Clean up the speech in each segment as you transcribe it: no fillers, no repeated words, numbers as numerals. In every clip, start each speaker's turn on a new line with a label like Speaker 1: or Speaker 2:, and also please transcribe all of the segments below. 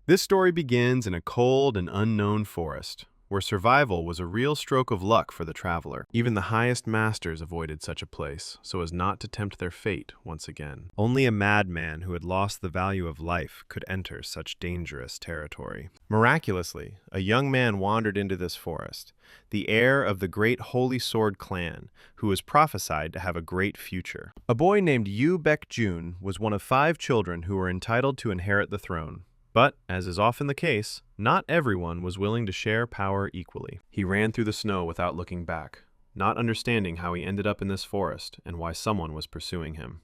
Speaker 1: This story begins in a cold and unknown forest, where survival was a real stroke of luck for the traveler. Even the highest masters avoided such a place, so as not to tempt their fate once again. Only a madman who had lost the value of life could enter such dangerous territory. Miraculously, a young man wandered into this forest, the heir of the great Holy Sword clan, who was prophesied to have a great future. A boy named Yu Baek-jun was one of 5 children who were entitled to inherit the throne. But, as is often the case, not everyone was willing to share power equally. He ran through the snow without looking back, not understanding how he ended up in this forest and why someone was pursuing him.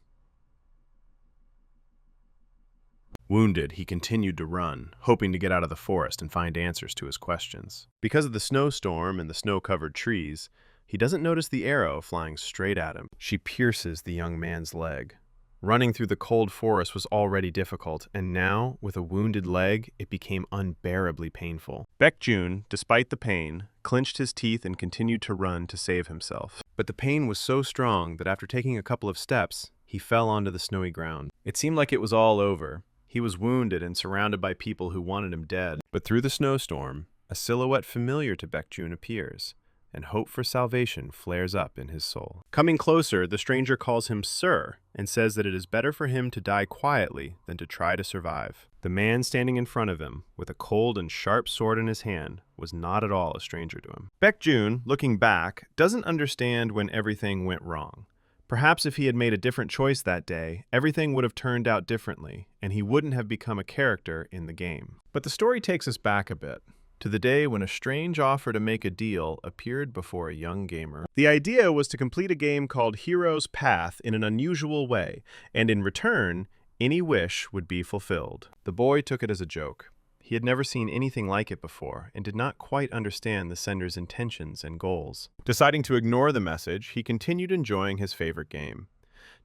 Speaker 1: Wounded, he continued to run, hoping to get out of the forest and find answers to his questions. Because of the snowstorm and the snow-covered trees, he doesn't notice the arrow flying straight at him. She pierces the young man's leg. Running through the cold forest was already difficult, and now, with a wounded leg, it became unbearably painful. Baek-jun, despite the pain, clenched his teeth and continued to run to save himself. But the pain was so strong that after taking a couple of steps, he fell onto the snowy ground. It seemed like it was all over. He was wounded and surrounded by people who wanted him dead. But through the snowstorm, a silhouette familiar to Baek-jun appears, and hope for salvation flares up in his soul. Coming closer, the stranger calls him Sir and says that it is better for him to die quietly than to try to survive. The man standing in front of him, with a cold and sharp sword in his hand, was not at all a stranger to him. Baek-jun, looking back, doesn't understand when everything went wrong. Perhaps if he had made a different choice that day, everything would have turned out differently, and he wouldn't have become a character in the game. But the story takes us back a bit, to the day when a strange offer to make a deal appeared before a young gamer. The idea was to complete a game called Hero's Path in an unusual way, and in return, any wish would be fulfilled. The boy took it as a joke. He had never seen anything like it before, and did not quite understand the sender's intentions and goals. Deciding to ignore the message, he continued enjoying his favorite game.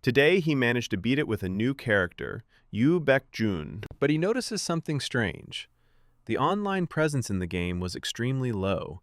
Speaker 1: Today, he managed to beat it with a new character, Yu Baek-jun, but he notices something strange. The online presence in the game was extremely low,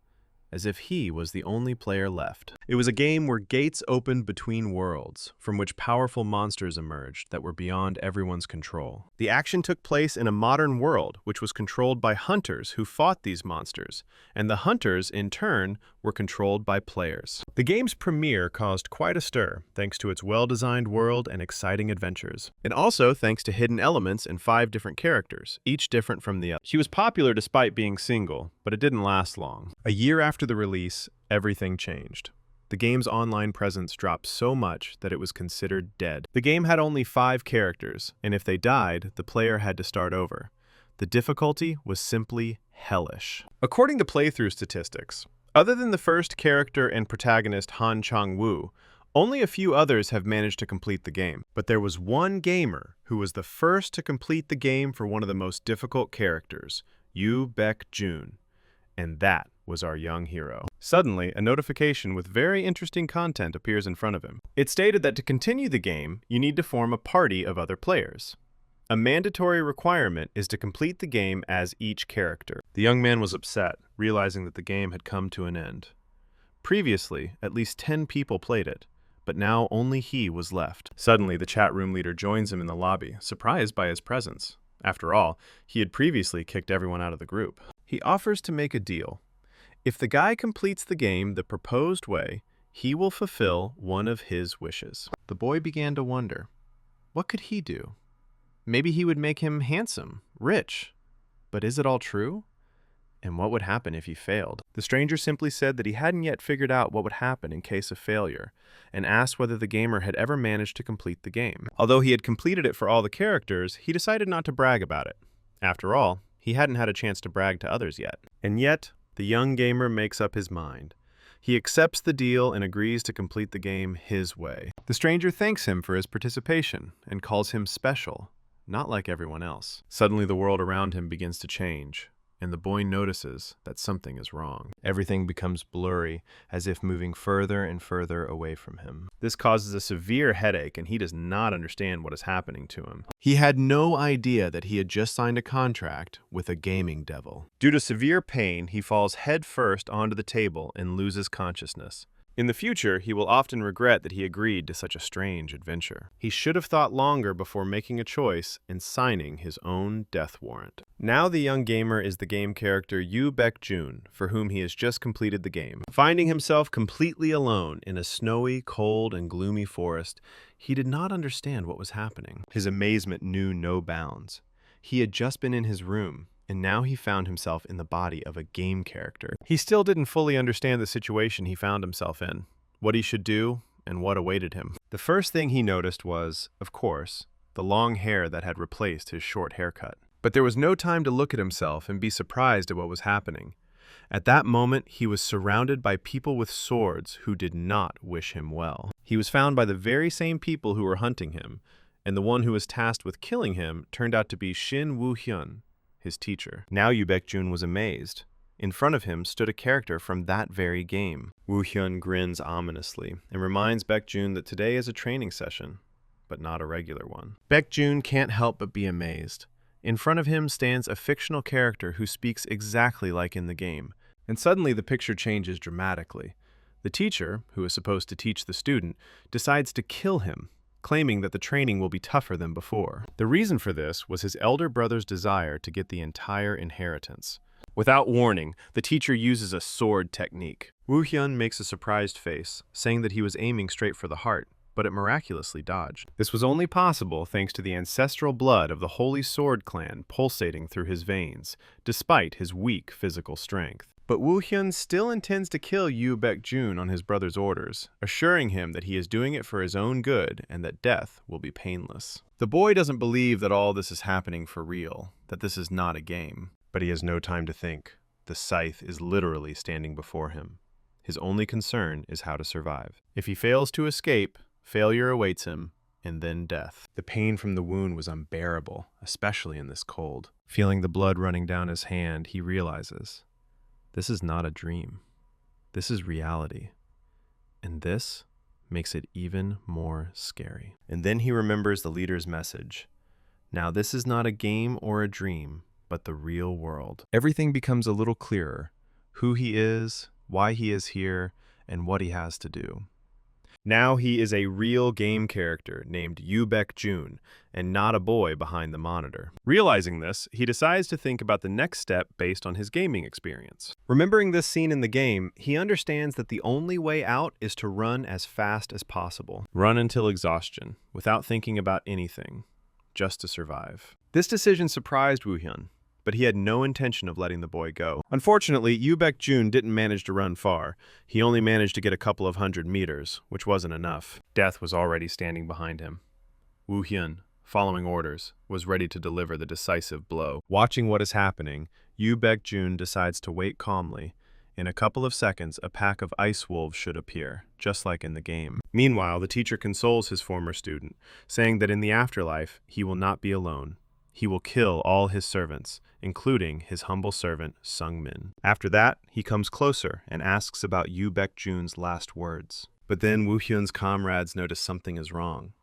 Speaker 1: as if he was the only player left. It was a game where gates opened between worlds, from which powerful monsters emerged that were beyond everyone's control. The action took place in a modern world, which was controlled by hunters who fought these monsters, and the hunters, in turn, were controlled by players. The game's premiere caused quite a stir, thanks to its well-designed world and exciting adventures. And also thanks to hidden elements and 5 different characters, each different from the other. She was popular despite being single, but it didn't last long. A year after the release, everything changed. The game's online presence dropped so much that it was considered dead. The game had only 5 characters, and if they died, the player had to start over. The difficulty was simply hellish. According to playthrough statistics, other than the first character and protagonist Han Chang-woo, only a few others have managed to complete the game. But there was one gamer who was the first to complete the game for one of the most difficult characters, Yu Baek-jun. And that was our young hero. Suddenly, a notification with very interesting content appears in front of him. It stated that to continue the game, you need to form a party of other players. A mandatory requirement is to complete the game as each character. The young man was upset, realizing that the game had come to an end. Previously, at least 10 people played it, but now only he was left. Suddenly, the chat room leader joins him in the lobby, surprised by his presence. After all, he had previously kicked everyone out of the group. He offers to make a deal. If the guy completes the game the proposed way, he will fulfill one of his wishes. The boy began to wonder, what could he do? Maybe he would make him handsome, rich. But is it all true? And what would happen if he failed? The stranger simply said that he hadn't yet figured out what would happen in case of failure, and asked whether the gamer had ever managed to complete the game. Although he had completed it for all the characters, he decided not to brag about it. After all, he hadn't had a chance to brag to others yet. And yet, the young gamer makes up his mind. He accepts the deal and agrees to complete the game his way. The stranger thanks him for his participation and calls him special, not like everyone else. Suddenly, the world around him begins to change, and the boy notices that something is wrong. Everything becomes blurry, as if moving further and further away from him. This causes a severe headache, and he does not understand what is happening to him. He had no idea that he had just signed a contract with a gaming devil. Due to severe pain, he falls head first onto the table and loses consciousness. In the future, he will often regret that he agreed to such a strange adventure. He should have thought longer before making a choice and signing his own death warrant. Now the young gamer is the game character Yu Baek-jun, for whom he has just completed the game. Finding himself completely alone in a snowy, cold, and gloomy forest, he did not understand what was happening. His amazement knew no bounds. He had just been in his room, and now he found himself in the body of a game character. He still didn't fully understand the situation he found himself in, what he should do, and what awaited him. The first thing he noticed was, of course, the long hair that had replaced his short haircut. But there was no time to look at himself and be surprised at what was happening. At that moment, he was surrounded by people with swords who did not wish him well. He was found by the very same people who were hunting him, and the one who was tasked with killing him turned out to be Shin Woo-hyun, his teacher. Now Yu Baek-jun was amazed. In front of him stood a character from that very game. Woo-hyun grins ominously and reminds Baek-jun that today is a training session, but not a regular one. Baek-jun can't help but be amazed. In front of him stands a fictional character who speaks exactly like in the game, and suddenly the picture changes dramatically. The teacher, who is supposed to teach the student, decides to kill him, claiming that the training will be tougher than before. The reason for this was his elder brother's desire to get the entire inheritance. Without warning, the teacher uses a sword technique. Woo-hyun makes a surprised face, saying that he was aiming straight for the heart, but it miraculously dodged. This was only possible thanks to the ancestral blood of the Holy Sword clan pulsating through his veins, despite his weak physical strength. But Woo-hyun still intends to kill Yu Baek-jun on his brother's orders, assuring him that he is doing it for his own good and that death will be painless. The boy doesn't believe that all this is happening for real, that this is not a game. But he has no time to think. The scythe is literally standing before him. His only concern is how to survive. If he fails to escape, failure awaits him, and then death. The pain from the wound was unbearable, especially in this cold. Feeling the blood running down his hand, he realizes, this is not a dream. This is reality. And this makes it even more scary. And then he remembers the leader's message. Now this is not a game or a dream, but the real world. Everything becomes a little clearer. Who he is, why he is here, and what he has to do. Now he is a real game character named Yu Baek-jun, and not a boy behind the monitor. Realizing this, he decides to think about the next step based on his gaming experience. Remembering this scene in the game, he understands that the only way out is to run as fast as possible. Run until exhaustion, without thinking about anything, just to survive. This decision surprised Woo-hyun, but he had no intention of letting the boy go. Unfortunately, Yu Baek-jun didn't manage to run far. He only managed to get a couple of 100 meters, which wasn't enough. Death was already standing behind him. Woo-hyun, following orders, was ready to deliver the decisive blow. Watching what is happening, Yu Baek-jun decides to wait calmly. In a couple of seconds, a pack of ice wolves should appear, just like in the game. Meanwhile, the teacher consoles his former student, saying that in the afterlife, he will not be alone. He will kill all his servants, including his humble servant, Sung-min. After that, he comes closer and asks about Yu Baek-jun's last words. But then Woo-hyun's comrades notice something is wrong.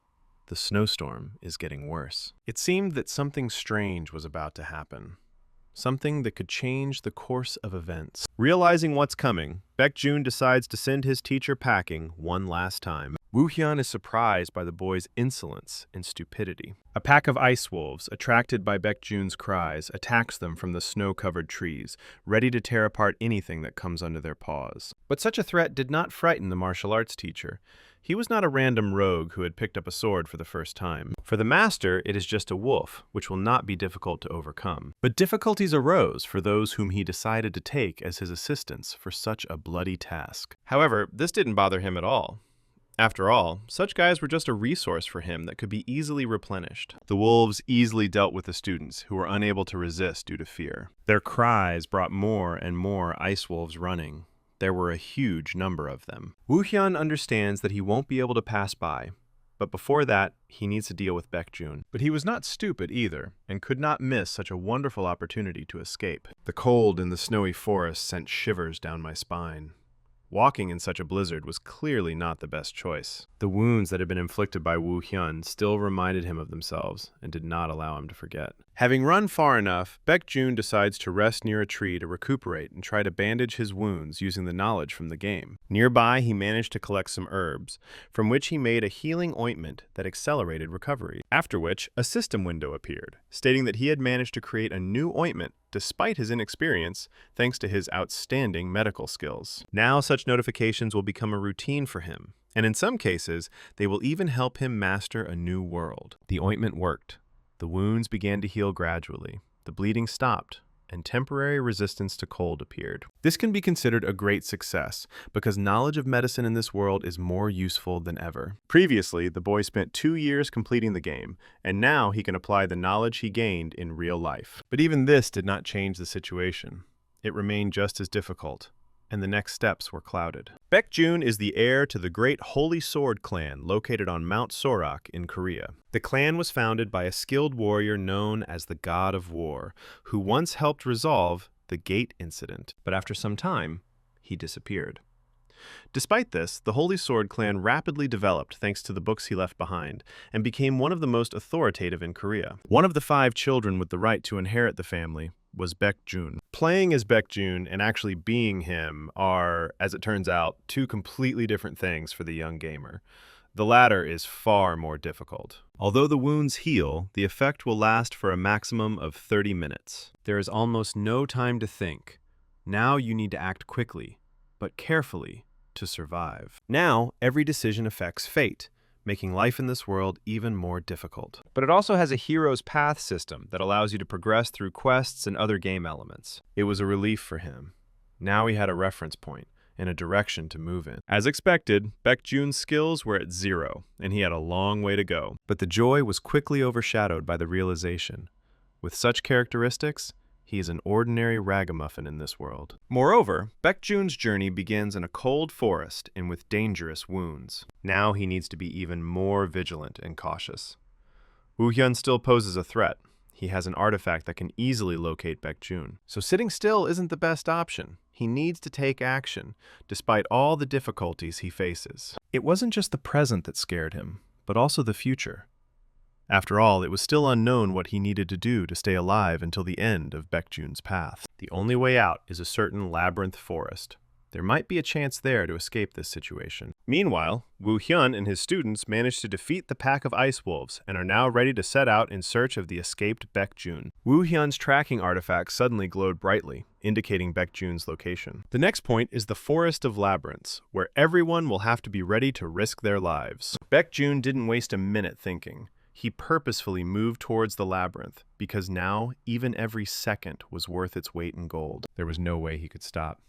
Speaker 1: The snowstorm is getting worse. It seemed that something strange was about to happen. Something that could change the course of events. Realizing what's coming, Baek-jun decides to send his teacher packing one last time. Woo-hyun is surprised by the boy's insolence and stupidity. A pack of ice wolves, attracted by Baek-jun's cries, attacks them from the snow-covered trees, ready to tear apart anything that comes under their paws. But such a threat did not frighten the martial arts teacher. He was not a random rogue who had picked up a sword for the first time. For the master, it is just a wolf, which will not be difficult to overcome. But difficulties arose for those whom he decided to take as his assistants for such a bloody task. However, this didn't bother him at all. After all, such guys were just a resource for him that could be easily replenished. The wolves easily dealt with the students who were unable to resist due to fear. Their cries brought more and more ice wolves running. There were a huge number of them. Woo-hyun understands that he won't be able to pass by, but before that, he needs to deal with Baek-jun. But he was not stupid either, and could not miss such a wonderful opportunity to escape. The cold in the snowy forest sent shivers down my spine. Walking in such a blizzard was clearly not the best choice. The wounds that had been inflicted by Woo-hyun still reminded him of themselves and did not allow him to forget. Having run far enough, Baekjun decides to rest near a tree to recuperate and try to bandage his wounds using the knowledge from the game. Nearby, he managed to collect some herbs, from which he made a healing ointment that accelerated recovery. After which, a system window appeared, stating that he had managed to create a new ointment despite his inexperience, thanks to his outstanding medical skills. Now, such notifications will become a routine for him, and in some cases, they will even help him master a new world. The ointment worked. The wounds began to heal gradually, the bleeding stopped, and temporary resistance to cold appeared. This can be considered a great success, because knowledge of medicine in this world is more useful than ever. Previously, the boy spent 2 years completing the game, and now he can apply the knowledge he gained in real life. But even this did not change the situation. It remained just as difficult, and the next steps were clouded. Baekjun is the heir to the great Holy Sword clan located on Mount Sorak in Korea. The clan was founded by a skilled warrior known as the God of War, who once helped resolve the Gate incident, but after some time, he disappeared. Despite this, the Holy Sword clan rapidly developed thanks to the books he left behind, and became one of the most authoritative in Korea. One of the 5 children with the right to inherit the family was Baekjun. Playing as Baekjun and actually being him are, as it turns out, 2 completely different things for the young gamer. The latter is far more difficult. Although the wounds heal, the effect will last for a maximum of 30 minutes. There is almost no time to think. Now you need to act quickly, but carefully, to survive. Now, every decision affects fate, making life in this world even more difficult. But it also has a hero's path system that allows you to progress through quests and other game elements. It was a relief for him. Now he had a reference point and a direction to move in. As expected, Baekjun's skills were at 0, and he had a long way to go. But the joy was quickly overshadowed by the realization. With such characteristics, he is an ordinary ragamuffin in this world. Moreover, Baekjun's journey begins in a cold forest and with dangerous wounds. Now he needs to be even more vigilant and cautious. Woo-hyun still poses a threat. He has an artifact that can easily locate Baekjun. So sitting still isn't the best option. He needs to take action, despite all the difficulties he faces. It wasn't just the present that scared him, but also the future. After all, it was still unknown what he needed to do to stay alive until the end of Baekjun's path. The only way out is a certain labyrinth forest. There might be a chance there to escape this situation. Meanwhile, Woo-hyun and his students managed to defeat the pack of ice wolves and are now ready to set out in search of the escaped Baekjun. Woo-hyun's tracking artifact suddenly glowed brightly, indicating Baekjun's location. The next point is the Forest of Labyrinths, where everyone will have to be ready to risk their lives. Baekjun didn't waste a minute thinking. He purposefully moved towards the labyrinth, because now even every second was worth its weight in gold. There was no way he could stop.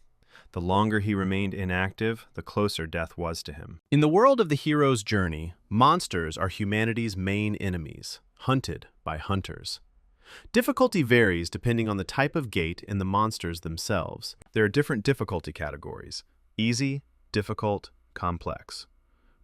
Speaker 1: The longer he remained inactive, the closer death was to him. In the world of the hero's journey, monsters are humanity's main enemies, hunted by hunters. Difficulty varies depending on the type of gate and the monsters themselves. There are different difficulty categories: easy, difficult, complex.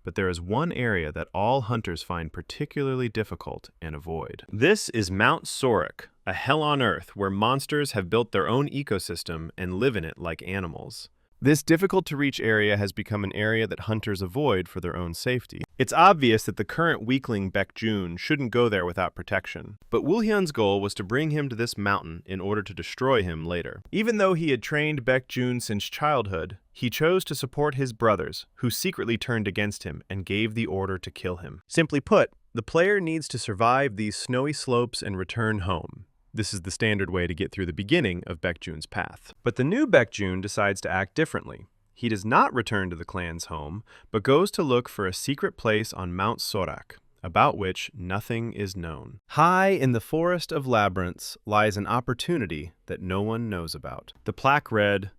Speaker 1: But there is one area that all hunters find particularly difficult and avoid. This is Mount Sorak, a hell on earth where monsters have built their own ecosystem and live in it like animals. This difficult-to-reach area has become an area that hunters avoid for their own safety. It's obvious that the current weakling Baekjun shouldn't go there without protection, but Woo-hyun's goal was to bring him to this mountain in order to destroy him later. Even though he had trained Baekjun since childhood, he chose to support his brothers, who secretly turned against him and gave the order to kill him. Simply put, the player needs to survive these snowy slopes and return home. This is the standard way to get through the beginning of Baekjun's path. But the new Baekjun decides to act differently. He does not return to the clan's home, but goes to look for a secret place on Mount Sorak, about which nothing is known. High in the Forest of Labyrinths lies an opportunity that no one knows about. The plaque read,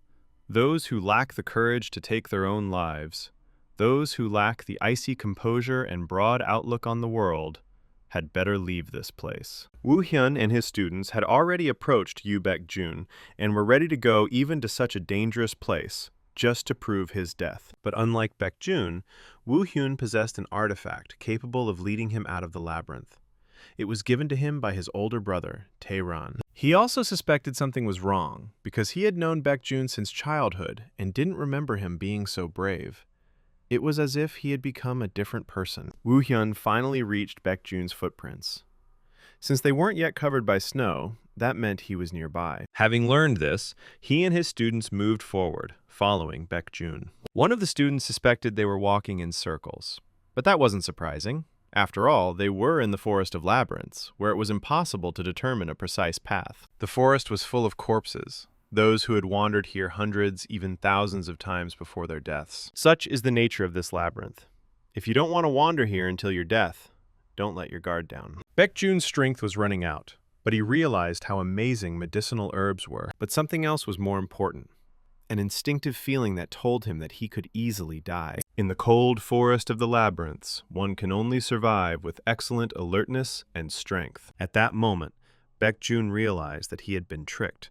Speaker 1: "Those who lack the courage to take their own lives, those who lack the icy composure and broad outlook on the world, had better leave this place." Woo-hyun and his students had already approached Yu Baekjun and were ready to go even to such a dangerous place, just to prove his death. But unlike Baekjun, Woo-hyun possessed an artifact capable of leading him out of the labyrinth. It was given to him by his older brother, Tae-ran. He also suspected something was wrong, because he had known Baekjun since childhood and didn't remember him being so brave. It was as if he had become a different person. Woo-hyun finally reached Baekjun's footprints. Since they weren't yet covered by snow, that meant he was nearby.
Speaker 2: Having learned this, he and his students moved forward, following Baekjun. One of the students suspected they were walking in circles, but that wasn't surprising. After all, they were in the Forest of Labyrinths, where it was impossible to determine a precise path. The forest was full of corpses, those who had wandered here hundreds, even thousands of times before their deaths. Such is the nature of this labyrinth. If you don't want to wander here until your death, don't let your guard down. Baekjun's strength was running out, but he realized how amazing medicinal herbs were. But something else was more important. An instinctive feeling that told him that he could easily die. In the cold forest of the labyrinths, one can only survive with excellent alertness and strength. At that moment, Baekjun realized that he had been tricked,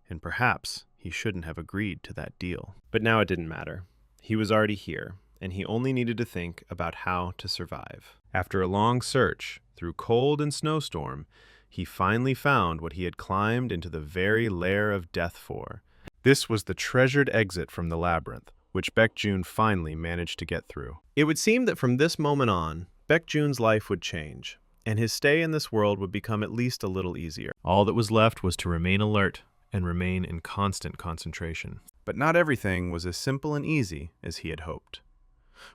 Speaker 2: and perhaps he shouldn't have agreed to that deal. But now it didn't matter. He was already here, and he only needed to think about how to survive. After a long search, through cold and snowstorm, he finally found what he had climbed into the very lair of death for. This was the treasured exit from the labyrinth, which Baekjun finally managed to get through. It would seem that from this moment on, Baekjun's life would change, and his stay in this world would become at least a little easier. All that was left was to remain alert and remain in constant concentration. But not everything was as simple and easy as he had hoped.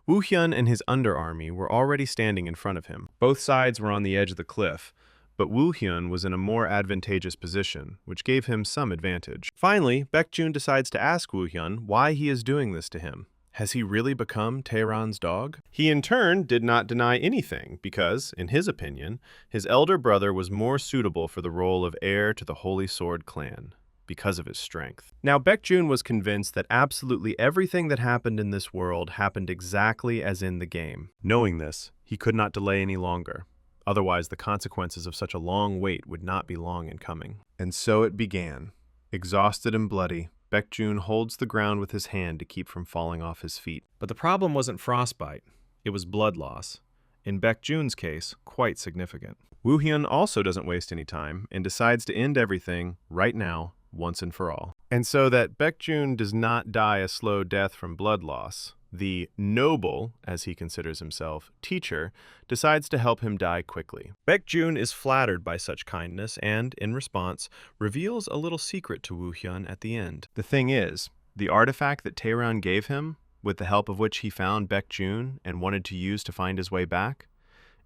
Speaker 2: Woo-hyun and his underarmy were already standing in front of him. Both sides were on the edge of the cliff, but Woo-hyun was in a more advantageous position, which gave him some advantage. Finally, Baekjun decides to ask Woo-hyun why he is doing this to him. Has he really become Taeran's dog? He in turn did not deny anything because, in his opinion, his elder brother was more suitable for the role of heir to the Holy Sword clan, because of his strength. Now, Baekjun was convinced that absolutely everything that happened in this world happened exactly as in the game. Knowing this, he could not delay any longer. Otherwise, the consequences of such a long wait would not be long in coming. And so it began. Exhausted and bloody, Baekjun holds the ground with his hand to keep from falling off his feet. But the problem wasn't frostbite. It was blood loss. In Baekjun's case, quite significant. Woo-hyun also doesn't waste any time and decides to end everything right now, once and for all. And so that Baekjun does not die a slow death from blood loss, the noble, as he considers himself, teacher, decides to help him die quickly. Baekjun is flattered by such kindness and, in response, reveals a little secret to Woo-hyun at the end. The thing is, the artifact that Taeran gave him, with the help of which he found Baekjun and wanted to use to find his way back,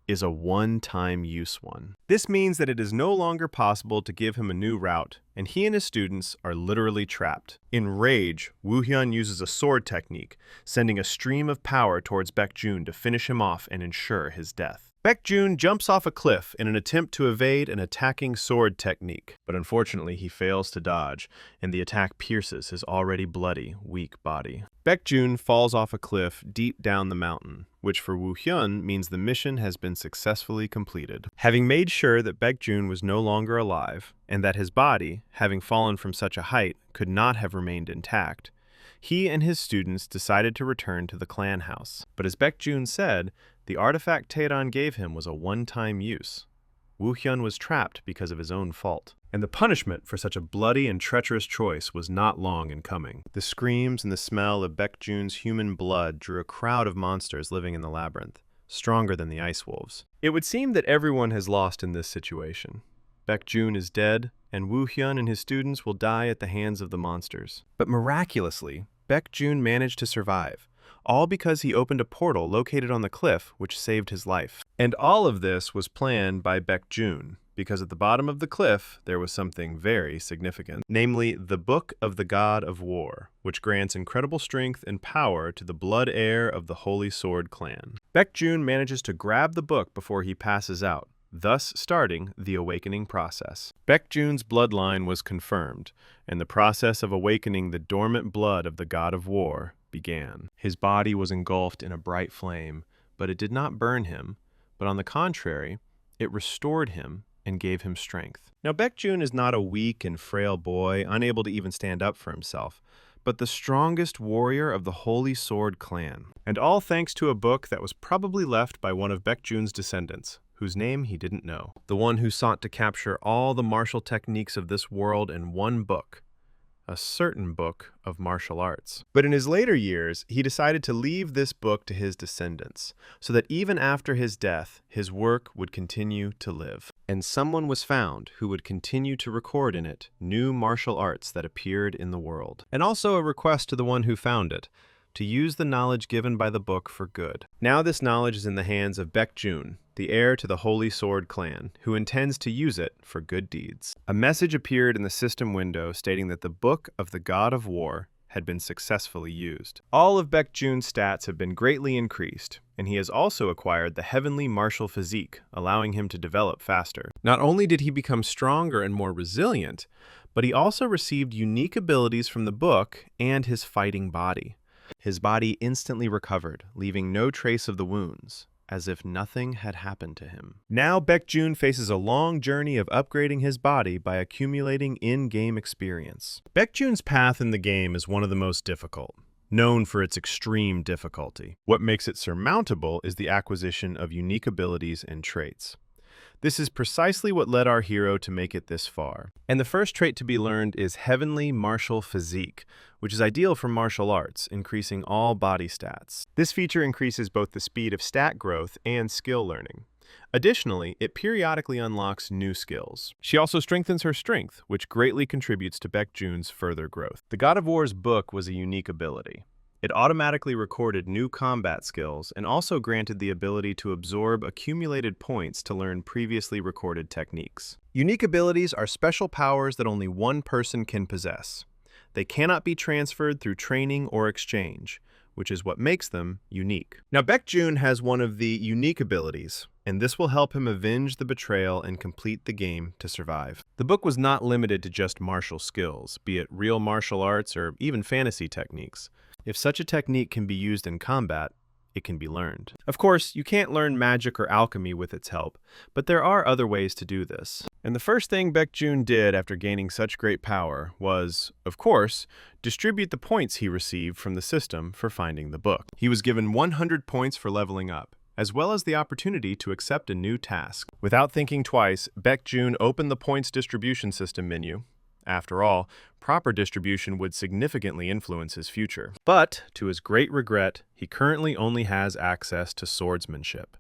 Speaker 2: is a one-time use one. This means that it is no longer possible to give him a new route, and he and his students are literally trapped. In rage, Woo-hyun uses a sword technique, sending a stream of power towards Baekjun to finish him off and ensure his death. Baekjun jumps off a cliff in an attempt to evade an attacking sword technique, but unfortunately he fails to dodge, and the attack pierces his already bloody, weak body. Baekjun falls off a cliff deep down the mountain, which for Woo-hyun means the mission has been successfully completed. Having made sure that Baekjun was no longer alive, and that his body, having fallen from such a height, could not have remained intact, he and his students decided to return to the clan house. But as Baekjun said, the artifact Taeran gave him was a one-time use. Woo-hyun was trapped because of his own fault. And the punishment for such a bloody and treacherous choice was not long in coming. The screams and the smell of Baekjun's human blood drew a crowd of monsters living in the labyrinth, stronger than the ice wolves. It would seem that everyone has lost in this situation. Baekjun is dead, and Woo-hyun and his students will die at the hands of the monsters. But miraculously, Baekjun managed to survive, all because he opened a portal located on the cliff which saved his life. And all of this was planned by Baekjun, because at the bottom of the cliff there was something very significant, namely the Book of the God of War, which grants incredible strength and power to the blood heir of the Holy Sword clan. Baekjun manages to grab the book before he passes out, thus starting the awakening process. Baekjun's bloodline was confirmed, and the process of awakening the dormant blood of the God of War began. His body was engulfed in a bright flame, but it did not burn him, but on the contrary, it restored him and gave him strength. Now, Baekjun is not a weak and frail boy, unable to even stand up for himself, but the strongest warrior of the Holy Sword clan. And all thanks to a book that was probably left by one of Baekjun's descendants, whose name he didn't know. The one who sought to capture all the martial techniques of this world in one book.
Speaker 1: a certain book of martial arts. But in his later years, he decided to leave this book to his descendants, so that even after his death, his work would continue to live. And someone was found who would continue to record in it new martial arts that appeared in the world. And also a request to the one who found it, to use the knowledge given by the book for good. Now this knowledge is in the hands of Baekjun, the heir to the Holy Sword clan, who intends to use it for good deeds. A message appeared in the system window stating that the Book of the God of War had been successfully used. All of Baekjun's stats have been greatly increased, and he has also acquired the heavenly martial physique, allowing him to develop faster. Not only did he become stronger and more resilient, but he also received unique abilities from the book and his fighting body. His body instantly recovered, leaving no trace of the wounds, as if nothing had happened to him. Now Baekjun faces a long journey of upgrading his body by accumulating in-game experience. Baekjun's path in the game is one of the most difficult, known for its extreme difficulty. What makes it surmountable is the acquisition of unique abilities and traits. This is precisely what led our hero to make it this far. And the first trait to be learned is Heavenly Martial Physique, which is ideal for martial arts, increasing all body stats. This feature increases both the speed of stat growth and skill learning. Additionally, it periodically unlocks new skills. She also strengthens her strength, which greatly contributes to Baekjun's further growth. The God of War's book was a unique ability. It automatically recorded new combat skills and also granted the ability to absorb accumulated points to learn previously recorded techniques. Unique abilities are special powers that only one person can possess. They cannot be transferred through training or exchange, which is what makes them unique. Now, Baekjun has one of the unique abilities, and this will help him avenge the betrayal and complete the game to survive. The book was not limited to just martial skills, be it real martial arts or even fantasy techniques. If such a technique can be used in combat, it can be learned. Of course, you can't learn magic or alchemy with its help, but there are other ways to do this. And the first thing Baekjun did after gaining such great power was, of course, distribute the points he received from the system for finding the book. He was given 100 points for leveling up, as well as the opportunity to accept a new task. Without thinking twice, Baekjun opened the points distribution system menu. After all, proper distribution would significantly influence his future. But, to his great regret, he currently only has access to swordsmanship.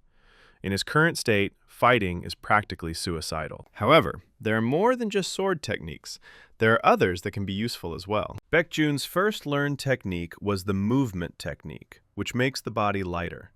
Speaker 1: In his current state, fighting is practically suicidal. However, there are more than just sword techniques. There are others that can be useful as well. Baekjun's first learned technique was the movement technique, which makes the body lighter.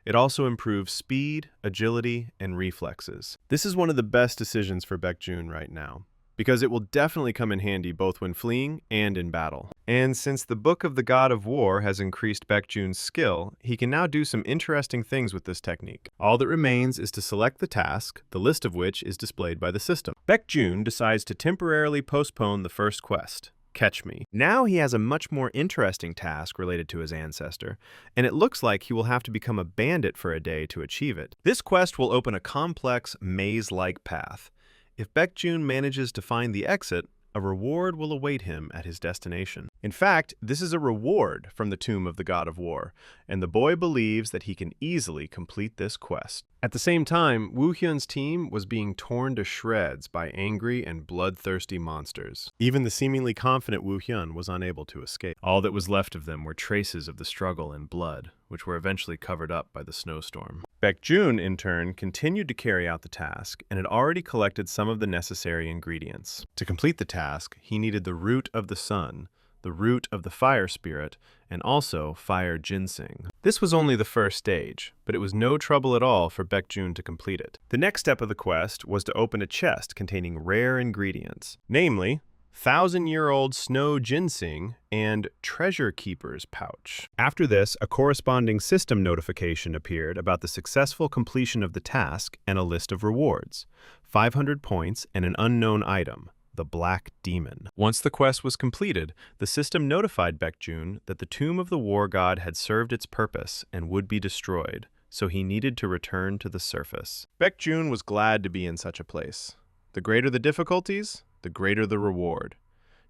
Speaker 1: It also improves speed, agility, and reflexes. This is one of the best decisions for Baekjun right now, because it will definitely come in handy both when fleeing and in battle. And since the Book of the God of War has increased Baekjun's skill, he can now do some interesting things with this technique. All that remains is to select the task, the list of which is displayed by the system. Baekjun decides to temporarily postpone the first quest, Catch Me. Now he has a much more interesting task related to his ancestor, and it looks like he will have to become a bandit for a day to achieve it. This quest will open a complex, maze-like path. If Baekjun manages to find the exit, a reward will await him at his destination. In fact, this is a reward from the Tomb of the God of War, and the boy believes that he can easily complete this quest. At the same time, Woo Hyun's team was being torn to shreds by angry and bloodthirsty monsters. Even the seemingly confident Woo Hyun was unable to escape. All that was left of them were traces of the struggle and blood, which were eventually covered up by the snowstorm. Baekjun, in turn, continued to carry out the task and had already collected some of the necessary ingredients. To complete the task, he needed the root of the sun, the root of the fire spirit, and also fire ginseng. This was only the first stage, but it was no trouble at all for Baekjun to complete it. The next step of the quest was to open a chest containing rare ingredients, namely 1,000-year-old snow ginseng and treasure keeper's pouch. After this, a corresponding system notification appeared about the successful completion of the task and a list of rewards, 500 points and an unknown item, the Black Demon. Once the quest was completed, the system notified Baekjun that the Tomb of the War God had served its purpose and would be destroyed, so he needed to return to the surface. Baekjun was glad to be in such a place. The greater the difficulties, the greater the reward.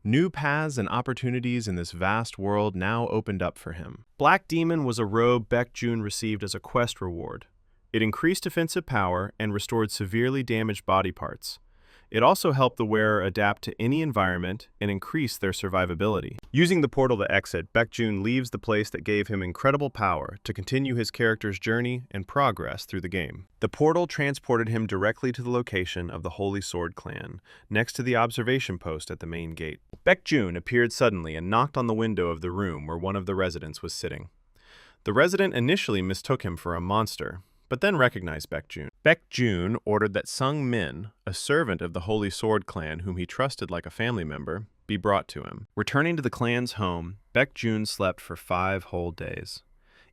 Speaker 1: New paths and opportunities in this vast world now opened up for him. Black Demon was a robe Baekjun received as a quest reward. It increased offensive power and restored severely damaged body parts.
Speaker 2: It also helped the wearer adapt to any environment and increase their survivability. Using the portal to exit, Baekjun leaves the place that gave him incredible power to continue his character's journey and progress through the game. The portal transported him directly to the location of the Holy Sword Clan, next to the observation post at the main gate. Baekjun appeared suddenly and knocked on the window of the room where one of the residents was sitting. The resident initially mistook him for a monster, but then recognized Baekjun. Baekjun ordered that Sung Min, a servant of the Holy Sword Clan whom he trusted like a family member, be brought to him. Returning to the clan's home, Baekjun slept for 5 whole days.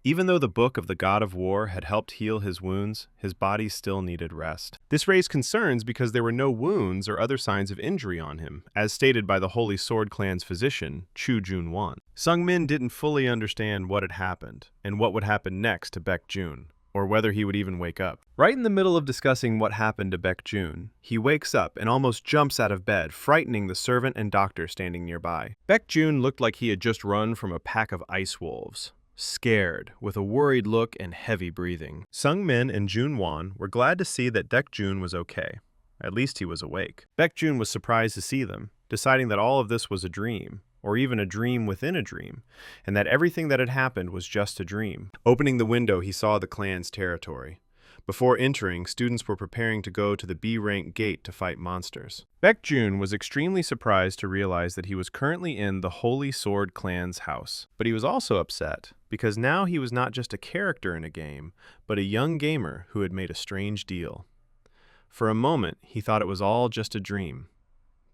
Speaker 2: Even though the Book of the God of War had helped heal his wounds, his body still needed rest. This raised concerns because there were no wounds or other signs of injury on him, as stated by the Holy Sword Clan's physician, Chu Junwan. Sung Min didn't fully understand what had happened and what would happen next to Baekjun, or whether he would even wake up. Right in the middle of discussing what happened to Baekjun, he wakes up and almost jumps out of bed, frightening the servant and doctor standing nearby. Baekjun looked like he had just run from a pack of ice wolves, scared, with a worried look and heavy breathing. Sung Min and Junwan were glad to see that Baekjun was okay. At least he was awake. Baekjun was surprised to see them, deciding that all of this was a dream, or even a dream within a dream, and that everything that had happened was just a dream. Opening the window, he saw the clan's territory. Before entering, students were preparing to go to the B-rank gate to fight monsters. Baekjun was extremely surprised to realize that he was currently in the Holy Sword Clan's house. But he was also upset, because now he was not just a character in a game, but a young gamer who had made a strange deal. For a moment, he thought it was all just a dream,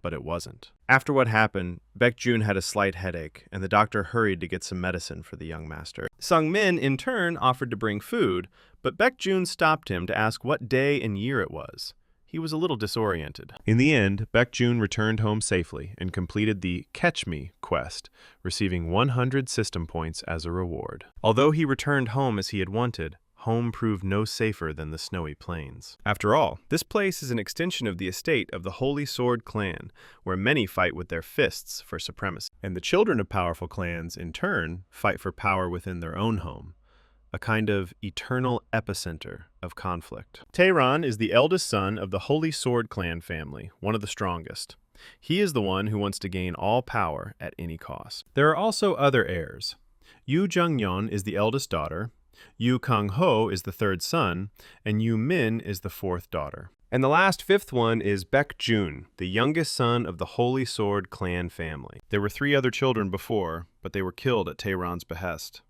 Speaker 2: but it wasn't. After what happened, Baekjun had a slight headache, and the doctor hurried to get some medicine for the young master. Sung Min, in turn, offered to bring food, but Baekjun stopped him to ask what day and year it was. He was a little disoriented. In the end, Baekjun returned home safely and completed the Catch Me quest, receiving 100 system points as a reward. Although he returned home as he had wanted, home proved no safer than the snowy plains. After all, this place is an extension of the estate of the Holy Sword Clan, where many fight with their fists for supremacy. And the children of powerful clans, in turn, fight for power within their own home, a kind of eternal epicenter of conflict. Taeran is the eldest son of the Holy Sword Clan family, one of the strongest. He is the one who wants to gain all power at any cost. There are also other heirs. Yu Jungyeon is the eldest daughter, Yu Kang-ho is the 3rd son, and Yu Min is the 4th daughter. And the last 5th one is Baekjun, the youngest son of the Holy Sword Clan family. There were 3 other children before, but they were killed at Taeran's behest.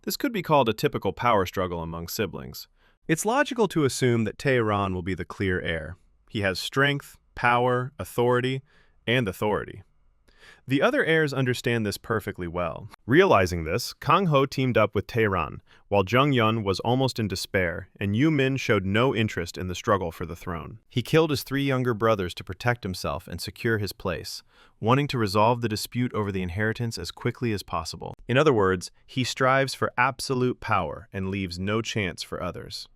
Speaker 2: This could be called a typical power struggle among siblings. It's logical to assume that Taeran will be the clear heir. He has strength, power, authority, and authority. The other heirs understand this perfectly well. Realizing this, Kang-ho teamed up with Taeran, while Jungyeon was almost in despair, and Yu Min showed no interest in the struggle for the throne. He killed his 3 younger brothers to protect himself and secure his place, wanting to resolve the dispute over the inheritance as quickly as possible. In other words, he strives for absolute power and leaves no chance for others.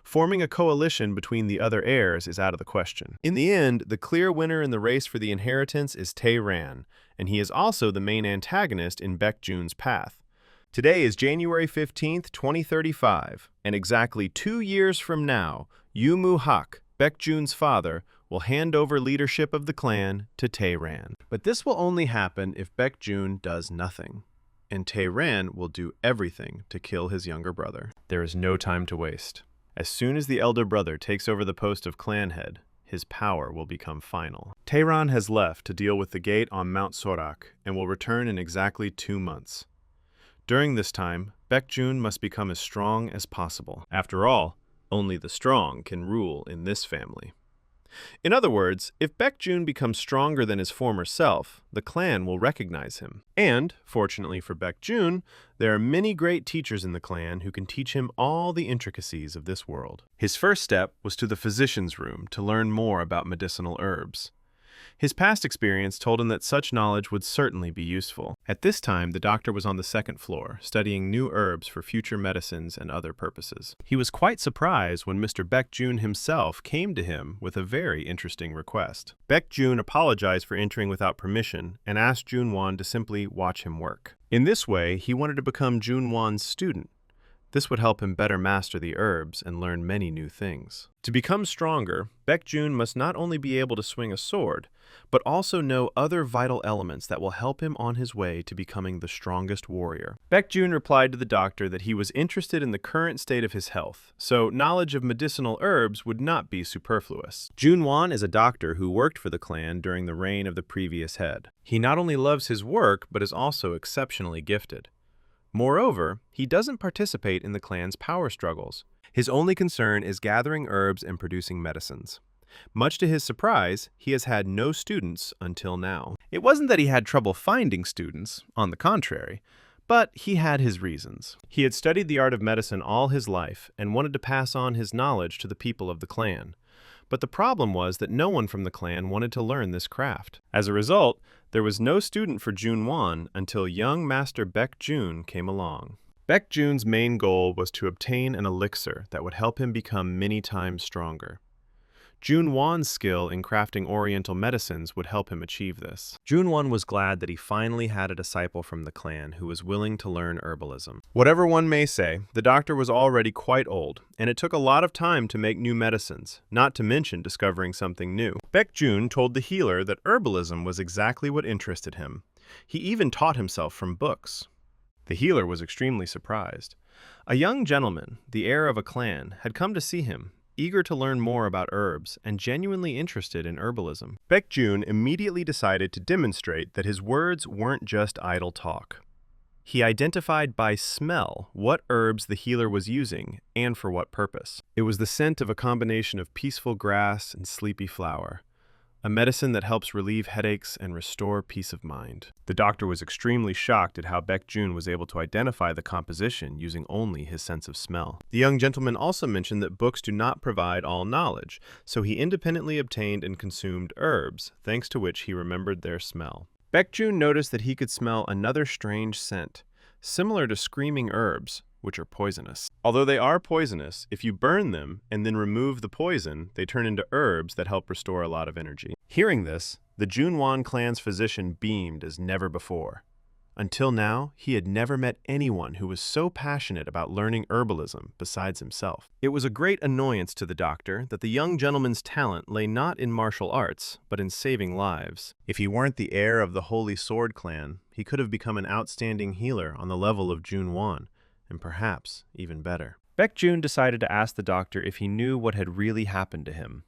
Speaker 2: Forming a coalition between the other heirs is out of the question. In the end, the clear winner in the race for the inheritance is Taeran, and he is also the main antagonist in Baekjun's path. Today is January 15th, 2035, and exactly 2 years from now, Yu Mu-hak, Baekjun's father, will hand over leadership of the clan to Taeran. But this will only happen if Baekjun does nothing, and Taeran will do everything to kill his younger brother. There is no time to waste. As soon as the elder brother takes over the post of clan head, his power will become final. Taeran has left to deal with the gate on Mount Sorak and will return in exactly 2 months. During this time, Baekjun must become as strong as possible. After all, only the strong can rule in this family. In other words, if Baekjun becomes stronger than his former self, the clan will recognize him. And, fortunately for Baekjun, there are many great teachers in the clan who can teach him all the intricacies of this world. His first step was to the physician's room to learn more about medicinal herbs. His past experience told him that such knowledge would certainly be useful. At this time, the doctor was on the 2nd floor, studying new herbs for future medicines and other purposes. He was quite surprised when Mr. Baekjun himself came to him with a very interesting request. Baekjun apologized for entering without permission and asked Junwan to simply watch him work. In this way, he wanted to become Junwan's student.
Speaker 1: This would help him better master the herbs and learn many new things.
Speaker 2: To become stronger, Baekjun must not only be able to swing a sword, but also know other vital elements that will help him on his way to becoming the strongest warrior. Baekjun replied to the doctor that he was interested in the current state of his health, so knowledge of medicinal herbs would not be superfluous. Junwon is a doctor who worked for the clan during the reign of the previous head. He not only loves his work, but is also exceptionally gifted. Moreover, he doesn't participate in the clan's power struggles. His only concern is gathering herbs and producing medicines. Much to his surprise, he has had no students until now. It wasn't that he had trouble finding students, on the contrary, but he had his reasons. He had studied the art of medicine all his life and wanted to pass on his knowledge to the people of the clan. But the problem was that no one from the clan wanted to learn this craft. As a result, there was no student for Junwon until young Master Baekjun came along. Baekjun's main goal was to obtain an elixir that would help him become many times stronger. Junwon's skill in crafting oriental medicines would help him achieve this. Junwon was glad that he finally had a disciple from the clan who was willing to learn herbalism. Whatever one may say, the doctor was already quite old, and it took a lot of time to make new medicines, not to mention discovering something new. Baekjun told the healer that herbalism was exactly what interested him. He even taught himself from books. The healer was extremely surprised. A young gentleman, the heir of a clan, had come to see him, eager to learn more about herbs and genuinely interested in herbalism. Baekjun immediately decided to demonstrate that his words weren't just idle talk. He identified by smell what herbs the healer was using and for what purpose. It was the scent of a combination of peaceful grass and sleepy flower, a medicine that helps relieve headaches and restore peace of mind. The doctor was extremely shocked at how Baekjun was able to identify the composition using only his sense of smell. The young gentleman also mentioned that books do not provide all knowledge, so he independently obtained and consumed herbs, thanks to which he remembered their smell. Baekjun noticed that he could smell another strange scent, similar to screaming herbs, which are poisonous. Although they are poisonous, if you burn them and then remove the poison, they turn into herbs that help restore a lot of energy. Hearing this, the Junwon clan's physician beamed as never before. Until now, he had never met anyone who was so passionate about learning herbalism besides himself. It was a great annoyance to the doctor that the young gentleman's talent lay not in martial arts, but in saving lives. If he weren't the heir of the Holy Sword clan, he could have become an outstanding healer on the level of Junwon, and perhaps even better. Baekjun decided to ask the doctor if he knew what had really happened to him.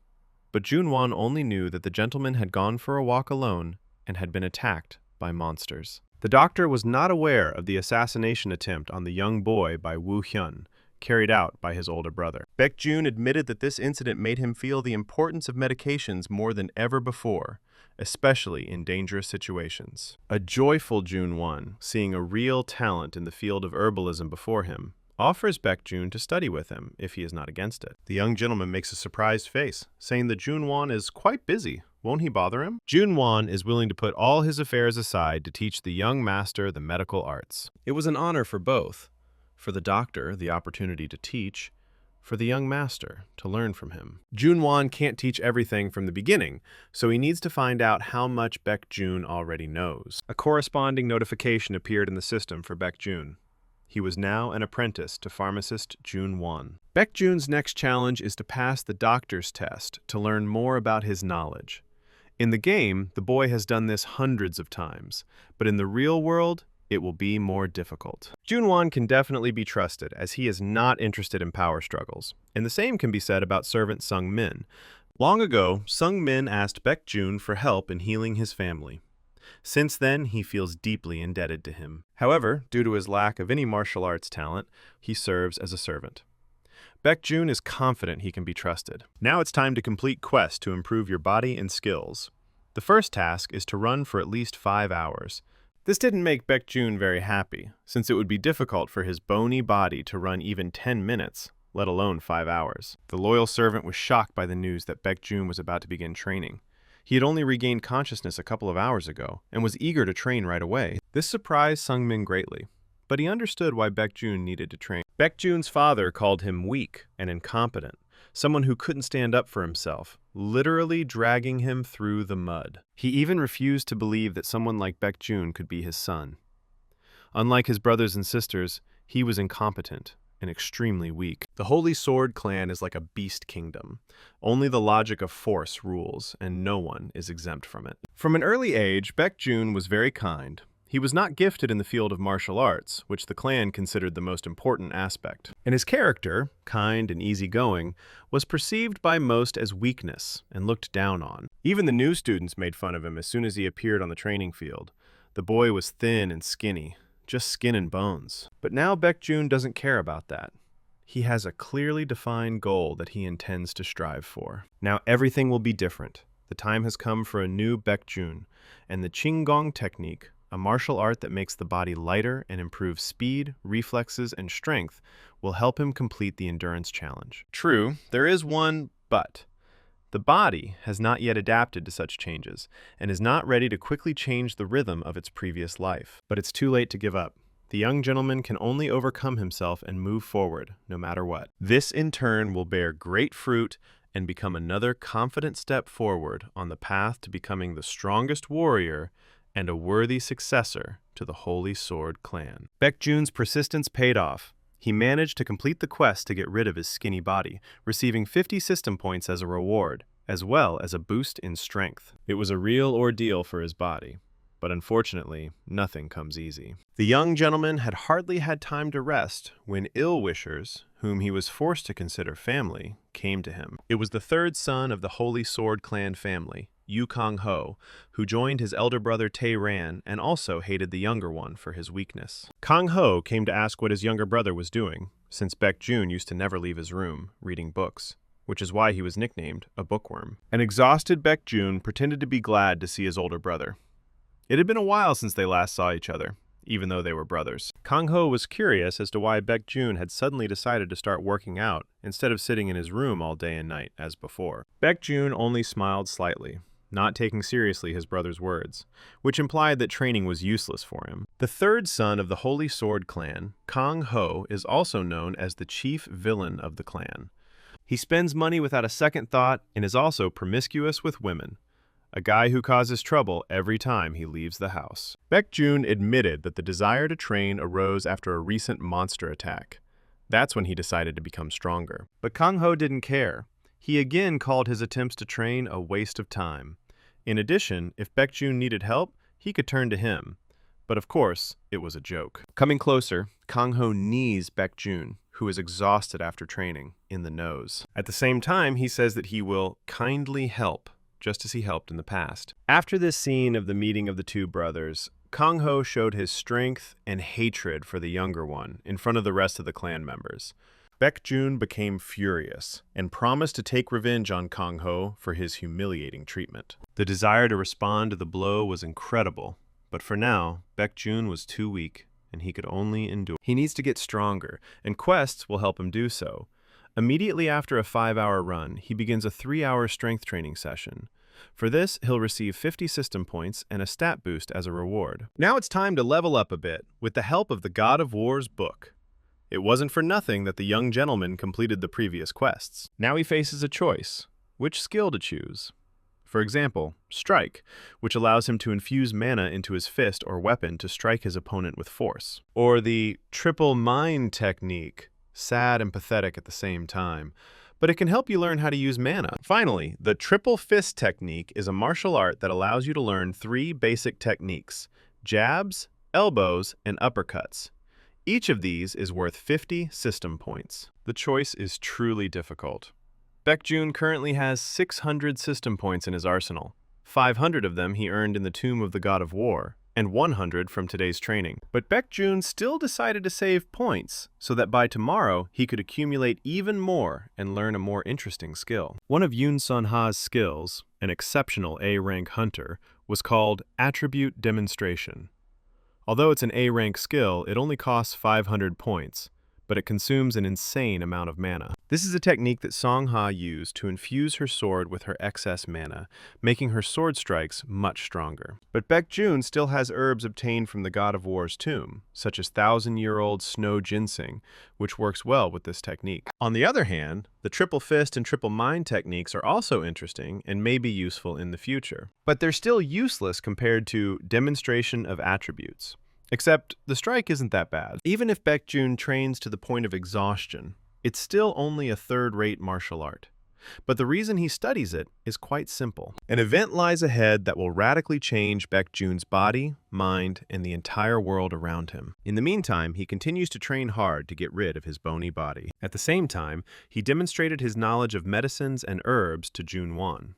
Speaker 2: But Junwon only knew that the gentleman had gone for a walk alone and had been attacked by monsters. The doctor was not aware of the assassination attempt on the young boy by Woo Hyun, carried out by his older brother. Baekjun admitted that this incident made him feel the importance of medications more than ever before, especially in dangerous situations. A joyful Junwon, seeing a real talent in the field of herbalism before him, offers Baekjun to study with him if he is not against it. The young gentleman makes a surprised face, saying that Junwon is quite busy. Won't he bother him? Junwon is willing to put all his affairs aside to teach the young master the medical arts. It was an honor for both. For the doctor, the opportunity to teach. For the young master, to learn from him. Junwon can't teach everything from the beginning, so he needs to find out how much Baekjun already knows. A corresponding notification appeared in the system for Baekjun. He was now an apprentice to pharmacist Junwon. Baekjun's next challenge is to pass the doctor's test to learn more about his knowledge. In the game, the boy has done this hundreds of times, but in the real world, it will be more difficult. Junwon can definitely be trusted, as he is not interested in power struggles, and the same can be said about servant Sung Min. Long ago, Sung Min asked Baekjun for help in healing his family. Since then, he feels deeply indebted to him. However, due to his lack of any martial arts talent, he serves as a servant. Baekjun is confident he can be trusted. Now it's time to complete quests to improve your body and skills. The first task is to run for at least 5 hours. This didn't make Baekjun very happy, since it would be difficult for his bony body to run even 10 minutes, let alone 5 hours. The loyal servant was shocked by the news that Baekjun was about to begin training. He had only regained consciousness a couple of hours ago, and was eager to train right away. This surprised Sung Min greatly, but he understood why Baekjun needed to train. Baekjun's father called him weak and incompetent, someone who couldn't stand up for himself, literally dragging him through the mud. He even refused to believe that someone like Baekjun could be his son. Unlike his brothers and sisters, he was incompetent,
Speaker 1: and extremely weak. The Holy Sword clan is like a beast kingdom. Only the logic of force rules, and no one is exempt from it. From an early age, Baekjun was very kind. He was not gifted in the field of martial arts, which the clan considered the most important aspect. And his character, kind and easygoing, was perceived by most as weakness and looked down on. Even the new students made fun of him as soon as he appeared on the training field. The boy was thin and skinny, just skin and bones. But now Baekjun doesn't care about that. He has a clearly defined goal that he intends to strive for. Now everything will be different. The time has come for a new Baekjun, and the Qinggong technique, a martial art that makes the body lighter and improves speed, reflexes, and strength, will help him complete the endurance challenge. True, there is one but. The body has not yet adapted to such changes and is not ready to quickly change the rhythm of its previous life. But it's too late to give up. The young gentleman can only overcome himself and move forward, no matter what. This, in turn, will bear great fruit and become another confident step forward on the path to becoming the strongest warrior and a worthy successor to the Holy Sword clan. Baekjun's persistence paid off. He managed to complete the quest to get rid of his skinny body, receiving 50 system points as a reward, as well as a boost in strength. It was a real ordeal for his body, but unfortunately, nothing comes easy. The young gentleman had hardly had time to rest when ill-wishers, whom he was forced to consider family, came to him. It was the third son of the Holy Sword clan family, Yu Kang-ho, who joined his elder brother Tae-ran and also hated the younger one for his weakness. Kang-ho came to ask what his younger brother was doing, since Baekjun used to never leave his room, reading books, which is why he was nicknamed a bookworm. An exhausted Baekjun pretended to be glad to see his older brother. It had been a while since they last saw each other, even though they were brothers. Kang-ho was curious as to why Baekjun had suddenly decided to start working out instead of sitting in his room all day and night as before. Baekjun only smiled slightly, not taking seriously his brother's words, which implied that training was useless for him. The third son of the Holy Sword clan, Kang-ho, is also known as the chief villain of the clan. He spends money without a second thought and is also promiscuous with women, a guy who causes trouble every time he leaves the house. Baekjun admitted that the desire to train arose after a recent monster attack. That's when he decided to become stronger. But Kang-ho didn't care. He again called his attempts to train a waste of time. In addition, if Baekjun needed help, he could turn to him. But of course, it was a joke. Coming closer, Kang-ho knees Baekjun, who is exhausted after training, in the nose. At the same time, he says that he will kindly help, just as he helped in the past. After this scene of the meeting of the two brothers, Kang-ho showed his strength and hatred for the younger one in front of the rest of the clan members. Baekjun became furious and promised to take revenge on Kang-ho for his humiliating treatment. The desire to respond to the blow was incredible, but for now, Baekjun was too weak and he could only endure. He needs to get stronger, and quests will help him do so. Immediately after a 5-hour run, he begins a 3-hour strength training session. For this, he'll receive 50 system points and a stat boost as a reward. Now it's time to level up a bit with the help of the God of War's book. It wasn't for nothing that the young gentleman completed the previous quests. Now he faces a choice: which skill to choose. For example, Strike, which allows him to infuse mana into his fist or weapon to strike his opponent with force. Or the Triple Mind technique, sad and pathetic at the same time, but it can help you learn how to use mana. Finally, the Triple Fist technique is a martial art that allows you to learn 3 basic techniques: jabs, elbows, and uppercuts. Each of these is worth 50 system points. The choice is truly difficult. Baekjun currently has 600 system points in his arsenal. 500 of them he earned in the Tomb of the God of War, and 100 from today's training. But Baekjun still decided to save points, so that by tomorrow he could accumulate even more and learn a more interesting skill. One of Yoon Sun-ha's skills, an exceptional A-rank hunter, was called Attribute Demonstration. Although it's an A-rank skill, it only costs 500 points, but it consumes an insane amount of mana. This is a technique that Song-ha used to infuse her sword with her excess mana, making her sword strikes much stronger. But Baekjun still has herbs obtained from the God of War's tomb, such as 1,000-year-old snow ginseng, which works well with this technique. On the other hand, the Triple Fist and Triple Mind techniques are also interesting and may be useful in the future. But they're still useless compared to Demonstration of Attributes. Except the strike isn't that bad. Even if Baekjun trains to the point of exhaustion, it's still only a third-rate martial art. But the reason he studies it is quite simple. An event lies ahead that will radically change Baekjun's body, mind, and the entire world around him. In the meantime, he continues to train hard to get rid of his bony body. At the same time, he demonstrated his knowledge of medicines and herbs to Junwon.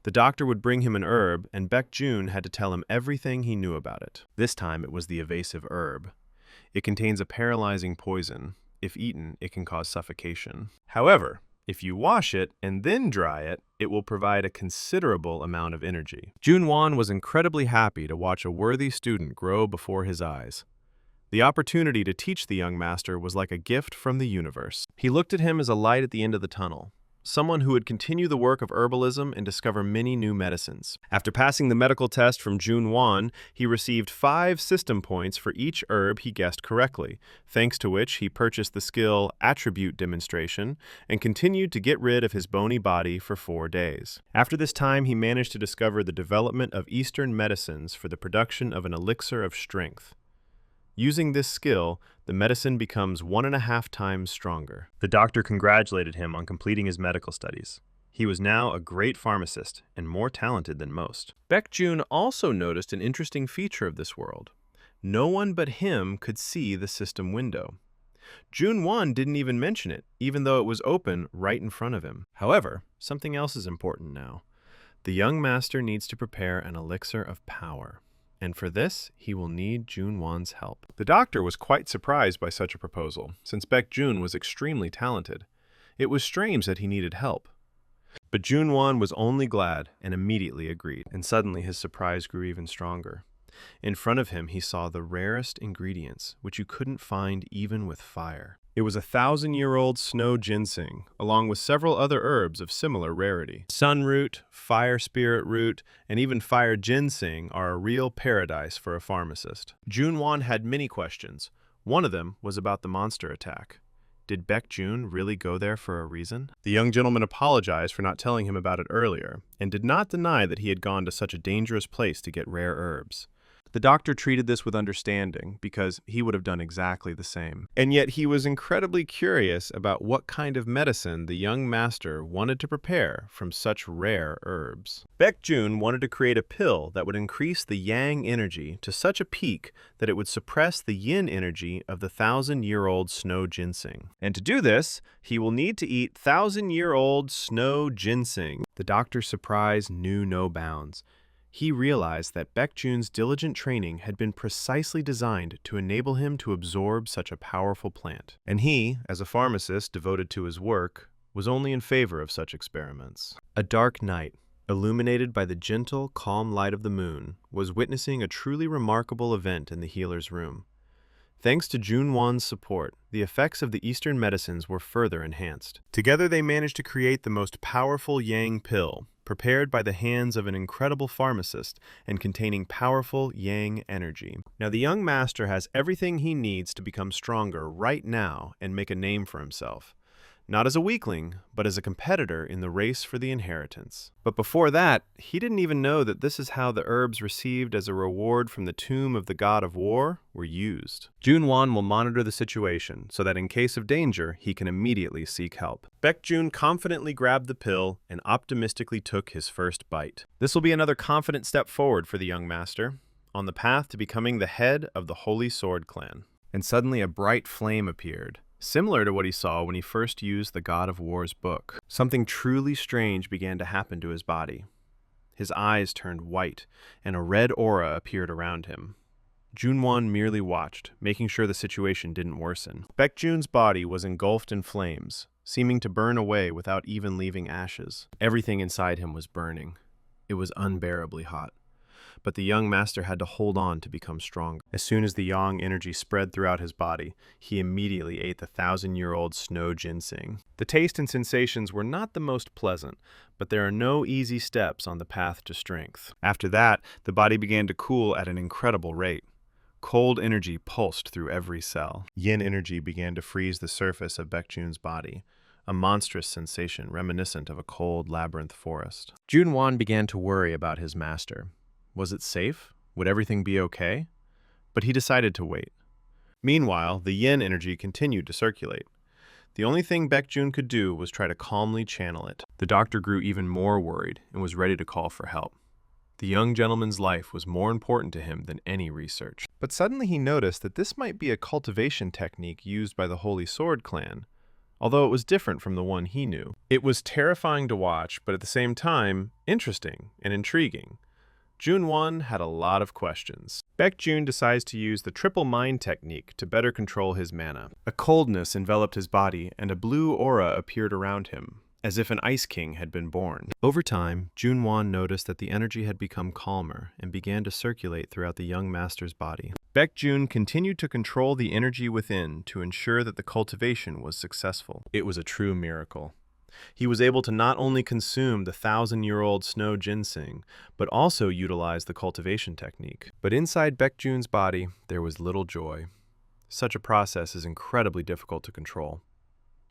Speaker 1: The doctor would bring him an herb, and Baekjun had to tell him everything he knew about it. This time, it was the evasive herb. It contains a paralyzing poison. If eaten, it can cause suffocation. However, if you wash it and then dry it, it will provide a considerable amount of energy. Junwon was incredibly happy to watch a worthy student grow before his eyes. The opportunity to teach the young master was like a gift from the universe. He looked at him as a light at the end of the tunnel, someone who would continue the work of herbalism and discover many new medicines. After passing the medical test from Junwon, he received 5 system points for each herb he guessed correctly, thanks to which he purchased the skill Attribute Demonstration and continued to get rid of his bony body for 4 days. After this time, he managed to discover the development of Eastern medicines for the production of an elixir of strength. Using this skill, the medicine becomes 1.5 times stronger. The doctor congratulated him on completing his medical studies. He was now a great pharmacist and more talented than most. Baekjun also noticed an interesting feature of this world. No one but him could see the system window. Junwon didn't even mention it, even though it was open right in front of him. However, something else is important now. The young master needs to prepare an elixir of power. And for this, he will need Junwon's help. The doctor was quite surprised by such a proposal, since Baekjun was extremely talented. It was strange that he needed help. But Junwon was only glad and immediately agreed, and suddenly his surprise grew even stronger. In front of him, he saw the rarest ingredients, which you couldn't find even with fire. It was 1,000-year-old snow ginseng, along with several other herbs of similar rarity. Sunroot, fire spirit root, and even fire ginseng are a real paradise for a pharmacist. Junwon had many questions. One of them was about the monster attack. Did Baekjun really go there for a reason? The young gentleman apologized for not telling him about it earlier, and did not deny that he had gone to such a dangerous place to get rare herbs. The doctor treated this with understanding because he would have done exactly the same. And yet he was incredibly curious about what kind of medicine the young master wanted to prepare from such rare herbs. Baekjun wanted to create a pill that would increase the yang energy to such a peak that it would suppress the yin energy of the 1,000-year-old snow ginseng. And to do this, he will need to eat 1,000-year-old snow ginseng. The doctor's surprise knew no bounds. He realized that Baekjun's diligent training had been precisely designed to enable him to absorb such a powerful plant. And he, as a pharmacist devoted to his work, was only in favor of such experiments. A dark night, illuminated by the gentle, calm light of the moon, was witnessing a truly remarkable event in the healer's room. Thanks to Junwon's support, the effects of the Eastern medicines were further enhanced. Together they managed to create the most powerful yang pill, prepared by the hands of an incredible pharmacist and containing powerful yang energy. Now the young master has everything he needs to become stronger right now and make a name for himself. Not as a weakling, but as a competitor in the race for the inheritance. But before that, he didn't even know that this is how the herbs received as a reward from the tomb of the god of war were used. Junwon will monitor the situation so that in case of danger, he can immediately seek help. Baekjun confidently grabbed the pill and optimistically took his first bite. This will be another confident step forward for the young master, on the path to becoming the head of the Holy Sword clan. And suddenly a bright flame appeared, similar to what he saw when he first used the God of War's book. Something truly strange began to happen to his body. His eyes turned white, and a red aura appeared around him. Junwon merely watched, making sure the situation didn't worsen. Baekjun's body was engulfed in flames, seeming to burn away without even leaving ashes. Everything inside him was burning. It was unbearably hot. But the young master had to hold on to become stronger. As soon as the yang energy spread throughout his body, he immediately ate the 1,000-year-old snow ginseng. The taste and sensations were not the most pleasant, but there are no easy steps on the path to strength. After that, the body began to cool at an incredible rate. Cold energy pulsed through every cell. Yin energy began to freeze the surface of Baekjun's body, a monstrous sensation reminiscent of a cold labyrinth forest. Junwon began to worry about his master. Was it safe? Would everything be okay? but he decided to wait. Meanwhile, the yin energy continued to circulate. The only thing Baekjun could do was try to calmly channel it. The doctor grew even more worried and was ready to call for help. The young gentleman's life was more important to him than any research. But suddenly he noticed that this might be a cultivation technique used by the Holy Sword clan, although it was different from the one he knew. It was terrifying to watch, but at the same time, interesting and intriguing. Jun-won had a lot of questions. Baekjun decides to use the triple mind technique to better control his mana. A coldness enveloped his body, and a blue aura appeared around him, as if an Ice King had been born. Over time, Jun-won noticed that the energy had become calmer and began to circulate throughout the young master's body. Baekjun continued to control the energy within to ensure that the cultivation was successful. It was a true miracle. He was able to not only consume the 1,000-year-old snow ginseng, but also utilize the cultivation technique. But inside Baekjun's body, there was little joy. Such a process is incredibly difficult to control,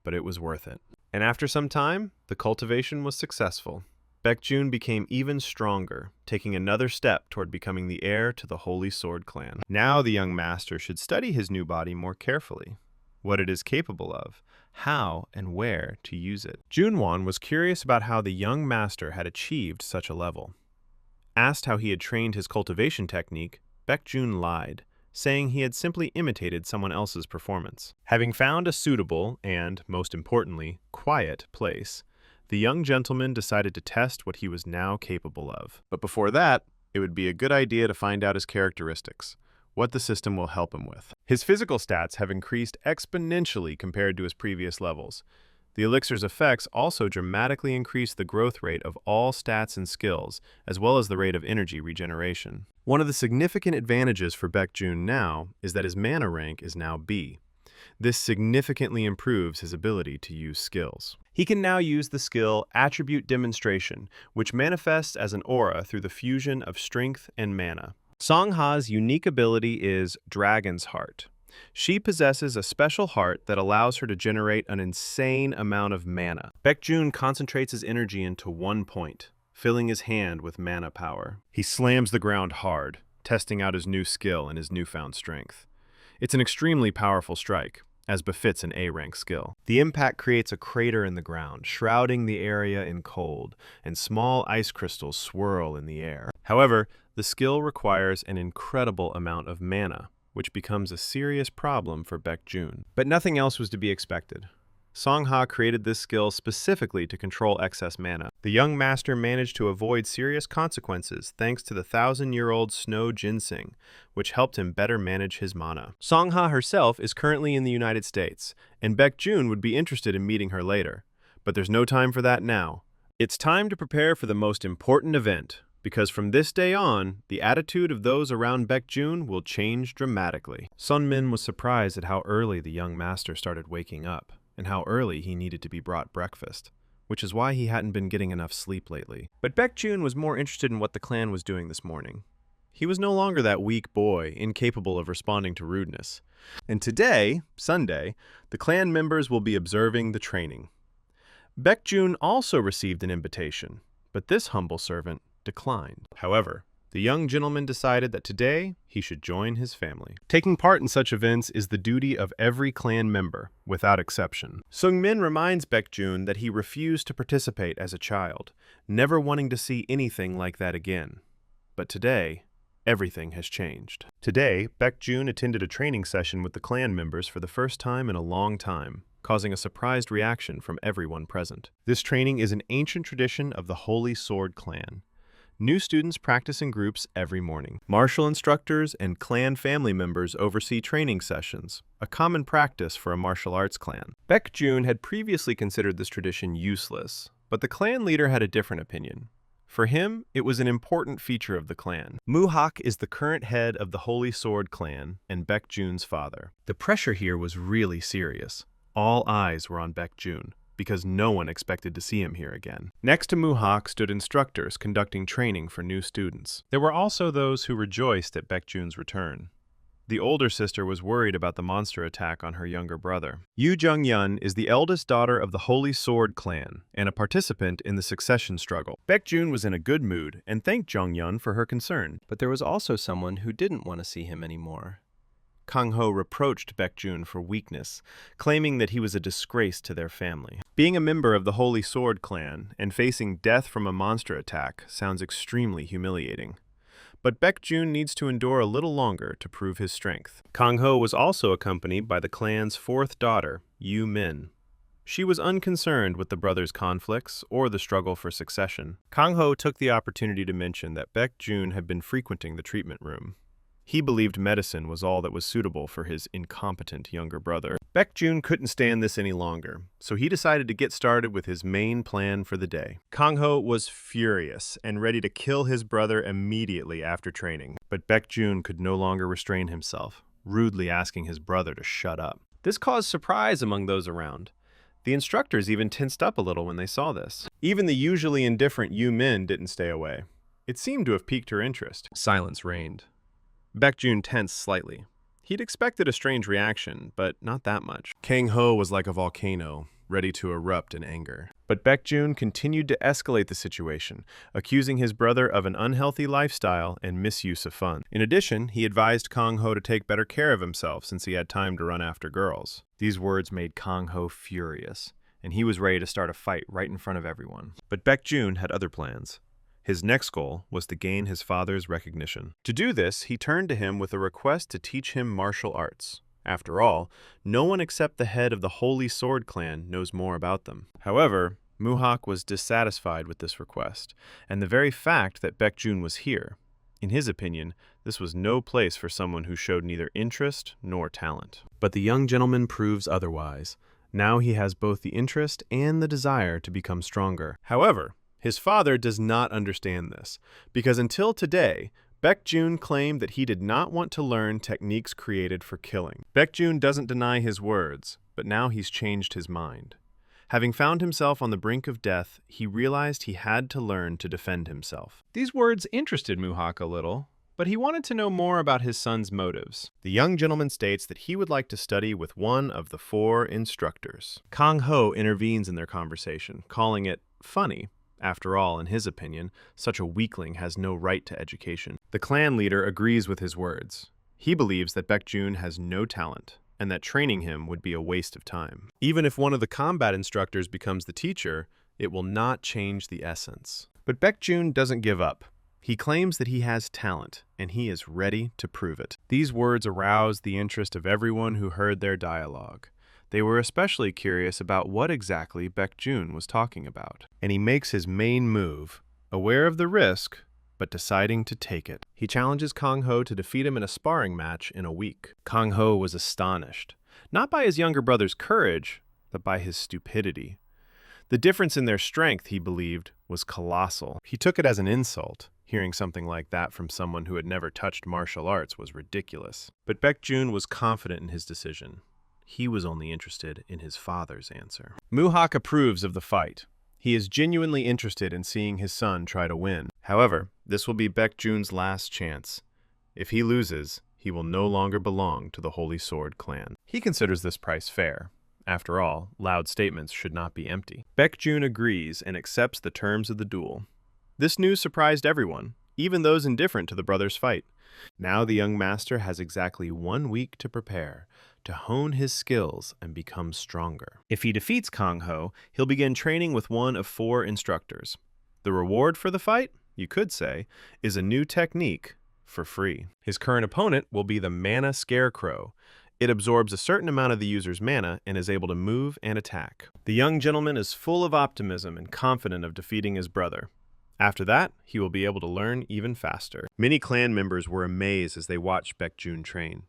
Speaker 1: but it was worth it. And after some time, the cultivation was successful. Baekjun became even stronger, taking another step toward becoming the heir to the Holy Sword clan. Now the young master should study his new body more carefully, what it is capable of, how and where to use it. Jun-won was curious about how the young master had achieved such a level. Asked how he had trained his cultivation technique, Baekjun lied, saying he had simply imitated someone else's performance. Having found a suitable and, most importantly, quiet place, the young gentleman decided to test what he was now capable of. But before that, it would be a good idea to find out his characteristics, what the system will help him with. His physical stats have increased exponentially compared to his previous levels. The elixir's effects also dramatically increase the growth rate of all stats and skills, as well as the rate of energy regeneration. One of the significant advantages for Baekjun now is that his mana rank is now B. This significantly improves his ability to use skills. He can now use the skill Attribute Demonstration, which manifests as an aura through the fusion of strength and mana. Songha's unique ability is Dragon's Heart. She possesses a special heart that allows her to generate an insane amount of mana. Baekjun concentrates his energy into one point, filling his hand with mana power. He slams the ground hard, testing out his new skill and his newfound strength. It's an extremely powerful strike, as befits an A-rank skill. The impact creates a crater in the ground, shrouding the area in cold, and small ice crystals swirl in the air. However, the skill requires an incredible amount of mana, which becomes a serious problem for Baekjun. But nothing else was to be expected. Songha created this skill specifically to control excess mana. The young master managed to avoid serious consequences thanks to the 1,000-year-old snow ginseng, which helped him better manage his mana. Songha herself is currently in the United States, and Baekjun would be interested in meeting her later. But there's no time for that now. It's time to prepare for the most important event, because from this day on, the attitude of those around Baekjun will change dramatically. Sunmin was surprised at how early the young master started waking up, and how early he needed to be brought breakfast, which is why he hadn't been getting enough sleep lately. But Baekjun was more interested in what the clan was doing this morning. He was no longer that weak boy, incapable of responding to rudeness. And today, Sunday, the clan members will be observing the training. Baekjun also received an invitation, but this humble servant declined. However, the young gentleman decided that today he should join his family. Taking part in such events is the duty of every clan member, without exception. Sungmin reminds Baekjun that he refused to participate as a child, never wanting to see anything like that again. But today, everything has changed. Today, Baekjun attended a training session with the clan members for the first time in a long time, causing a surprised reaction from everyone present. This training is an ancient tradition of the Holy Sword clan. New students practice in groups every morning. Martial instructors and clan family members oversee training sessions, a common practice for a martial arts clan. Baekjun had previously considered this tradition useless, but the clan leader had a different opinion. For him, it was an important feature of the clan. Muhak is the current head of the Holy Sword clan and Baekjun's father. The pressure here was really serious. All eyes were on Baekjun, because no one expected to see him here again. Next to Muhak stood instructors conducting training for new students. There were also those who rejoiced at Baekjun's return. The older sister was worried about the monster attack on her younger brother. Yu Jung-yun is the eldest daughter of the Holy Sword clan and a participant in the succession struggle. Baekjun was in a good mood and thanked Jung-yun for her concern.
Speaker 2: But there was also someone who didn't want to see him anymore.
Speaker 1: Kang-ho reproached Baekjun for weakness, claiming that he was a disgrace to their family. Being a member of the Holy Sword clan and facing death from a monster attack sounds extremely humiliating. But Baekjun needs to endure a little longer to prove his strength. Kang-ho was also accompanied by the clan's fourth daughter, Yu Min. She was unconcerned with the brothers' conflicts or the struggle for succession. Kang-ho took the opportunity to mention that Baekjun had been frequenting the treatment room. He believed medicine was all that was suitable for his incompetent younger brother. Baekjun couldn't stand this any longer, so he decided to get started with his main plan for the day. Kang-ho was furious and ready to kill his brother immediately after training, but Baekjun could no longer restrain himself, rudely asking his brother to shut up. This caused surprise among those around. The instructors even tensed up a little when they saw this. Even the usually indifferent Yu Min didn't stay away. It seemed to have piqued her interest. Silence reigned. Baekjun tensed slightly. He'd expected a strange reaction, but not that much. Kang-ho was like a volcano, ready to erupt in anger. But Baekjun continued to escalate the situation, accusing his brother of an unhealthy lifestyle and misuse of funds. In addition, he advised Kang-ho to take better care of himself since he had time to run after girls. These words made Kang-ho furious, and he was ready to start a fight right in front of everyone. But Baekjun had other plans. His next goal was to gain his father's recognition. To do this, he turned to him with a request to teach him martial arts. After all, no one except the head of the Holy Sword clan knows more about them. However, Muhak was dissatisfied with this request, and the very fact that Baekjun was here. In his opinion, this was no place for someone who showed neither interest nor talent. But the young gentleman proves otherwise. Now he has both the interest and the desire to become stronger. However, his father does not understand this, because until today, Baekjun claimed that he did not want to learn techniques created for killing. Baekjun doesn't deny his words, but now he's changed his mind. Having found himself on the brink of death, he realized he had to learn to defend himself. These words interested Muhak a little, but he wanted to know more about his son's motives. The young gentleman states that he would like to study with one of the 4 instructors. Kang-ho intervenes in their conversation, calling it funny. After all, in his opinion, such a weakling has no right to education. The clan leader agrees with his words. He believes that Baekjun has no talent, and that training him would be a waste of time. Even if one of the combat instructors becomes the teacher, it will not change the essence. But Baekjun doesn't give up. He claims that he has talent, and he is ready to prove it. These words aroused the interest of everyone who heard their dialogue. They were especially curious about what exactly Baekjun was talking about. And he makes his main move, aware of the risk, but deciding to take it. He challenges Kang-ho to defeat him in a sparring match in a week. Kang-ho was astonished, not by his younger brother's courage, but by his stupidity. The difference in their strength, he believed, was colossal. He took it as an insult. Hearing something like that from someone who had never touched martial arts was ridiculous. But Baekjun was confident in his decision. He was only interested in his father's answer. Muhak approves of the fight. He is genuinely interested in seeing his son try to win. However, this will be Baekjun's last chance. If he loses, he will no longer belong to the Holy Sword clan. He considers this price fair. After all, loud statements should not be empty. Baekjun agrees and accepts the terms of the duel. This news surprised everyone, even those indifferent to the brothers' fight. Now the young master has exactly 1 week to prepare, to hone his skills and become stronger. If he defeats Kang-ho, he'll begin training with one of 4 instructors. The reward for the fight, you could say, is a new technique for free. His current opponent will be the Mana Scarecrow. It absorbs a certain amount of the user's mana and is able to move and attack. The young gentleman is full of optimism and confident of defeating his brother. After that, he will be able to learn even faster. Many clan members were amazed as they watched Baekjun train.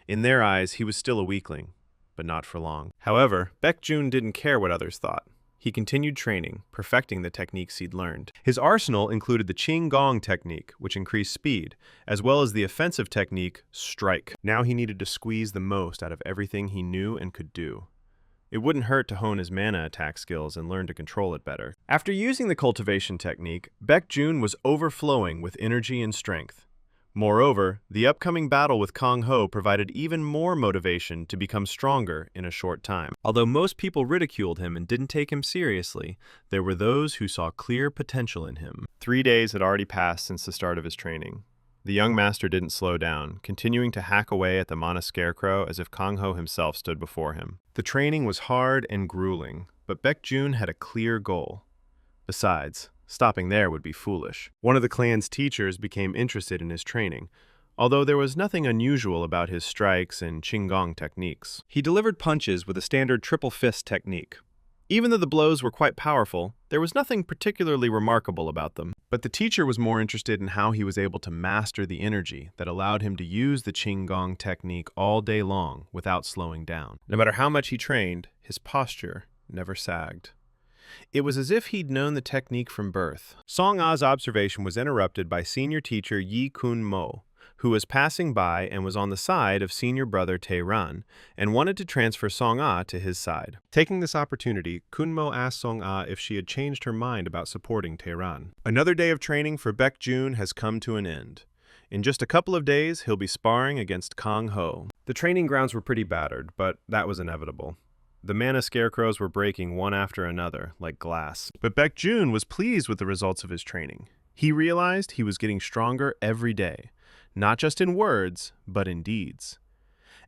Speaker 1: In their eyes, he was still a weakling, but not for long. However, Baekjun didn't care what others thought. He continued training, perfecting the techniques he'd learned. His arsenal included the Qing Gong technique, which increased speed, as well as the offensive technique, Strike. Now he needed to squeeze the most out of everything he knew and could do. It wouldn't hurt to hone his mana attack skills and learn to control it better. After using the cultivation technique, Baekjun was overflowing with energy and strength.
Speaker 2: Moreover, the upcoming battle with Kong Ho provided even more motivation to become stronger in a short time. Although most people ridiculed him and didn't take him seriously, there were those who saw clear potential in him.
Speaker 1: 3 days had already passed since the start of his training. The young master didn't slow down, continuing to hack away at the mana scarecrow as if Kong Ho himself stood before him. The training was hard and grueling, but Baekjun had a clear goal. Besides, stopping there would be foolish. One of the clan's teachers became interested in his training, although there was nothing unusual about his strikes and qinggong techniques.
Speaker 2: He delivered punches with a standard triple fist technique. Even though the blows were quite powerful, there was nothing particularly remarkable about them.
Speaker 1: But the teacher was more interested in how he was able to master the energy that allowed him to use the qinggong technique all day long without slowing down. No matter how much he trained, his posture never sagged. It was as if he'd known the technique from birth.
Speaker 2: Song A's observation was interrupted by senior teacher Yi Kun Mo, who was passing by and was on the side of senior brother Tae-ran and wanted to transfer Song A to his side.
Speaker 1: Taking this opportunity, Kun Mo asked Song A if she had changed her mind about supporting Tae-ran. Another day of training for Baekjun has come to an end. In just a couple of days, he'll be sparring against Kong Ho. The training grounds were pretty battered, but that was inevitable. The mana scarecrows were breaking one after another, like glass. But Baekjun was pleased with the results of his training. He realized he was getting stronger every day, not just in words, but in deeds.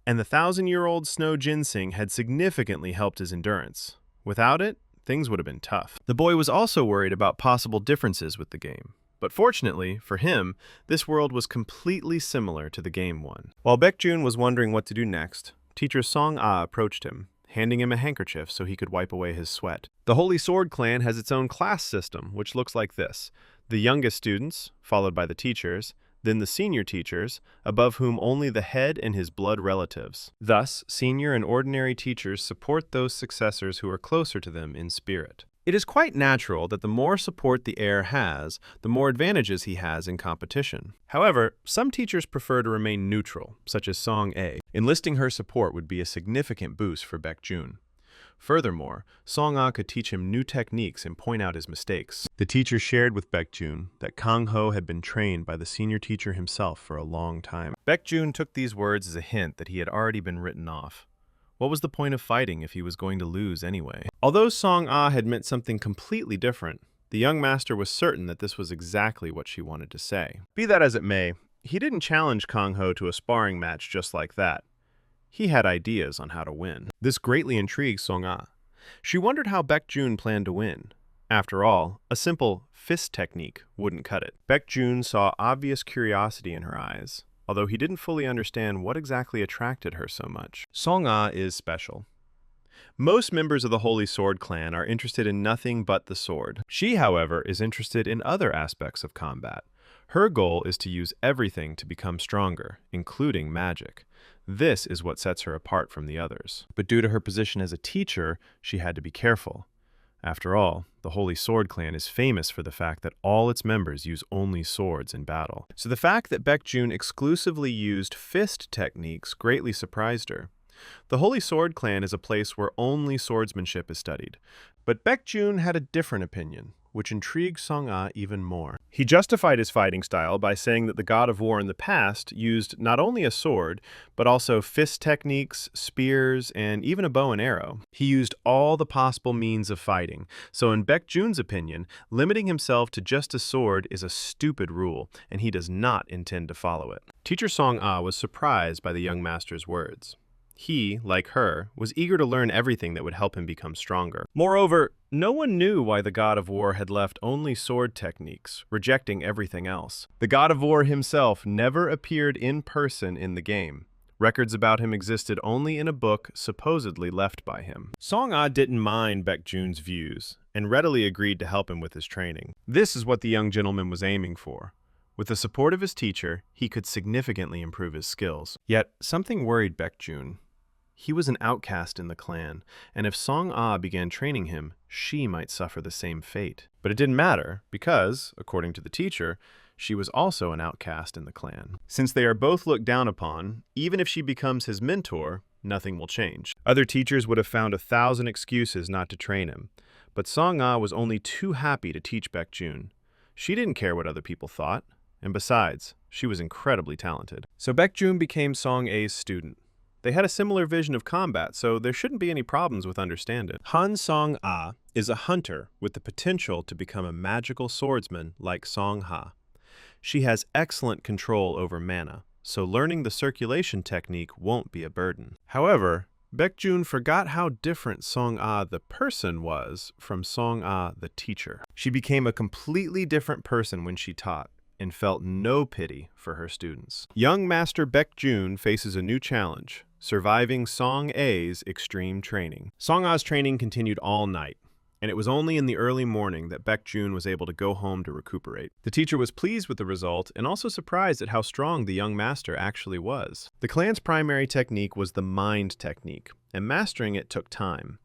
Speaker 1: And the 1,000-year-old snow ginseng had significantly helped his endurance. Without it, things would have been tough.
Speaker 2: The boy was also worried about possible differences with the game. But fortunately, for him, this world was completely similar to the game one. While Baekjun was wondering what to do next, teacher Song A approached him, handing him a handkerchief so he could wipe away his sweat. The Holy Sword Clan has its own class system, which looks like this. The youngest students, followed by the teachers, then the senior teachers, above whom only the head and his blood relatives. Thus, senior and ordinary teachers support those successors who are closer to them in spirit. It is quite natural that the more support the heir has, the more advantages he has in competition. However, some teachers prefer to remain neutral, such as Song A. Enlisting her support would be a significant boost for Baekjun. Furthermore, Song A could teach him new techniques and point out his mistakes. The teacher shared with Baekjun that Kong Ho had been trained by the senior teacher himself for a long time. Baekjun took these words as a hint that he had already been written off. What was the point of fighting if he was going to lose anyway? Although Song A had meant something completely different, the young master was certain that this was exactly what she wanted to say. Be that as it may, he didn't challenge Kong Ho to a sparring match just like that. He had ideas on how to win. This greatly intrigued Song A. She wondered how Baekjun planned to win. After all, a simple fist technique wouldn't cut it. Baekjun saw obvious curiosity in her eyes, although he didn't fully understand what exactly attracted her so much. Song A is special. Most members of the Holy Sword Clan are interested in nothing but the sword. She, however, is interested in other aspects of combat. Her goal is to use everything to become stronger, including magic. This is what sets her apart from the others. But due to her position as a teacher, she had to be careful. After all, the Holy Sword Clan is famous for the fact that all its members use only swords in battle. So the fact that Baekjun exclusively used fist techniques greatly surprised her. The Holy Sword Clan is a place where only swordsmanship is studied. But Baekjun had a different opinion, which intrigued Song A even more. He justified his fighting style by saying that the god of war in the past used not only a sword, but also fist techniques, spears, and even a bow and arrow. He used all the possible means of fighting, so in Baekjun's opinion, limiting himself to just a sword is a stupid rule, and he does not intend to follow it. Teacher Song A was surprised by the young master's words. He, like her, was eager to learn everything that would help him become stronger. Moreover, no one knew why the god of war had left only sword techniques, rejecting everything else. The god of war himself never appeared in person in the game. Records about him existed only in a book supposedly left by him. Song A didn't mind Baekjun's views, and readily agreed to help him with his training. This is what the young gentleman was aiming for. With the support of his teacher, he could significantly improve his skills. Yet, something worried Baekjun. He was an outcast in the clan, and if Song A began training him, she might suffer the same fate. But it didn't matter, because, according to the teacher, she was also an outcast in the clan. Since they are both looked down upon, even if she becomes his mentor, nothing will change. Other teachers would have found 1,000 excuses not to train him, but Song A was only too happy to teach Baekjun. She didn't care what other people thought.
Speaker 1: and besides, she was incredibly talented. So Baekjun became Song A's student. They had a similar vision of combat, so there shouldn't be any problems with understanding. Han Song-ah is a hunter with the potential to become a magical swordsman like Song-ha. She has excellent control over mana, so learning the circulation technique won't be a burden. However, Baekjun forgot how different Song-ah the person was from Song-ah the teacher. She became a completely different person when she taught, and felt no pity for her students. Young Master Baekjun faces a new challenge, surviving Song A's extreme training. Song A's training continued all night, and it was only in the early morning that Baekjun was able to go home to recuperate. The teacher was pleased with the result and also surprised at how strong the young master actually was. The clan's primary technique was the mind technique, and mastering it took time.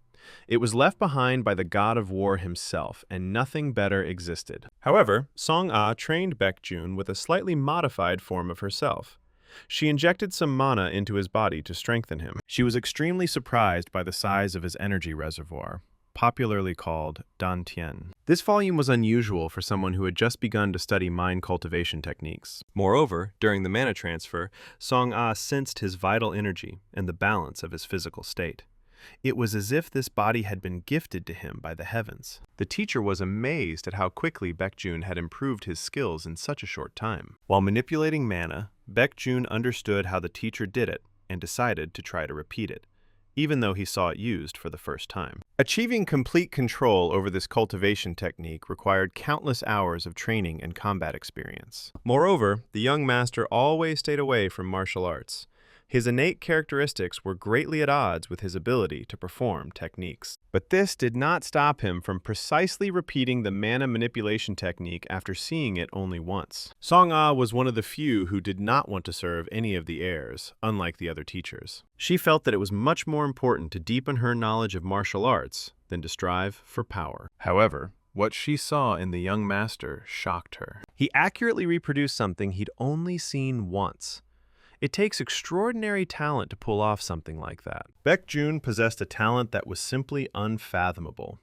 Speaker 1: It was left behind by the god of war himself, and nothing better existed. However, Song-ah trained Baekjun with a slightly modified form of herself. She injected some mana into his body to strengthen him. She was extremely surprised by the size of his energy reservoir, popularly called Dantian. This volume was unusual for someone who had just begun to study mind cultivation techniques. Moreover, during the mana transfer, Song-ah sensed his vital energy and the balance of his physical state. It was as if this body had been gifted to him by the heavens. The teacher was amazed at how quickly Baekjun had improved his skills in such a short time. While manipulating mana, Baekjun understood how the teacher did it and decided to try to repeat it, even though he saw it used for the first time. Achieving complete control over this cultivation technique required countless hours of training and combat experience. Moreover, the young master always stayed away from martial arts. His innate characteristics were greatly at odds with his ability to perform techniques. But this did not stop him from precisely repeating the mana manipulation technique after seeing it only once. Song-ah was one of the few who did not want to serve any of the heirs, unlike the other teachers. She felt that it was much more important to deepen her knowledge of martial arts than to strive for power. However, what she saw in the young master shocked her. He accurately reproduced something he'd only seen once. It takes extraordinary talent to pull off something like that. Baekjun possessed a talent that was simply unfathomable.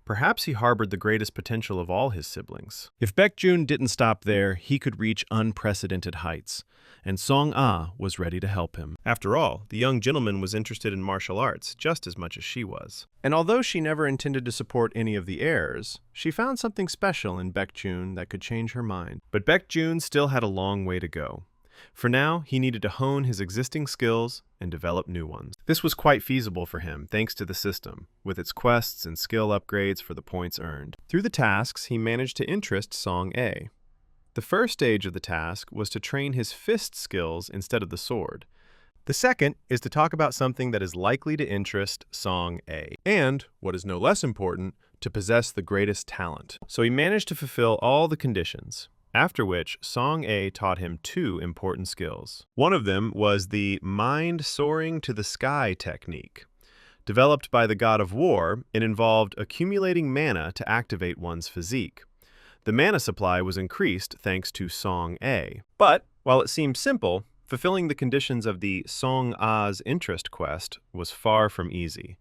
Speaker 1: Perhaps he harbored the greatest potential of all his siblings. If Baekjun didn't stop there, he could reach unprecedented heights, and Song-ah was ready to help him. After all, the young gentleman was interested in martial arts just as much as she was. And although she never intended to support any of the heirs, she found something special in Baekjun that could change her mind. But Baekjun still had a long way to go. For now, he needed to hone his existing skills and develop new ones. This was quite feasible for him thanks to the system, with its quests and skill upgrades for the points earned. Through the tasks, he managed to interest Song A. The first stage of the task was to train his fist skills instead of the sword. The second is to talk about something that is likely to interest Song A. And, what is no less important, to possess the greatest talent. So he managed to fulfill all the conditions. After which, Song A taught him two important skills. One of them was the mind soaring to the sky technique. Developed by the god of war, it involved accumulating mana to activate one's physique. The mana supply was increased thanks to Song A. But, while it seemed simple, fulfilling the conditions of the Song A's interest quest was far from easy.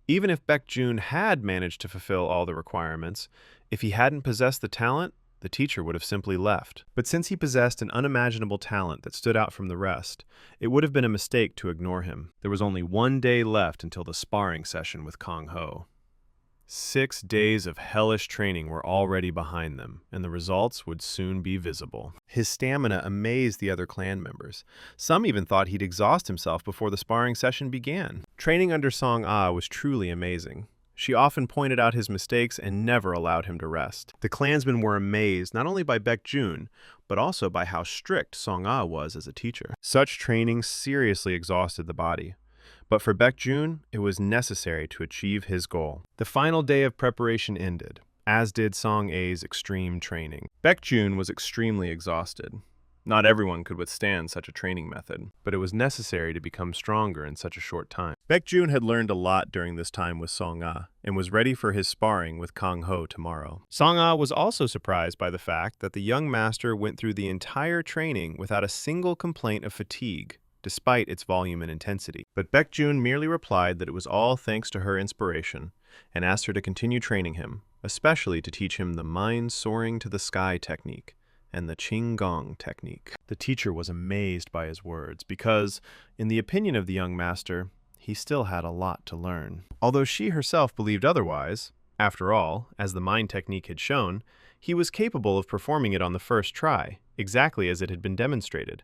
Speaker 1: Even if Baekjun had managed to fulfill all the requirements, if he hadn't possessed the talent, the teacher would have simply left. But since he possessed an unimaginable talent that stood out from the rest, it would have been a mistake to ignore him. There was only 1 day left until the sparring session with Kang Ho. 6 days of hellish training were already behind them, and the results would soon be visible. His stamina amazed the other clan members. Some even thought he'd exhaust himself before the sparring session began. Training under Song A was truly amazing. She often pointed out his mistakes and never allowed him to rest. The clansmen were amazed not only by Baekjun, but also by how strict Song A was as a teacher. Such training seriously exhausted the body. But for Baekjun, it was necessary to achieve his goal. The final day of preparation ended, as did Song A's extreme training. Baekjun was extremely exhausted. Not everyone could withstand such a training method, but it was necessary to become stronger in such a short time. Baekjun had learned a lot during this time with Song A, and was ready for his sparring with Kang Ho tomorrow. Song A was also surprised by the fact that the young master went through the entire training without a single complaint of fatigue, despite its volume and intensity. But Baekjun merely replied that it was all thanks to her inspiration, and asked her to continue training him, especially to teach him the mind soaring to the sky technique, and the Qinggong technique. The teacher was amazed by his words because, in the opinion of the young master, he still had a lot to learn. Although she herself believed otherwise, after all, as the mind technique had shown, he was capable of performing it on the first try, exactly as it had been demonstrated,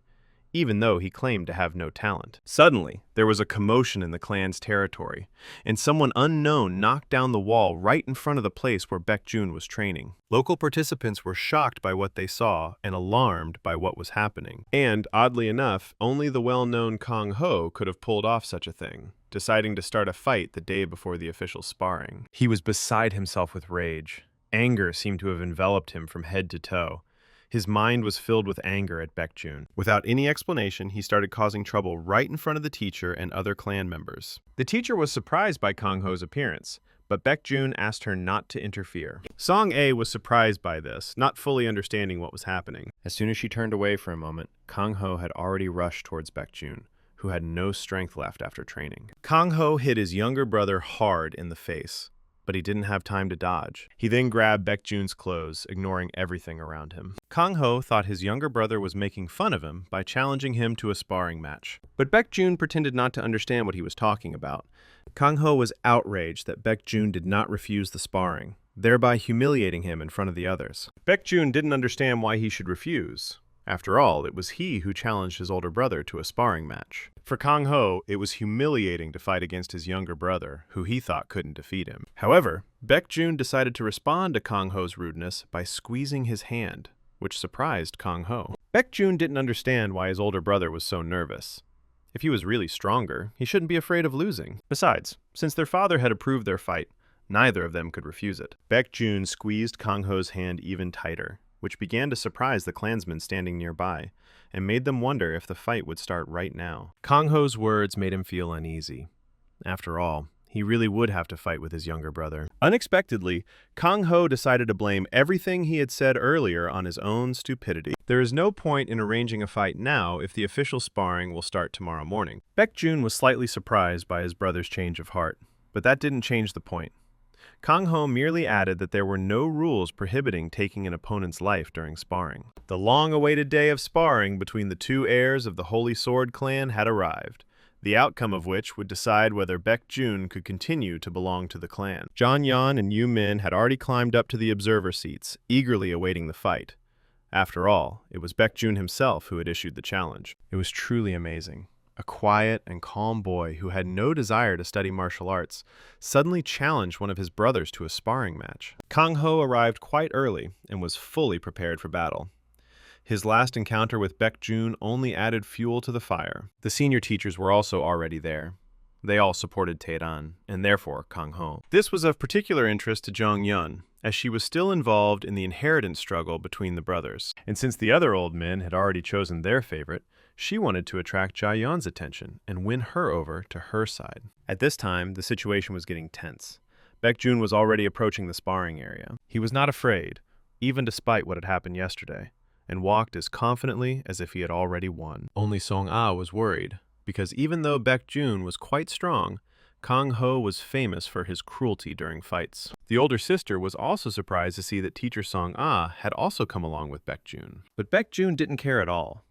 Speaker 1: even though he claimed to have no talent. Suddenly, there was a commotion in the clan's territory, and someone unknown knocked down the wall right in front of the place where Baekjun was training. Local participants were shocked by what they saw and alarmed by what was happening. And, oddly enough, only the well-known Kang Ho could have pulled off such a thing, deciding to start a fight the day before the official sparring. He was beside himself with rage. Anger seemed to have enveloped him from head to toe. His mind was filled with anger at Baekjun. Without any explanation, he started causing trouble right in front of the teacher and other clan members. The teacher was surprised by Kang Ho's appearance, but Baekjun asked her not to interfere. Song A was surprised by this, not fully understanding what was happening. As soon as she turned away for a moment, Kang Ho had already rushed towards Baekjun, who had no strength left after training. Kang Ho hit his younger brother hard in the face, but he didn't have time to dodge. He then grabbed Baekjun's clothes, ignoring everything around him. Kang Ho thought his younger brother was making fun of him by challenging him to a sparring match. But Baekjun pretended not to understand what he was talking about. Kang Ho was outraged that Baekjun did not refuse the sparring, thereby humiliating him in front of the others. Baekjun didn't understand why he should refuse. After all, it was he who challenged his older brother to a sparring match. For Kang Ho, it was humiliating to fight against his younger brother, who he thought couldn't defeat him. However, Baekjun decided to respond to Kang Ho's rudeness by squeezing his hand, which surprised Kang Ho. Baekjun didn't understand why his older brother was so nervous. If he was really stronger, he shouldn't be afraid of losing. Besides, since their father had approved their fight, neither of them could refuse it. Baekjun squeezed Kang Ho's hand even tighter, which began to surprise the clansmen standing nearby, and made them wonder if the fight would start right now. Kang Ho's words made him feel uneasy. After all, he really would have to fight with his younger brother. Unexpectedly, Kang Ho decided to blame everything he had said earlier on his own stupidity. There is no point in arranging a fight now if the official sparring will start tomorrow morning. Baekjun was slightly surprised by his brother's change of heart, but that didn't change the point. Kang Ho merely added that there were no rules prohibiting taking an opponent's life during sparring. The long-awaited day of sparring between the two heirs of the Holy Sword clan had arrived, the outcome of which would decide whether Baekjun could continue to belong to the clan. John Yan and Yu Min had already climbed up to the observer seats, eagerly awaiting the fight. After all, it was Baekjun himself who had issued the challenge. It was truly amazing. A quiet and calm boy who had no desire to study martial arts suddenly challenged one of his brothers to a sparring match. Kang Ho arrived quite early and was fully prepared for battle. His last encounter with Baekjun only added fuel to the fire. The senior teachers were also already there. They all supported Taeran, and therefore Kang Ho. This was of particular interest to Jong Yun, as she was still involved in the inheritance struggle between the brothers. And since the other old men had already chosen their favorite, she wanted to attract Jaeyeon's attention and win her over to her side. At this time, the situation was getting tense. Baekjun was already approaching the sparring area. He was not afraid, even despite what had happened yesterday, and walked as confidently as if he had already won. Only Song Ah was worried, because even though Baekjun was quite strong, Kang Ho was famous for his cruelty during fights. The older sister was also surprised to see that teacher Song Ah had also come along with Baekjun. But Baekjun didn't care at all.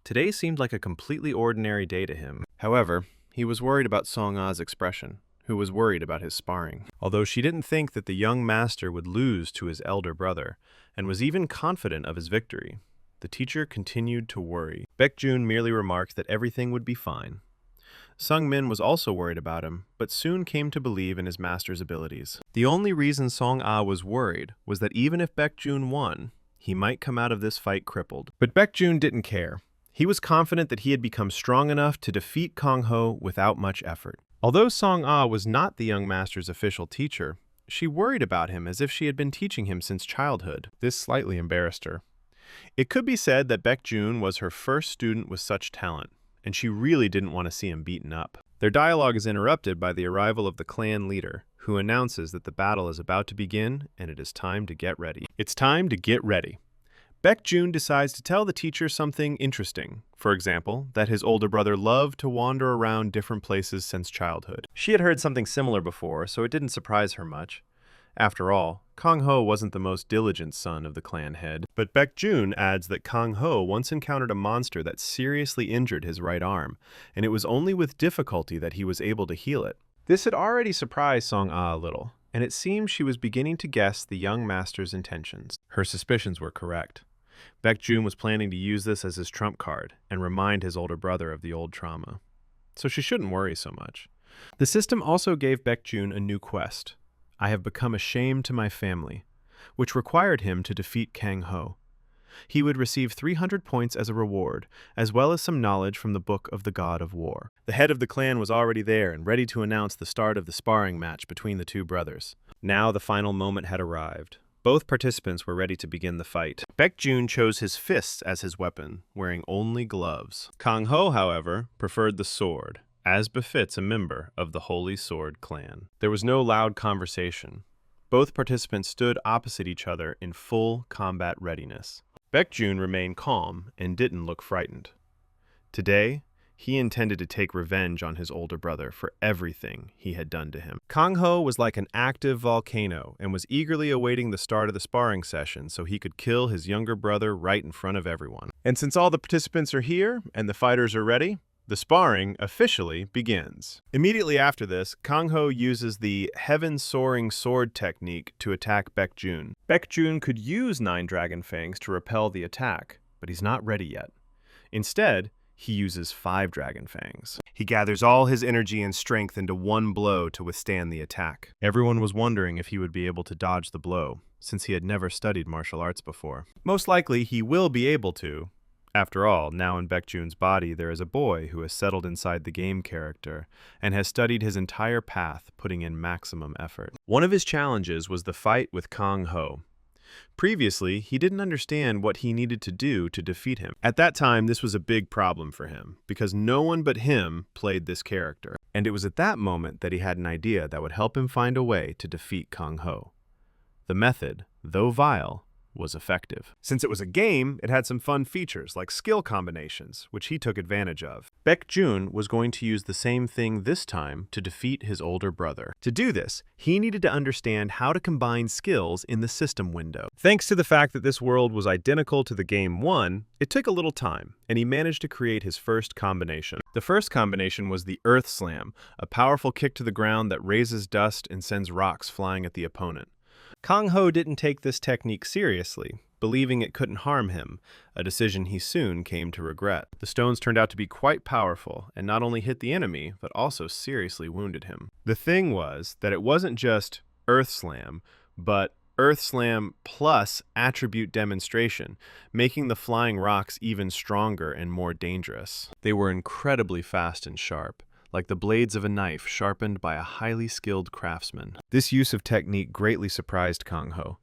Speaker 1: Today seemed like a completely ordinary day to him. However, he was worried about Song Ah's expression, who was worried about his sparring. Although she didn't think that the young master would lose to his elder brother, and was even confident of his victory, the teacher continued to worry. Baekjun merely remarked that everything would be fine. Sung Min was also worried about him, but soon came to believe in his master's abilities. The only reason Song Ah was worried was that even if Baekjun won, he might come out of this fight crippled. But Baekjun didn't care. He was confident that he had become strong enough to defeat Kang Ho without much effort. Although Song Ah was not the young master's official teacher, she worried about him as if she had been teaching him since childhood. This slightly embarrassed her. It could be said that Baekjun was her first student with such talent, and she really didn't want to see him beaten up. Their dialogue is interrupted by the arrival of the clan leader, who announces that the battle is about to begin and it is time to get ready. It's time to get ready. Baekjun decides to tell the teacher something interesting. For example, that his older brother loved to wander around different places since childhood. She had heard something similar before, so it didn't surprise her much. After all, Kang Ho wasn't the most diligent son of the clan head, but Baek-jun adds that Kang Ho once encountered a monster that seriously injured his right arm, and it was only with difficulty that he was able to heal it. This had already surprised Song-ah a little, and it seemed she was beginning to guess the young master's intentions. Her suspicions were correct. Baek-jun was planning to use this as his trump card and remind his older brother of the old trauma. So she shouldn't worry so much. The system also gave Baek-jun a new quest. I have become a shame to my family, which required him to defeat Kang Ho. He would receive 300 points as a reward, as well as some knowledge from the Book of the God of War. The head of the clan was already there and ready to announce the start of the sparring match between the two brothers. Now the final moment had arrived. Both participants were ready to begin the fight. Baek-jun chose his fists as his weapon, wearing only gloves. Kang Ho, however, preferred the sword, as befits a member of the Holy Sword clan. There was no loud conversation. Both participants stood opposite each other in full combat readiness. Baek-jun remained calm and didn't look frightened. Today, he intended to take revenge on his older brother for everything he had done to him. Kang Ho was like an active volcano and was eagerly awaiting the start of the sparring session so he could kill his younger brother right in front of everyone. And since all the participants are here and the fighters are ready, the sparring officially begins. Immediately after this, Kang Ho uses the heaven-soaring sword technique to attack Baek-jun. Baek-jun could use 9 dragon fangs to repel the attack, but he's not ready yet. Instead, he uses 5 dragon fangs. He gathers all his energy and strength into one blow to withstand the attack. Everyone was wondering if he would be able to dodge the blow, since he had never studied martial arts before. Most likely, he will be able to. After all, now in Baek-jun's body there is a boy who has settled inside the game character and has studied his entire path, putting in maximum effort. One of his challenges was the fight with Kang Ho. Previously, he didn't understand what he needed to do to defeat him. At that time, this was a big problem for him, because no one but him played this character. And it was at that moment that he had an idea that would help him find a way to defeat Kang Ho. The method, though vile, was effective. Since it was a game, it had some fun features like skill combinations, which he took advantage of. Baek-jun was going to use the same thing this time to defeat his older brother. To do this, he needed to understand how to combine skills in the system window. Thanks to the fact that this world was identical to the game 1, it took a little time, and he managed to create his first combination. The first combination was the Earth Slam, a powerful kick to the ground that raises dust and sends rocks flying at the opponent. Kang Ho didn't take this technique seriously, believing it couldn't harm him, a decision he soon came to regret. The stones turned out to be quite powerful, and not only hit the enemy, but also seriously wounded him. The thing was that it wasn't just Earth Slam, but Earth Slam plus attribute demonstration, making the flying rocks even stronger and more dangerous. They were incredibly fast and sharp, like the blades of a knife sharpened by a highly skilled craftsman. This use of technique greatly surprised Kang Ho.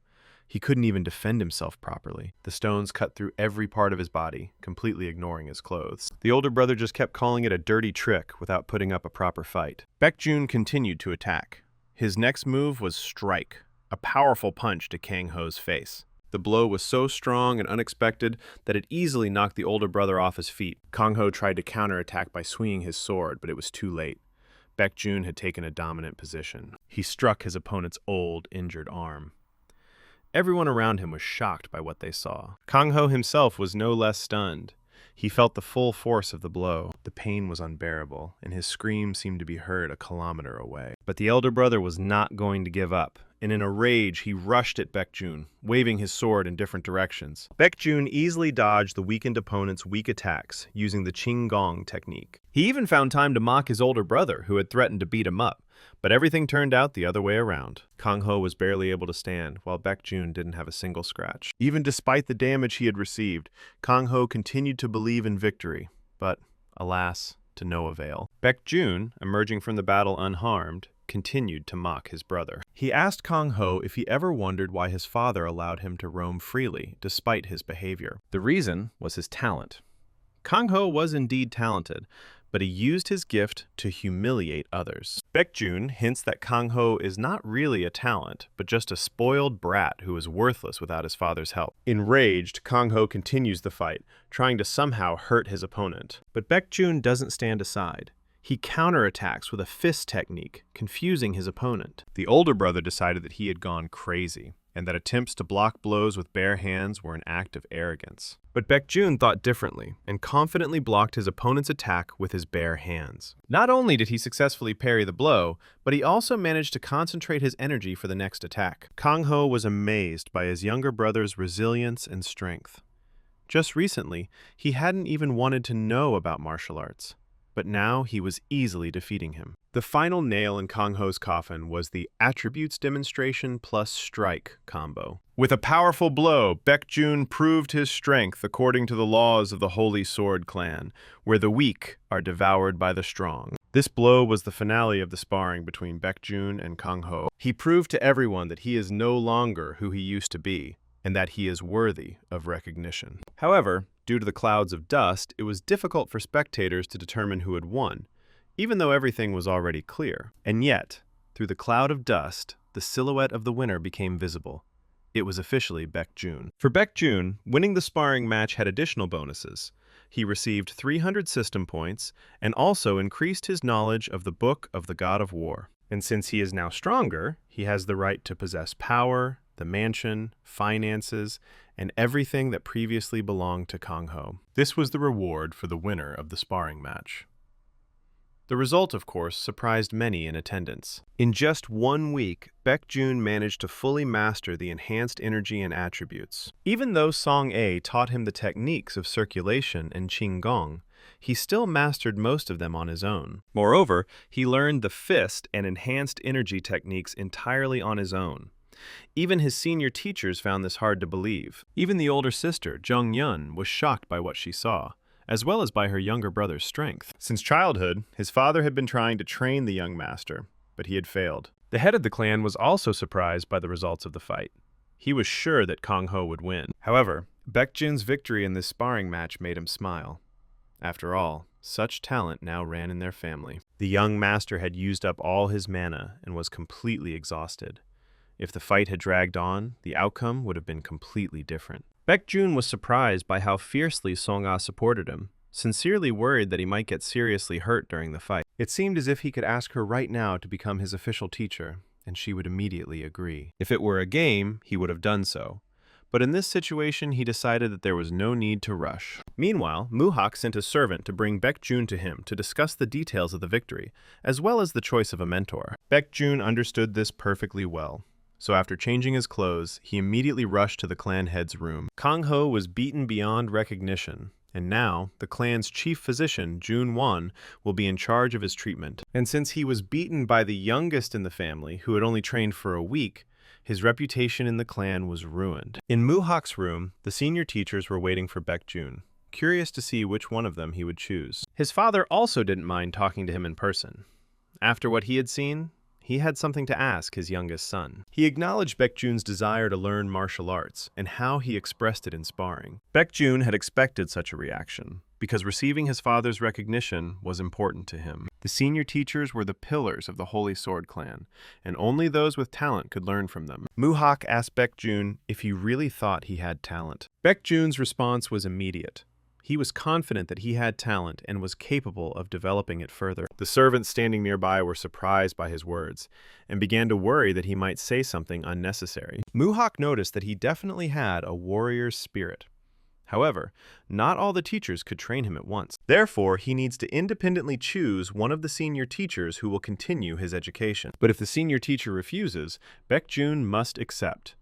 Speaker 1: He couldn't even defend himself properly. The stones cut through every part of his body, completely ignoring his clothes. The older brother just kept calling it a dirty trick without putting up a proper fight. Baek-jun continued to attack. His next move was Strike, a powerful punch to Kang Ho's face. The blow was so strong and unexpected that it easily knocked the older brother off his feet. Kang Ho tried to counterattack by swinging his sword, but it was too late. Baek-jun had taken a dominant position. He struck his opponent's old, injured arm. Everyone around him was shocked by what they saw. Kang Ho himself was no less stunned. He felt the full force of the blow. The pain was unbearable, and his scream seemed to be heard a kilometer away. But the elder brother was not going to give up, and in a rage he rushed at Baek-jun, waving his sword in different directions. Baek-jun easily dodged the weakened opponent's weak attacks using the Qinggong technique. He even found time to mock his older brother, who had threatened to beat him up, but everything turned out the other way around. Kang Ho was barely able to stand, while Baek-jun didn't have a single scratch. Even despite the damage he had received, Kang Ho continued to believe in victory, but, alas, to no avail. Baek-jun, emerging from the battle unharmed, continued to mock his brother. He asked Kang Ho if he ever wondered why his father allowed him to roam freely, despite his behavior. The reason was his talent. Kang Ho was indeed talented, but he used his gift to humiliate others. Baek-jun hints that Kang Ho is not really a talent, but just a spoiled brat who is worthless without his father's help. Enraged, Kang Ho continues the fight, trying to somehow hurt his opponent. But Baek-jun doesn't stand aside. He counterattacks with a fist technique, confusing his opponent. The older brother decided that he had gone crazy, and that attempts to block blows with bare hands were an act of arrogance. But Baekjun thought differently, and confidently blocked his opponent's attack with his bare hands. Not only did he successfully parry the blow, but he also managed to concentrate his energy for the next attack. Kang Ho was amazed by his younger brother's resilience and strength. Just recently, he hadn't even wanted to know about martial arts, but now he was easily defeating him. The final nail in Kang Ho's coffin was the attributes demonstration plus strike combo. With a powerful blow, Baekjun proved his strength according to the laws of the Holy Sword Clan, where the weak are devoured by the strong. This blow was the finale of the sparring between Baekjun and Kang Ho. He proved to everyone that he is no longer who he used to be, and that he is worthy of recognition. However, due to the clouds of dust, it was difficult for spectators to determine who had won, even though everything was already clear. And yet, through the cloud of dust, the silhouette of the winner became visible. It was officially Baekjun. For Baekjun, winning the sparring match had additional bonuses. He received 300 system points and also increased his knowledge of the Book of the God of War. And since he is now stronger, he has the right to possess power, the mansion, finances, and everything that previously belonged to Kang Ho. This was the reward for the winner of the sparring match. The result, of course, surprised many in attendance. In just 1 week, Baekjun managed to fully master the enhanced energy and attributes. Even though Song A taught him the techniques of circulation and Qinggong, he still mastered most of them on his own. Moreover, he learned the fist and enhanced energy techniques entirely on his own. Even his senior teachers found this hard to believe. Even the older sister, Jung Yun, was shocked by what she saw, as well as by her younger brother's strength. Since childhood, his father had been trying to train the young master, but he had failed. The head of the clan was also surprised by the results of the fight. He was sure that Kang Ho would win. However, Baekjun's victory in this sparring match made him smile. After all, such talent now ran in their family. The young master had used up all his mana and was completely exhausted. If the fight had dragged on, the outcome would have been completely different. Baekjun was surprised by how fiercely Song-ah supported him, sincerely worried that he might get seriously hurt during the fight. It seemed as if he could ask her right now to become his official teacher, and she would immediately agree. If it were a game, he would have done so. But in this situation, he decided that there was no need to rush. Meanwhile, Muhak sent a servant to bring Baekjun to him to discuss the details of the victory, as well as the choice of a mentor. Baekjun understood this perfectly well. So after changing his clothes, he immediately rushed to the clan head's room. Kang Ho was beaten beyond recognition, and now the clan's chief physician, Jun Won, will be in charge of his treatment. And since he was beaten by the youngest in the family, who had only trained for a week, his reputation in the clan was ruined. In Muhak's room, the senior teachers were waiting for Baekjun, curious to see which one of them he would choose. His father also didn't mind talking to him in person. After what he had seen, he had something to ask his youngest son. He acknowledged Baekjun's desire to learn martial arts and how he expressed it in sparring. Baekjun had expected such a reaction, because receiving his father's recognition was important to him. The senior teachers were the pillars of the Holy Sword Clan, and only those with talent could learn from them. Muhak asked Baekjun if he really thought he had talent. Baekjun's response was immediate. He was confident that he had talent and was capable of developing it further. The servants standing nearby were surprised by his words and began to worry that he might say something unnecessary. Muhak noticed that he definitely had a warrior's spirit. However, not all the teachers could train him at once. Therefore, he needs to independently choose one of the senior teachers who will continue his education. But if the senior teacher refuses, Baekjun must accept.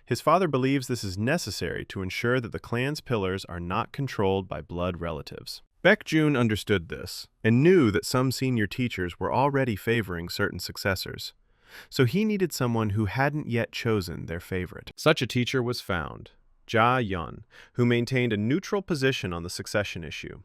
Speaker 1: His father believes this is necessary to ensure that the clan's pillars are not controlled by blood relatives. Baekjun understood this, and knew that some senior teachers were already favoring certain successors. So he needed someone who hadn't yet chosen their favorite. Such a teacher was found, Ja Yun, who maintained a neutral position on the succession issue.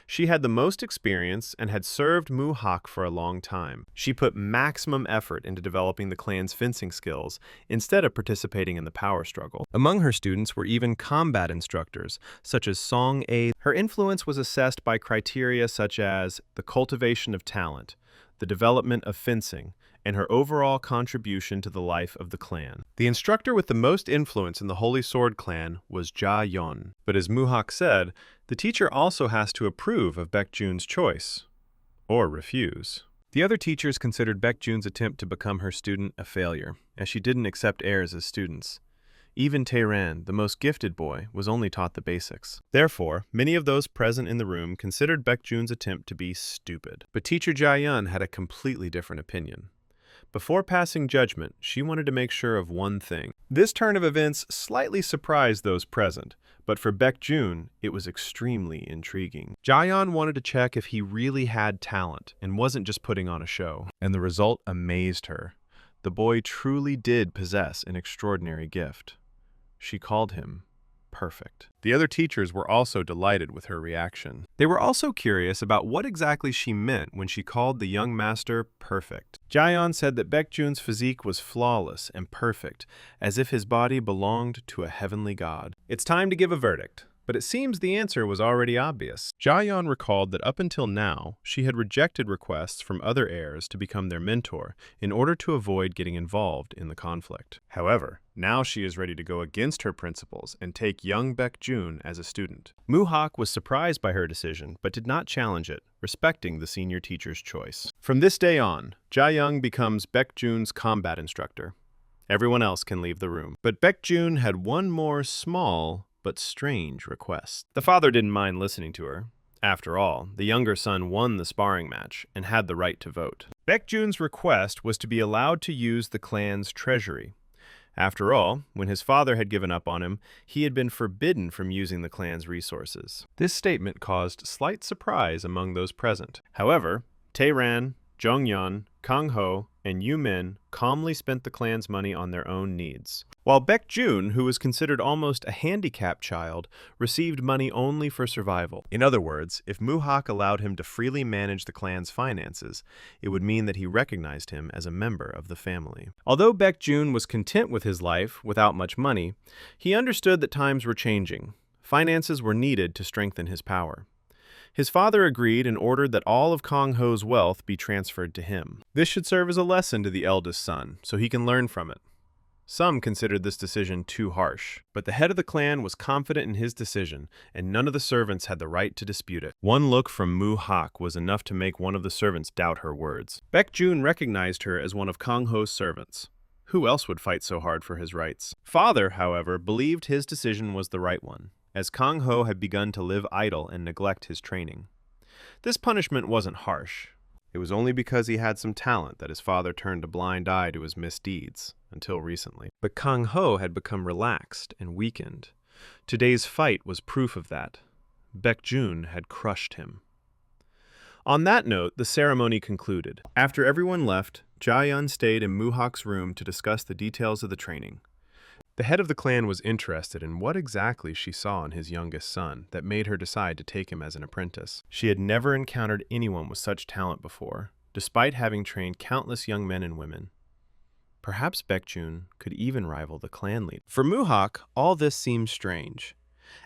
Speaker 1: She had the most experience and had served Muhak for a long time. She put maximum effort into developing the clan's fencing skills instead of participating in the power struggle. Among her students were even combat instructors, such as Song A. Her influence was assessed by criteria such as the cultivation of talent, the development of fencing, and her overall contribution to the life of the clan. The instructor with the most influence in the Holy Sword Clan was Ja Yun. But as Muhak said, the teacher also has to approve of Baekjun's choice.
Speaker 2: or refuse. The other teachers considered Baekjun's attempt to become her student a failure, as she didn't accept heirs as students. Even Tae-ran, the most gifted boy, was only taught the basics. Therefore, many of those present in the room considered Baekjun's attempt to be stupid. But teacher Jae-yun had a completely different opinion. Before passing judgment, she wanted to make sure of one thing. This turn of events slightly surprised those present, but for Baekjun, it was extremely intriguing. Jae-yun wanted to check if he really had talent and wasn't just putting on a show, and the result amazed her. The boy truly did possess an extraordinary gift. She called him perfect. The other teachers were also delighted with her reaction. They were also curious about what exactly she meant when she called the young master perfect. Jae-yun said that Baekjun's physique was flawless and perfect, as if his body belonged to a heavenly god. It's time to give a verdict. But it seems the answer was already obvious. Jae-yun recalled that up until now, she had rejected requests from other heirs to become their mentor in order to avoid getting involved in the conflict. However, now she is ready to go against her principles and take young Baekjun as a student. Moo-hak was surprised by her decision, but did not challenge it, respecting the senior teacher's choice. From this day on, Jae-young becomes Baekjun's combat instructor. Everyone else can leave the room. But Baekjun had one more small but strange request. The father didn't mind listening to her. After all, the younger son won the sparring match and had the right to vote. Baekjun's request was to be allowed to use the clan's treasury. After all, when his father had given up on him, he had been forbidden from using the clan's resources. This statement caused slight surprise among those present. However, Tae-ran, Jong-yeon, Kang-ho, and Yu-min calmly spent the clan's money on their own needs. While Baekjun, who was considered almost a handicapped child, received money only for survival. In other words, if Moo-hak allowed him to freely manage the clan's finances, it would mean that he recognized him as a member of the family. Although Baekjun was content with his life without much money, he understood that times were changing. Finances were needed to strengthen his power. His father agreed and ordered that all of Kang-ho's wealth be transferred to him. This should serve as a lesson to the eldest son, so he can learn from it. Some considered this decision too harsh, but the head of the clan was confident in his decision, and none of the servants had the right to dispute it. One look from Moo-hak was enough to make one of the servants doubt her words. Baekjun recognized her as one of Kang-ho's servants. Who else would fight so hard for his rights? Father, however, believed his decision was the right one, as Kang-ho had begun to live idle and neglect his training. This punishment wasn't harsh. It was only because he had some talent that his father turned a blind eye to his misdeeds, until recently. But Kang-ho had become relaxed and weakened. Today's fight was proof of that. Baekjun had crushed him. On that note, the ceremony concluded. After everyone left, Jae-yun stayed in Moo-hak's room to discuss the details of the training. The head of the clan was interested in what exactly she saw in his youngest son that made her decide to take him as an apprentice. She had never encountered anyone with such talent before, despite having trained countless young men and women. Perhaps Baekjun could even rival the clan leader. For Moo-hak, all this seemed strange.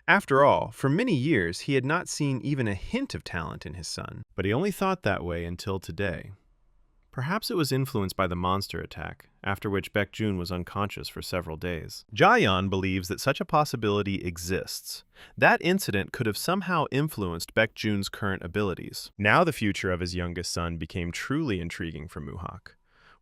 Speaker 2: After all, for many years he had not seen even a hint of talent in his son, but he only thought that way until today. Perhaps it was influenced by the monster attack, after which Baekjun was unconscious for several days. Jae-yun believes that such a possibility exists. That incident could have somehow influenced Baekjun's current abilities. Now the future of his youngest son became truly intriguing for Moo-hak.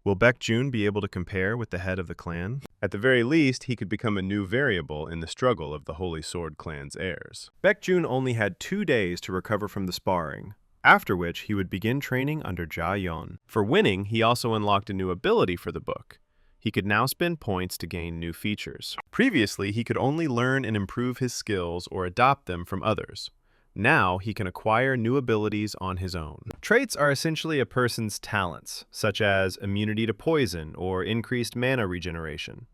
Speaker 2: Will Baekjun be able to compare with the head of the clan? At the very least, he could become a new variable in the struggle of the Holy Sword clan's heirs. Baekjun only had 2 days to recover from the sparring, after which he would begin training under Jae-yun. For winning, he also unlocked a new ability for the book. He could now spend points to gain new features. Previously, he could only learn and improve his skills or adopt them from others. Now, he can acquire new abilities on his own. Traits are essentially a person's talents, such as immunity to poison or increased mana regeneration.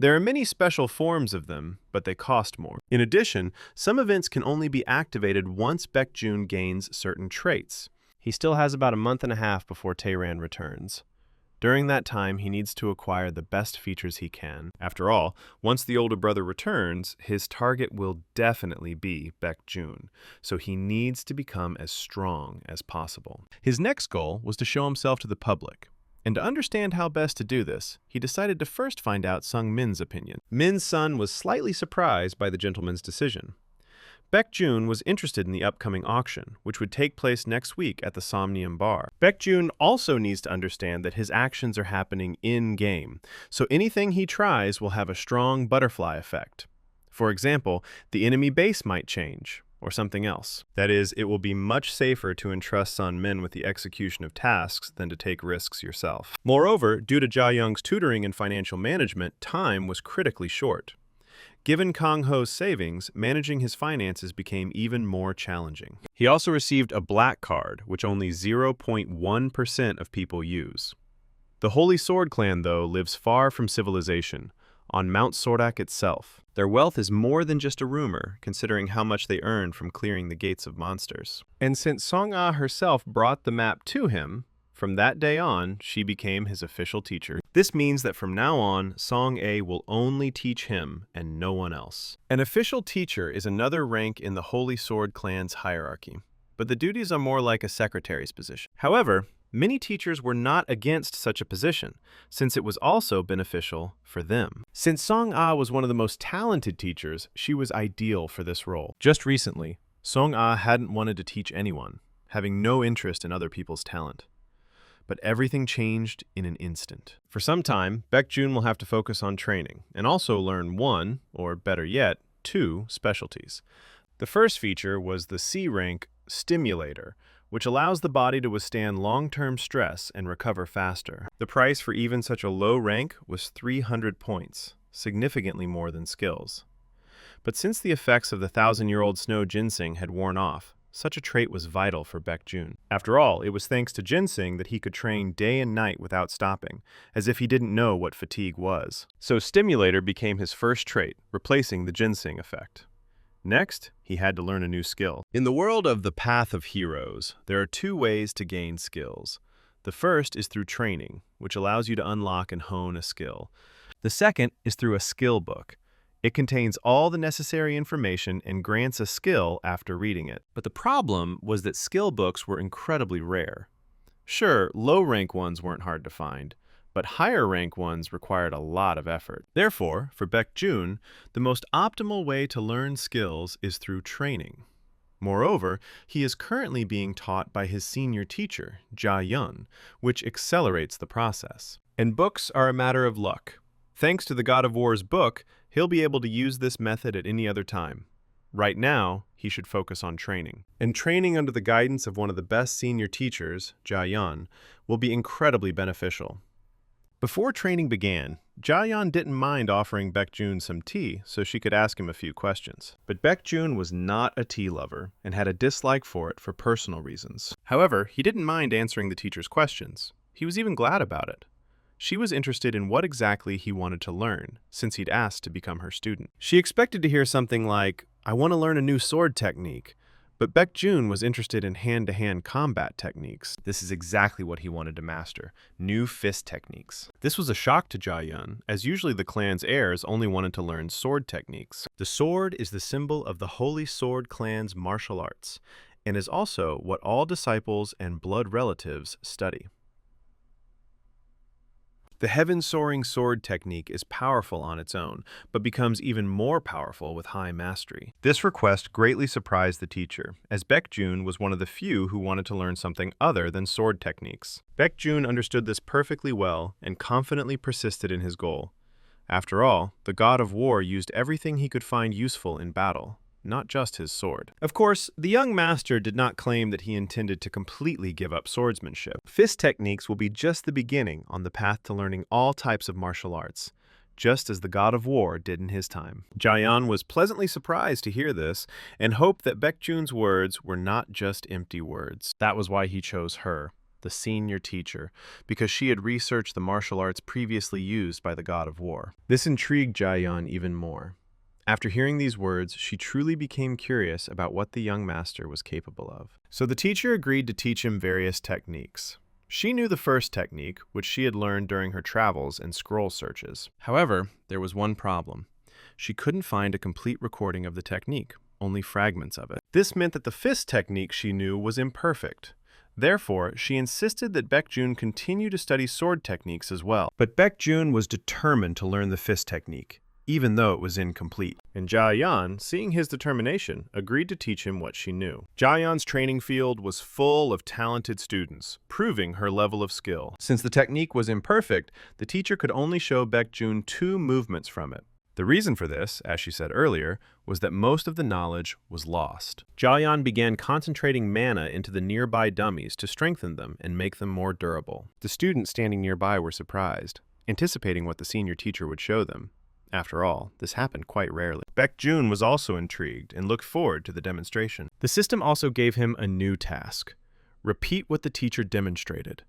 Speaker 2: There are many special forms of them, but they cost more. In addition, some events can only be activated once Baekjun gains certain traits. He still has about a month and a half before Tae-ran returns. During that time, he needs to acquire the best features he can. After all, once the older brother returns, his target will definitely be Baekjun, so he needs to become as strong as possible. His next goal was to show himself to the public. And to understand how best to do this, he decided to first find out Sung Min's opinion. Min's son was slightly surprised by the gentleman's decision.
Speaker 1: Baekjun was interested in the upcoming auction, which would take place next week at the Somnium Bar. Baekjun also needs to understand that his actions are happening in-game, so anything he tries will have a strong butterfly effect. For example, the enemy base might change, or something else. That is, it will be much safer to entrust Sun Min with the execution of tasks than to take risks yourself. Moreover, due to Ja Young's tutoring and financial management, time was critically short. Given Kang Ho's savings, managing his finances became even more challenging. He also received a black card, which only 0.1% of people use. The Holy Sword Clan, though, lives far from civilization, on Mount Sordak itself. Their wealth is more than just a rumor, considering how much they earned from clearing the gates of monsters. And since Song-ah herself brought the map to him, from that day on, she became his official teacher. This means that from now on, Song-A will only teach him and no one else. An official teacher is another rank in the Holy Sword Clan's hierarchy, but the duties are more like a secretary's position. However, many teachers were not against such a position, since it was also beneficial for them. Since Song-Ah was one of the most talented teachers, she was ideal for this role. Just recently, Song-Ah hadn't wanted to teach anyone, having no interest in other people's talent. But everything changed in an instant. For some time, Baekjun will have to focus on training, and also learn one, or better yet, two specialties. The first feature was the C-rank Stimulator, which allows the body to withstand long-term stress and recover faster. The price for even such a low rank was 300 points, significantly more than skills. But since the effects of the 1,000-year-old snow ginseng had worn off, such a trait was vital for Baekjun. After all, it was thanks to ginseng that he could train day and night without stopping, as if he didn't know what fatigue was. So Stimulator became his first trait, replacing the ginseng effect. Next, he had to learn a new skill. In the world of the Path of Heroes, there are two ways to gain skills. The first is through training, which allows you to unlock and hone a skill. The second is through a skill book. It contains all the necessary information and grants a skill after reading it. But the problem was that skill books were incredibly rare. Sure, low-rank ones weren't hard to find, but higher-rank ones required a lot of effort. Therefore, for Baekjun, the most optimal way to learn skills is through training. Moreover, he is currently being taught by his senior teacher, Ja Young, which accelerates the process. And books are a matter of luck. Thanks to the God of War's book, he'll be able to use this method at any other time. Right now, he should focus on training. And training under the guidance of one of the best senior teachers, Ja-yeon, will be incredibly beneficial. Before training began, Ja-yeon didn't mind offering Baekjun some tea so she could ask him a few questions. But Baekjun was not a tea lover and had a dislike for it for personal reasons. However, he didn't mind answering the teacher's questions. He was even glad about it. She was interested in what exactly he wanted to learn, since he'd asked to become her student. She expected to hear something like, "I want to learn a new sword technique," but Baekjun was interested in hand-to-hand combat techniques. This is exactly what he wanted to master, new fist techniques. This was a shock to Ja-yeon, as usually the clan's heirs only wanted to learn sword techniques. The sword is the symbol of the Holy Sword Clan's martial arts, and is also what all disciples and blood relatives study. The heaven-soaring sword technique is powerful on its own, but becomes even more powerful with high mastery. This request greatly surprised the teacher, as Baekjun was one of the few who wanted to learn something other than sword techniques. Baekjun understood this perfectly well and confidently persisted in his goal. After all, the God of War used everything he could find useful in battle, not just his sword. Of course, the young master did not claim that he intended to completely give up swordsmanship. Fist techniques will be just the beginning on the path to learning all types of martial arts, just as the God of War did in his time. Ja-yeon was pleasantly surprised to hear this, and hoped that Baekjun's words were not just empty words. That was why he chose her, the senior teacher, because she had researched the martial arts previously used by the God of War. This intrigued Ja-yeon even more. After hearing these words, she truly became curious about what the young master was capable of. So the teacher agreed to teach him various techniques. She knew the first technique, which she had learned during her travels and scroll searches. However, there was one problem. She couldn't find a complete recording of the technique, only fragments of it. This meant that the fist technique she knew was imperfect. Therefore, she insisted that Baekjun continue to study sword techniques as well. But Baekjun was determined to learn the fist technique, even though it was incomplete. and Jia-yan, seeing his determination, agreed to teach him what she knew. Jia-yan's training field was full of talented students, proving her level of skill. Since the technique was imperfect, the teacher could only show Baekjun 2 movements from it. The reason for this, as she said earlier, was that most of the knowledge was lost. Jia-yan began concentrating mana into the nearby dummies to strengthen them and make them more durable. The students standing nearby were surprised, anticipating what the senior teacher would show them. After all, this happened quite rarely. Baekjun was also intrigued and looked forward to the demonstration. The system also gave him a new task: repeat what the teacher demonstrated.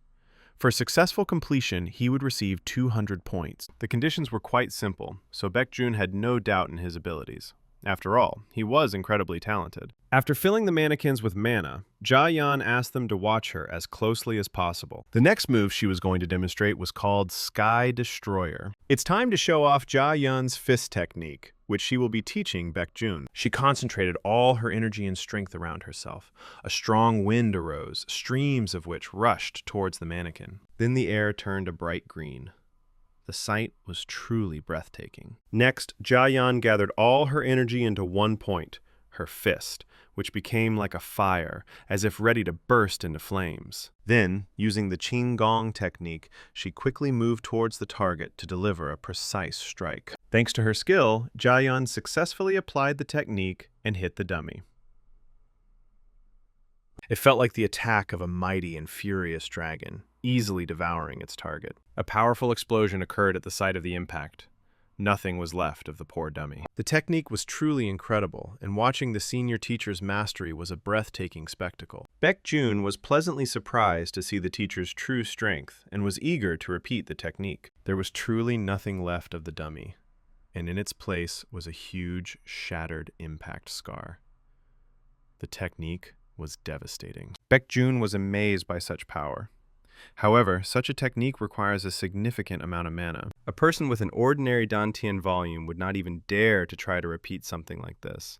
Speaker 1: For successful completion, he would receive 200 points. The conditions were quite simple, so Baekjun had no doubt in his abilities. After all, he was incredibly talented. After filling the mannequins with mana, Jia-yan asked them to watch her as closely as possible. The next move she was going to demonstrate was called Sky Destroyer. It's time to show off Jia-yan's fist technique, which she will be teaching Baekjun. She concentrated all her energy and strength around herself. A strong wind arose, streams of which rushed towards the mannequin. Then the air turned a bright green. The sight was truly breathtaking. Next, Jia-yan gathered all her energy into one point, her fist, which became like a fire, as if ready to burst into flames. Then, using the Qinggong technique, she quickly moved towards the target to deliver a precise strike. Thanks to her skill, Jia-yan successfully applied the technique and hit the dummy. It felt like the attack of a mighty and furious dragon, easily devouring its target. A powerful explosion occurred at the site of the impact. Nothing was left of the poor dummy. The technique was truly incredible, and watching the senior teacher's mastery was a breathtaking spectacle. Baekjun was pleasantly surprised to see the teacher's true strength and was eager to repeat the technique. There was truly nothing left of the dummy, and in its place was a huge, shattered impact scar. The technique was devastating. Baekjun was amazed by such power. However, such a technique requires a significant amount of mana. A person with an ordinary Dantian volume would not even dare to try to repeat something like this.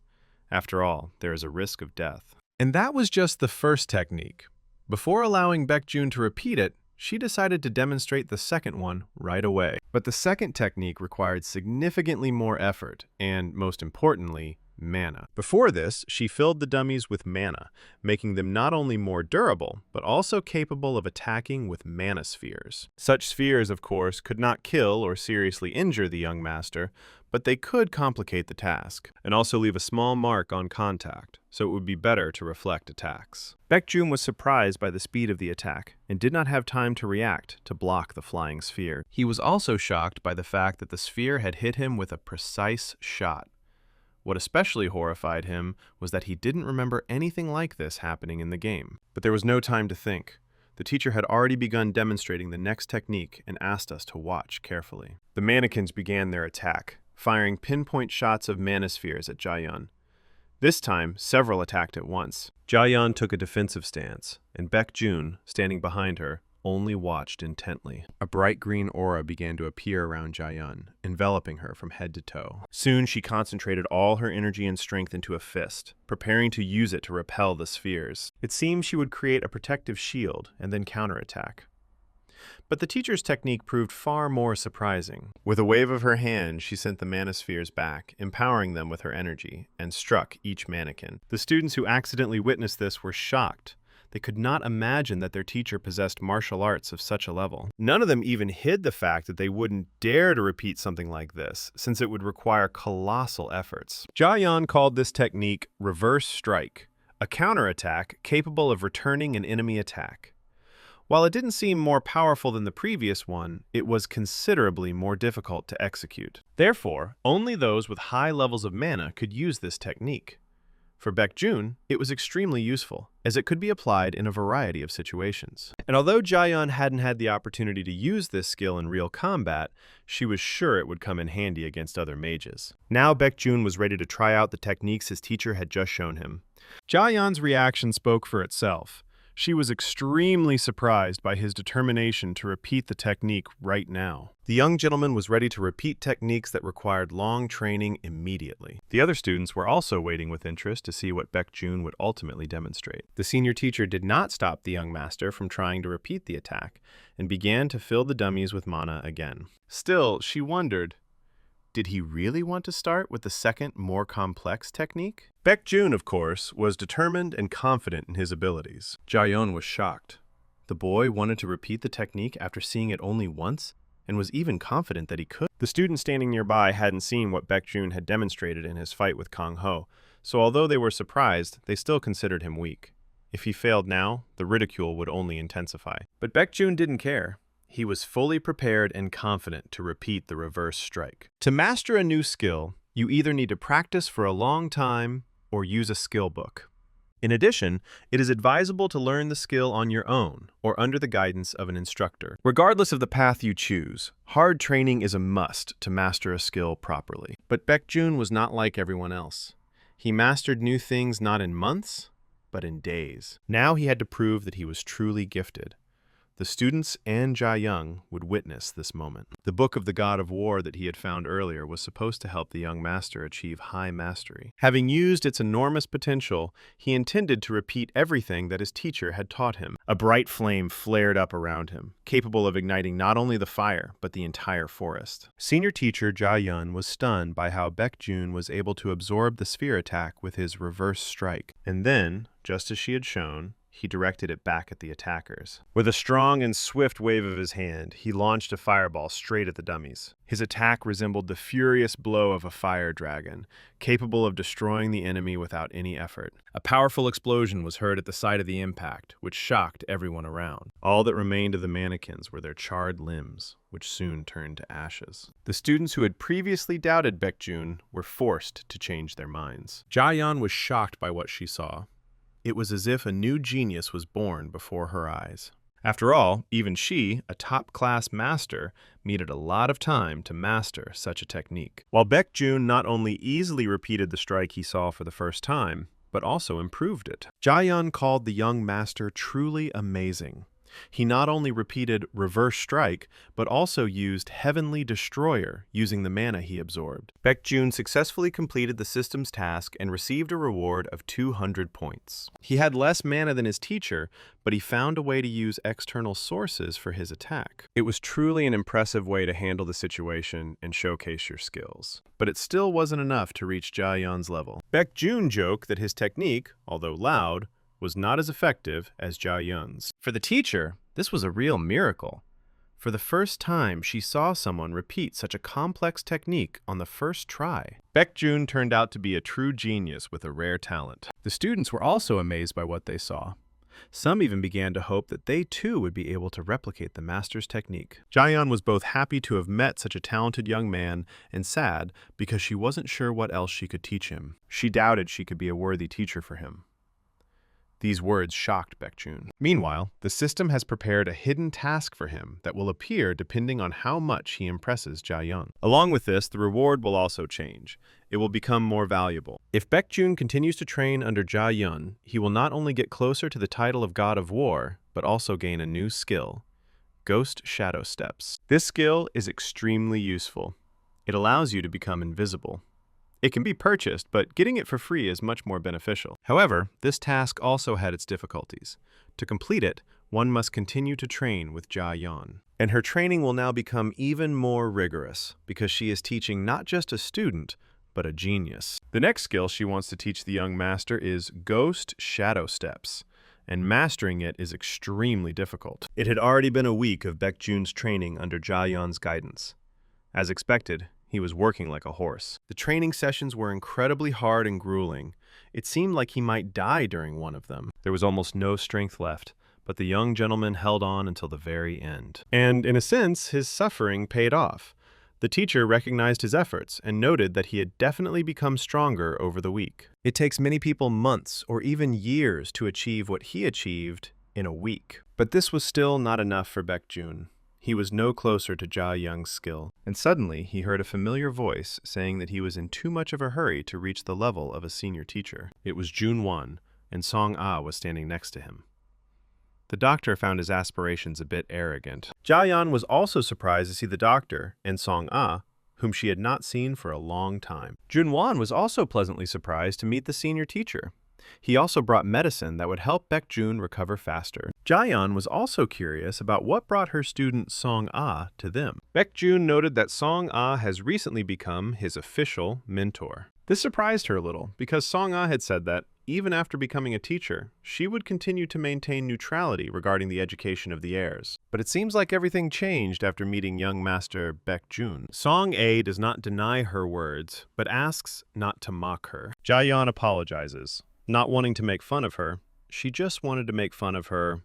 Speaker 1: After all, there is a risk of death. And that was just the first technique. Before allowing Baekjun to repeat it, she decided to demonstrate the second one right away. But the second technique required significantly more effort and, most importantly, mana. Before this, she filled the dummies with mana, making them not only more durable, but also capable of attacking with mana spheres. Such spheres, of course, could not kill or seriously injure the young master, but they could complicate the task, and also leave a small mark on contact, so it would be better to reflect attacks. Baekjun was surprised by the speed of the attack, and did not have time to react to block the flying sphere. He was also shocked by the fact that the sphere had hit him with a precise shot. What especially horrified him was that he didn't remember anything like this happening in the game. But there was no time to think. The teacher had already begun demonstrating the next technique and asked us to watch carefully. The mannequins began their attack, firing pinpoint shots of mana spheres at Jia-yan. This time, several attacked at once. Jia-yan took a defensive stance, and Baekjun, standing behind her, only watched intently. A bright green aura began to appear around Jia-yan, enveloping her from head to toe. Soon she concentrated all her energy and strength into a fist, preparing to use it to repel the spheres. It seemed she would create a protective shield and then counterattack. But the teacher's technique proved far more surprising. With a wave of her hand, she sent the mana spheres back, empowering them with her energy, and struck each mannequin. The students who accidentally witnessed this were shocked. They could not imagine that their teacher possessed martial arts of such a level. None of them even hid the fact that they wouldn't dare to repeat something like this, since it would require colossal efforts. Jia-yan called this technique reverse strike, a counterattack capable of returning an enemy attack. While it didn't seem more powerful than the previous one, it was considerably more difficult to execute. Therefore, only those with high levels of mana could use this technique. For Baekjun, it was extremely useful, as it could be applied in a variety of situations. And although Jia-yan hadn't had the opportunity to use this skill in real combat, she was sure it would come in handy against other mages. Now Baekjun was ready to try out the techniques his teacher had just shown him. Jia-yan's reaction spoke for itself. She was extremely surprised by his determination to repeat the technique right now. The young gentleman was ready to repeat techniques that required long training immediately. The other students were also waiting with interest to see what Baekjun would ultimately demonstrate. The senior teacher did not stop the young master from trying to repeat the attack, and began to fill the dummies with mana again. Still, she wondered, Did he really want to start with the second, more complex technique? Baekjun, of course, was determined and confident in his abilities. Jaeyeon was shocked. The boy wanted to repeat the technique after seeing it only once, and was even confident that he could. The students standing nearby hadn't seen what Baekjun had demonstrated in his fight with Kang Ho, so although they were surprised, they still considered him weak. If he failed now, the ridicule would only intensify. But Baekjun didn't care. He was fully prepared and confident to repeat the reverse strike. To master a new skill, you either need to practice for a long time or use a skill book. In addition, it is advisable to learn the skill on your own or under the guidance of an instructor. Regardless of the path you choose, hard training is a must to master a skill properly. But Baekjun was not like everyone else. He mastered new things not in months, but in days. Now he had to prove that he was truly gifted. The students and Jaeyoung would witness this moment. The book of the God of War that he had found earlier was supposed to help the young master achieve high mastery. Having used its enormous potential, he intended to repeat everything that his teacher had taught him. A bright flame flared up around him, capable of igniting not only the fire, but the entire forest. Senior teacher Jaeyeon was stunned by how Baekjun was able to absorb the sphere attack with his reverse strike. And then, just as she had shown, he directed it back at the attackers. With a strong and swift wave of his hand, he launched a fireball straight at the dummies. His attack resembled the furious blow of a fire dragon, capable of destroying the enemy without any effort. A powerful explosion was heard at the site of the impact, which shocked everyone around. All that remained of the mannequins were their charred limbs, which soon turned to ashes. The students who had previously doubted Baekjun were forced to change their minds. Jaeyeon was shocked by what she saw. It was as if a new genius was born before her eyes. After all, even she, a top-class master, needed a lot of time to master such a technique. While Baekjun not only easily repeated the strike he saw for the first time, but also improved it. Jaeyeon called the young master truly amazing. He not only repeated reverse strike, but also used heavenly destroyer using the mana he absorbed. Baekjun successfully completed the system's task and received a reward of 200 points. He had less mana than his teacher, but he found a way to use external sources for his attack. It was truly an impressive way to handle the situation and showcase your skills. But it still wasn't enough to reach Jaeyeon's level. Baekjun joked that his technique, although loud, was not as effective as Jaeyeon's. For the teacher, this was a real miracle. For the first time, she saw someone repeat such a complex technique on the first try. Baekjun turned out to be a true genius with a rare talent. The students were also amazed by what they saw. Some even began to hope that they too would be able to replicate the master's technique. Jaeyeon was both happy to have met such a talented young man and sad because she wasn't sure what else she could teach him. She doubted she could be a worthy teacher for him. These words shocked Baekjun. Meanwhile, the system has prepared a hidden task for him that will appear depending on how much he impresses Jaeyeon. Along with this, the reward will also change. It will become more valuable. If Baekjun continues to train under Jaeyeon, he will not only get closer to the title of God of War, but also gain a new skill, Ghost Shadow Steps. This skill is extremely useful. It allows you to become invisible. It can be purchased, but getting it for free is much more beneficial. However, this task also had its difficulties. To complete it, one must continue to train with Jaeyeon. And her training will now become even more rigorous, because she is teaching not just a student, but a genius. The next skill she wants to teach the young master is Ghost Shadow Steps, and mastering it is extremely difficult. It had already been a week of Baekjun's training under Jaeyeon's guidance. As expected, he was working like a horse. The training sessions were incredibly hard and grueling. It seemed like he might die during one of them. There was almost no strength left, but the young gentleman held on until the very end. And in a sense, his suffering paid off. The teacher recognized his efforts and noted that he had definitely become stronger over the week. It takes many people months or even years to achieve what he achieved in a week. But this was still not enough for Baekjun. He was no closer to Jaeyoung's skill, and suddenly he heard a familiar voice saying that he was in too much of a hurry to reach the level of a senior teacher. It was Jun-won, and Song-ah was standing next to him. The doctor found his aspirations a bit arrogant. Jaeyeon was also surprised to see the doctor and Song-ah, whom she had not seen for a long time. Jun-won was also pleasantly surprised to meet the senior teacher. He also brought medicine that would help Baekjun recover faster. Jaeyeon was also curious about what brought her student Song-ah to them. Baekjun noted that Song-ah has recently become his official mentor. This surprised her a little, because Song-ah had said that, even after becoming a teacher, she would continue to maintain neutrality regarding the education of the heirs. But it seems like everything changed after meeting young master Baekjun. Song-a does not deny her words, but asks not to mock her. Jaeyeon apologizes, not wanting to make fun of her. She just wanted to make fun of her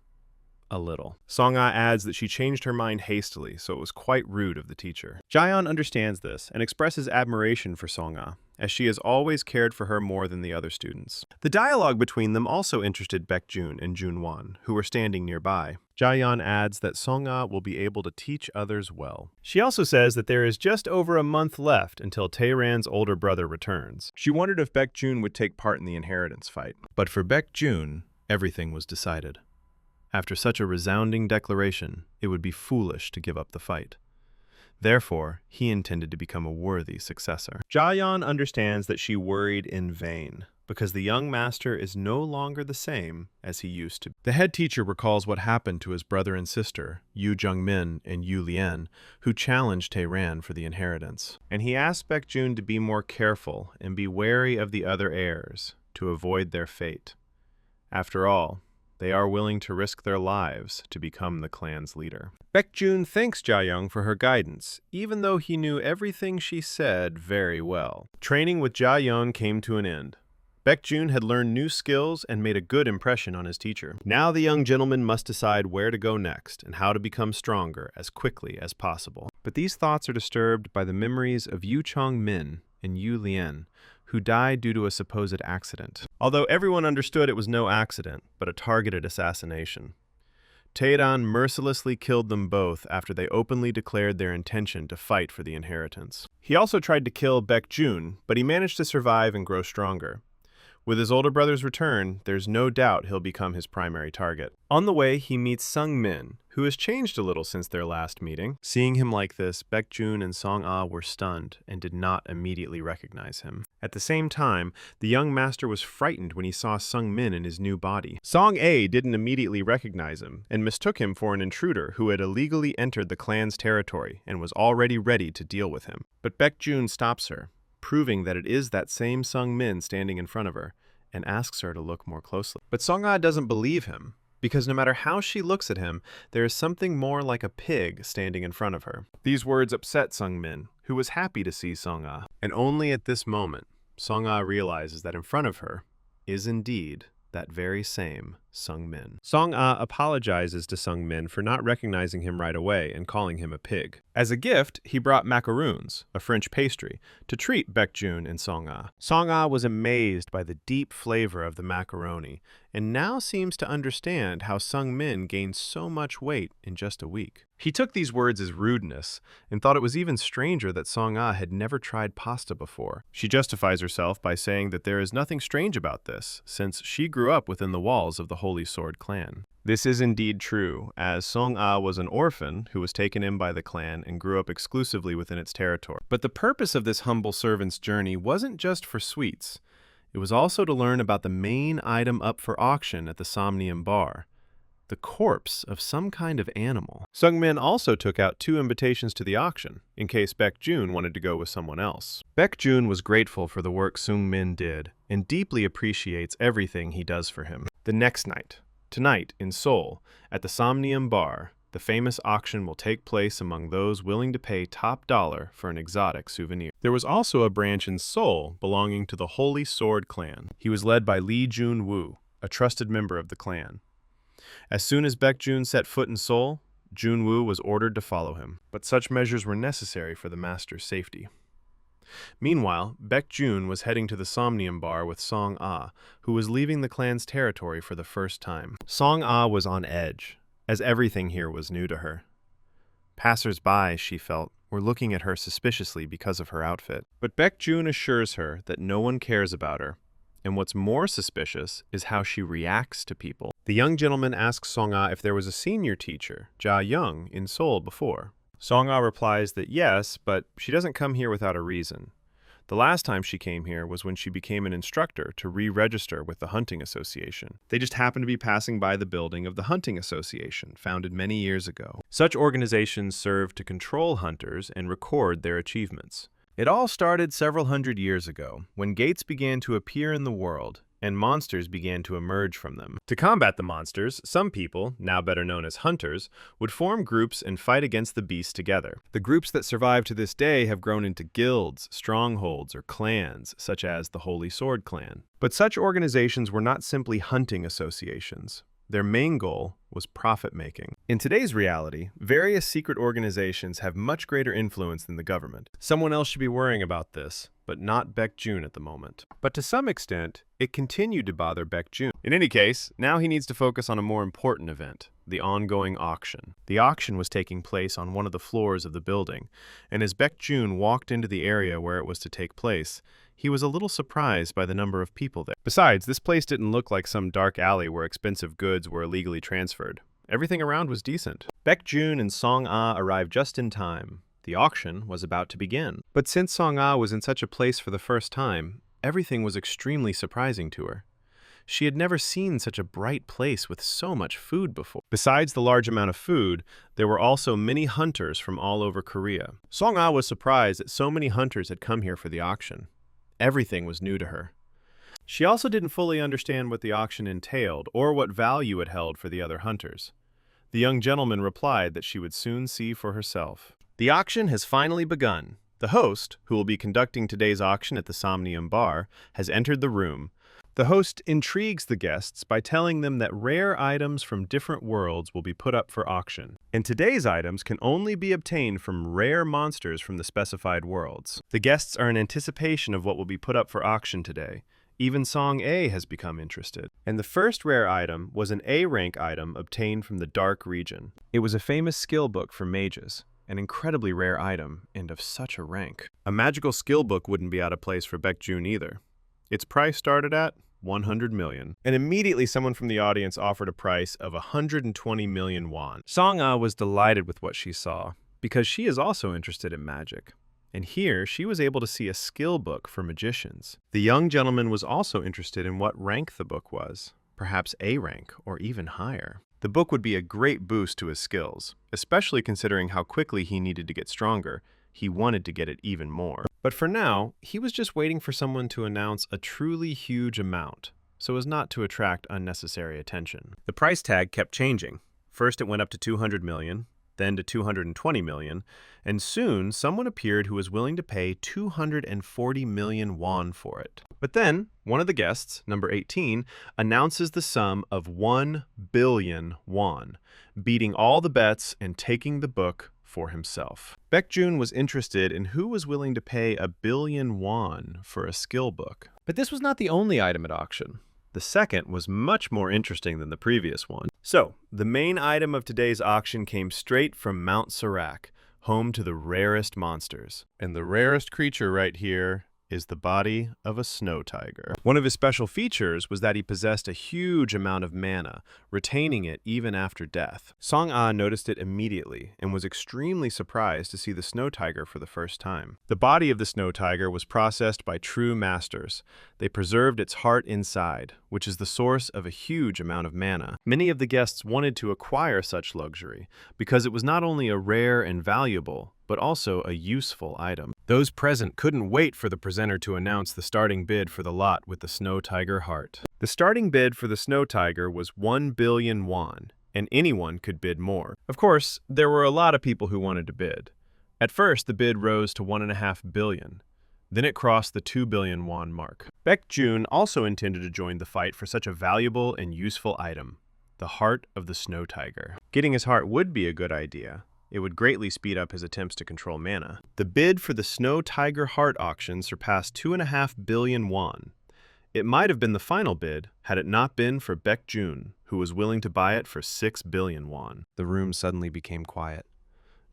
Speaker 1: a little. Song-ah adds that she changed her mind hastily, so it was quite rude of the teacher. Jaeyeon understands this and expresses admiration for Song-ah, as she has always cared for her more than the other students. The dialogue between them also interested Baekjun and Junwon, who were standing nearby. Jaeyeon adds that Song-ah will be able to teach others well. She also says that there is just over a month left until Taeran's older brother returns. She wondered if Baekjun would take part in the inheritance fight. But for Baekjun, everything was decided. After such a resounding declaration, it would be foolish to give up the fight. Therefore, he intended to become a worthy successor. Jaeyeon understands that she worried in vain, because the young master is no longer the same as he used to be. The head teacher recalls what happened to his brother and sister, Yu Jungmin and Yu Lien, who challenged Taeran for the inheritance. And he asked Baekjun to be more careful and be wary of the other heirs, to avoid their fate. After all, they are willing to risk their lives to become the clan's leader. Baekjun thanks Jaeyoung for her guidance, even though he knew everything she said very well. Training with Jaeyoung came to an end. Baekjun had learned new skills and made a good impression on his teacher. Now the young gentleman must decide where to go next and how to become stronger as quickly as possible. But these thoughts are disturbed by the memories of Yu Chongmin and Yu Lien, who died due to a supposed accident. Although everyone understood it was no accident, but a targeted assassination. Taeran mercilessly killed them both after they openly declared their intention to fight for the inheritance. He also tried to kill Baekjun, but he managed to survive and grow stronger. With his older brother's return, there's no doubt he'll become his primary target. On the way, he meets Sung Min, who has changed a little since their last meeting. Seeing him like this, Baekjun and Song-ah were stunned and did not immediately recognize him. At the same time, the young master was frightened when he saw Sung Min in his new body. Song-a didn't immediately recognize him and mistook him for an intruder who had illegally entered the clan's territory and was already ready to deal with him. But Baekjun stops her, proving that it is that same Sung Min standing in front of her, and asks her to look more closely. But Song-ah doesn't believe him, because no matter how she looks at him, there is something more like a pig standing in front of her. These words upset Sung Min, who was happy to see Song-ah. And only at this moment, Song-ah realizes that in front of her is indeed that very same Sung Min. Song-ah apologizes to Sung Min for not recognizing him right away and calling him a pig. As a gift, he brought macaroons, a French pastry, to treat Baekjun and Song-ah. Song-ah was amazed by the deep flavor of the macaroni, and now seems to understand how Sung Min gained so much weight in just a week. He took these words as rudeness, and thought it was even stranger that Song-ah had never tried pasta before. She justifies herself by saying that there is nothing strange about this, since she grew up within the walls of the Holy Sword clan. This is indeed true, as Song-ah was an orphan who was taken in by the clan and grew up exclusively within its territory. But the purpose of this humble servant's journey wasn't just for sweets. It was also to learn about the main item up for auction at the Somnium Bar, the corpse of some kind of animal. Sung Min also took out 2 invitations to the auction, in case Baekjun wanted to go with someone else. Baekjun was grateful for the work Sung Min did, and deeply appreciates everything he does for him. The next night, tonight in Seoul, at the Somnium Bar, the famous auction will take place among those willing to pay top dollar for an exotic souvenir. There was also a branch in Seoul belonging to the Holy Sword clan. He was led by Lee Jun-woo, a trusted member of the clan. As soon as Baekjun set foot in Seoul, Jun-woo was ordered to follow him, but such measures were necessary for the master's safety. Meanwhile, Baekjun was heading to the Somnium Bar with Song-ah, who was leaving the clan's territory for the first time. Song-ah was on edge, as everything here was new to her. Passers-by, she felt, were looking at her suspiciously because of her outfit. But Baekjun assures her that no one cares about her, and what's more suspicious is how she reacts to people. The young gentleman asks Song-ah if there was a senior teacher, Jaeyoung, in Seoul before. Song-ah replies that yes, but she doesn't come here without a reason. The last time she came here was when she became an instructor to re-register with the Hunting Association. They just happened to be passing by the building of the Hunting Association, founded many years ago. Such organizations serve to control hunters and record their achievements. It all started several hundred years ago, when gates began to appear in the world, and monsters began to emerge from them. To combat the monsters, some people, now better known as hunters, would form groups and fight against the beasts together. The groups that survive to this day have grown into guilds, strongholds, or clans, such as the Holy Sword Clan. But such organizations were not simply hunting associations. Their main goal was profit-making. In today's reality, various secret organizations have much greater influence than the government. Someone else should be worrying about this, but not Baek-jun at the moment. But to some extent, it continued to bother Baek-jun. In any case, now he needs to focus on a more important event, the ongoing auction. The auction was taking place on one of the floors of the building, and as Baek-jun walked into the area where it was to take place, he was a little surprised by the number of people there. Besides, this place didn't look like some dark alley where expensive goods were illegally transferred. Everything around was decent. Baek-jun and Song-ah arrived just in time. The auction was about to begin. But since Song-ah was in such a place for the first time, everything was extremely surprising to her. She had never seen such a bright place with so much food before. Besides the large amount of food, there were also many hunters from all over Korea. Song-ah was surprised that so many hunters had come here for the auction. Everything was new to her. She also didn't fully understand what the auction entailed or what value it held for the other hunters. The young gentleman replied that she would soon see for herself. The auction has finally begun. The host, who will be conducting today's auction at the Somnium Bar, has entered the room. The host intrigues the guests by telling them that rare items from different worlds will be put up for auction. And today's items can only be obtained from rare monsters from the specified worlds. The guests are in anticipation of what will be put up for auction today. Even Song A has become interested. And the first rare item was an A-rank item obtained from the Dark Region. It was a famous skill book for mages. An incredibly rare item, and of such a rank. A magical skill book wouldn't be out of place for Baek-jun either. Its price started at 100 million. And immediately someone from the audience offered a price of 120 million won. Song-ah was delighted with what she saw, because she is also interested in magic. And here, she was able to see a skill book for magicians. The young gentleman was also interested in what rank the book was, perhaps A rank or even higher. The book would be a great boost to his skills, especially considering how quickly he needed to get stronger. He wanted to get it even more. But for now, he was just waiting for someone to announce a truly huge amount, so as not to attract unnecessary attention. The price tag kept changing. First it went up to 200 million, then to 220 million, and soon someone appeared who was willing to pay 240 million won for it. But then, one of the guests, number 18, announces the sum of 1 billion won, beating all the bets and taking the book for himself. Baek-jun was interested in who was willing to pay 1 billion won for a skill book. But this was not the only item at auction. The second was much more interesting than the previous one. So, the main item of today's auction came straight from Mount Sarak, home to the rarest monsters. And the rarest creature right here is the body of a snow tiger. One of his special features was that he possessed a huge amount of mana, retaining it even after death. Song-ah noticed it immediately and was extremely surprised to see the snow tiger for the first time. The body of the snow tiger was processed by true masters. They preserved its heart inside, which is the source of a huge amount of mana. Many of the guests wanted to acquire such luxury because it was not only a rare and valuable, but also a useful item. Those present couldn't wait for the presenter to announce the starting bid for the lot with the snow tiger heart. The starting bid for the snow tiger was 1 billion won, and anyone could bid more. Of course, there were a lot of people who wanted to bid. At first, the bid rose to 1.5 billion. Then it crossed the 2 billion won mark. Baek-jun also intended to join the fight for such a valuable and useful item, the heart of the snow tiger. Getting his heart would be a good idea. It would greatly speed up his attempts to control mana. The bid for the Snow Tiger Heart auction surpassed 2.5 billion won. It might have been the final bid had it not been for Baek-jun, who was willing to buy it for 6 billion won. The room suddenly became quiet.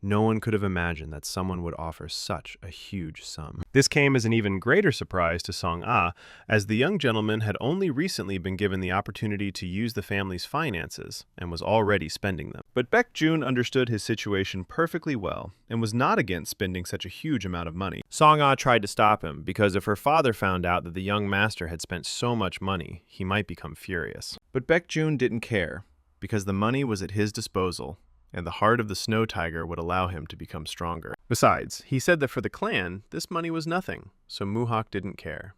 Speaker 1: No one could have imagined that someone would offer such a huge sum. This came as an even greater surprise to Song-ah, as the young gentleman had only recently been given the opportunity to use the family's finances and was already spending them. But Baek-jun understood his situation perfectly well and was not against spending such a huge amount of money. Song-ah tried to stop him because if her father found out that the young master had spent so much money, he might become furious. But Baek-jun didn't care because the money was at his disposal, and the heart of the snow tiger would allow him to become stronger. Besides, he said that for the clan, this money was nothing, so Muhawk didn't care.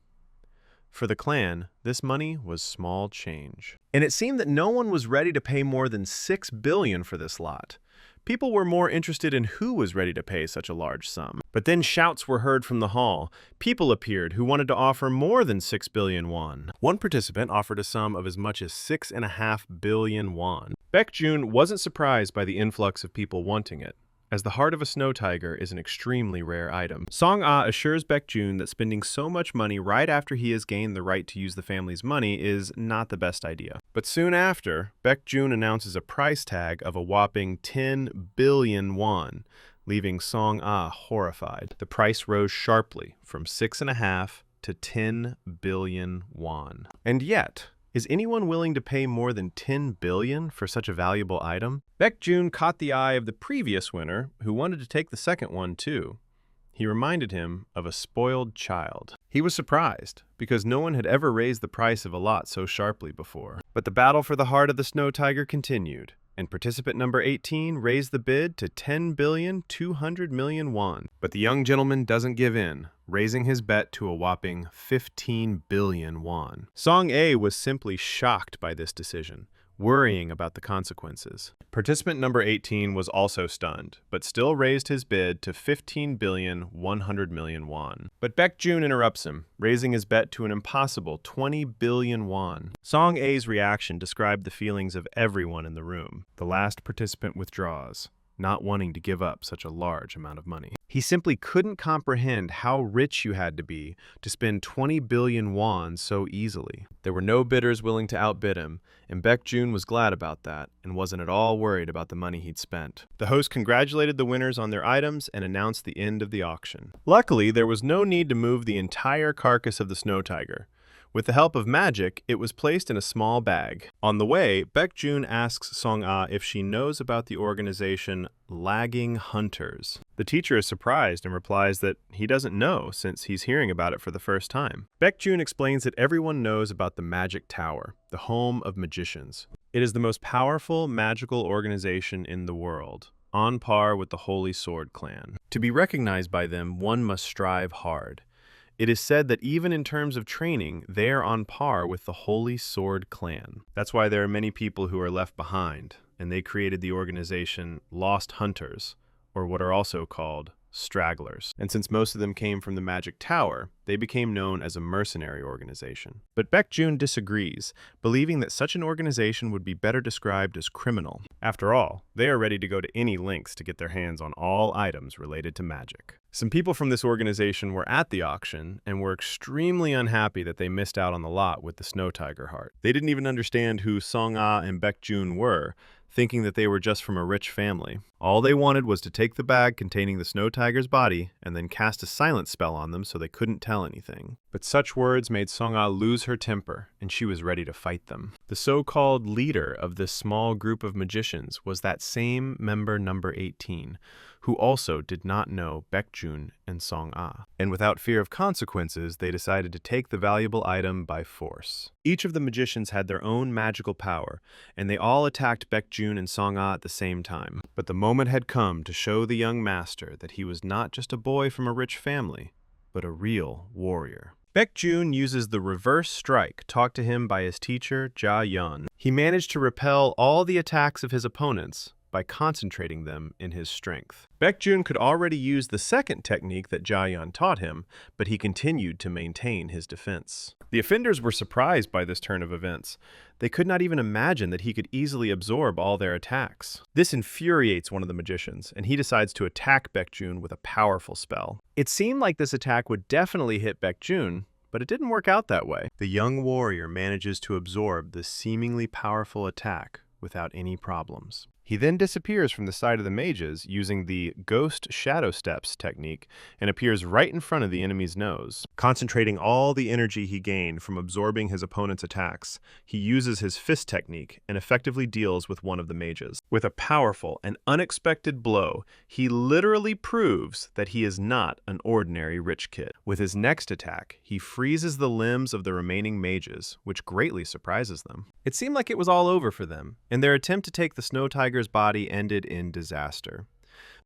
Speaker 1: For the clan, this money was small change. And it seemed that no one was ready to pay more than 6 billion for this lot. People were more interested in who was ready to pay such a large sum. But then shouts were heard from the hall. People appeared who wanted to offer more than 6 billion won. One participant offered a sum of as much as 6.5 billion won. Baek-jun wasn't surprised by the influx of people wanting it, as the heart of a snow tiger is an extremely rare item. Song-ah assures Baek-jun that spending so much money right after he has gained the right to use the family's money is not the best idea. But soon after, Baek-jun announces a price tag of a whopping 10 billion won, leaving Song-ah horrified. The price rose sharply from 6.5 to 10 billion won. And yet, is anyone willing to pay more than 10 billion for such a valuable item? Baek-jun caught the eye of the previous winner, who wanted to take the second one too. He reminded him of a spoiled child. He was surprised, because no one had ever raised the price of a lot so sharply before. But the battle for the heart of the snow tiger continued, and participant number 18 raised the bid to 10,200 million won. But the young gentleman doesn't give in, raising his bet to a whopping 15 billion won. Song-a was simply shocked by this decision, worrying about the consequences. Participant number 18 was also stunned, but still raised his bid to 15,100 million won. But Baek-jun interrupts him, raising his bet to an impossible 20 billion won. Song-a's reaction described the feelings of everyone in the room. The last participant withdraws, not wanting to give up such a large amount of money. He simply couldn't comprehend how rich you had to be to spend 20 billion won so easily. There were no bidders willing to outbid him, and Baek-jun was glad about that and wasn't at all worried about the money he'd spent. The host congratulated the winners on their items and announced the end of the auction. Luckily, there was no need to move the entire carcass of the snow tiger. With the help of magic, it was placed in a small bag. On the way, Baek-jun asks Song-ah if she knows about the organization Lagging Hunters. The teacher is surprised and replies that he doesn't know since he's hearing about it for the first time. Baek-jun explains that everyone knows about the Magic Tower, the home of magicians. It is the most powerful magical organization in the world, on par with the Holy Sword Clan. To be recognized by them, one must strive hard. It is said that even in terms of training, they are on par with the Holy Sword Clan. That's why there are many people who are left behind, and they created the organization Lost Hunters, or what are also called stragglers. And since most of them came from the Magic Tower, they became known as a mercenary organization. But Baek-jun disagrees, believing that such an organization would be better described as criminal. After all, they are ready to go to any lengths to get their hands on all items related to magic. Some people from this organization were at the auction and were extremely unhappy that they missed out on the lot with the snow tiger heart. They didn't even understand who Song-ah and Baek-jun were, thinking that they were just from a rich family. All they wanted was to take the bag containing the snow tiger's body and then cast a silence spell on them so they couldn't tell anything. But such words made Song-ah lose her temper, and she was ready to fight them. The so-called leader of this small group of magicians was that same member number 18, who also did not know Baek-jun and Song-ah. And without fear of consequences, they decided to take the valuable item by force. Each of the magicians had their own magical power, and they all attacked Baek-jun and Song-ah at the same time. But the moment had come to show the young master that he was not just a boy from a rich family, but a real warrior. Baek-jun uses the reverse strike taught to him by his teacher, Ja-yeon. He managed to repel all the attacks of his opponents by concentrating them in his strength. Baek-jun could already use the second technique that Ja-yeon taught him, but he continued to maintain his defense. The offenders were surprised by this turn of events. They could not even imagine that he could easily absorb all their attacks. This infuriates one of the magicians, and he decides to attack Baek-jun with a powerful spell. It seemed like this attack would definitely hit Baek-jun, but it didn't work out that way. The young warrior manages to absorb this seemingly powerful attack without any problems. He then disappears from the side of the mages using the ghost shadow steps technique and appears right in front of the enemy's nose. Concentrating all the energy he gained from absorbing his opponent's attacks, he uses his fist technique and effectively deals with one of the mages. With a powerful and unexpected blow, he literally proves that he is not an ordinary rich kid. With his next attack, he freezes the limbs of the remaining mages, which greatly surprises them. It seemed like it was all over for them, and their attempt to take the Snow Tiger's body ended in disaster.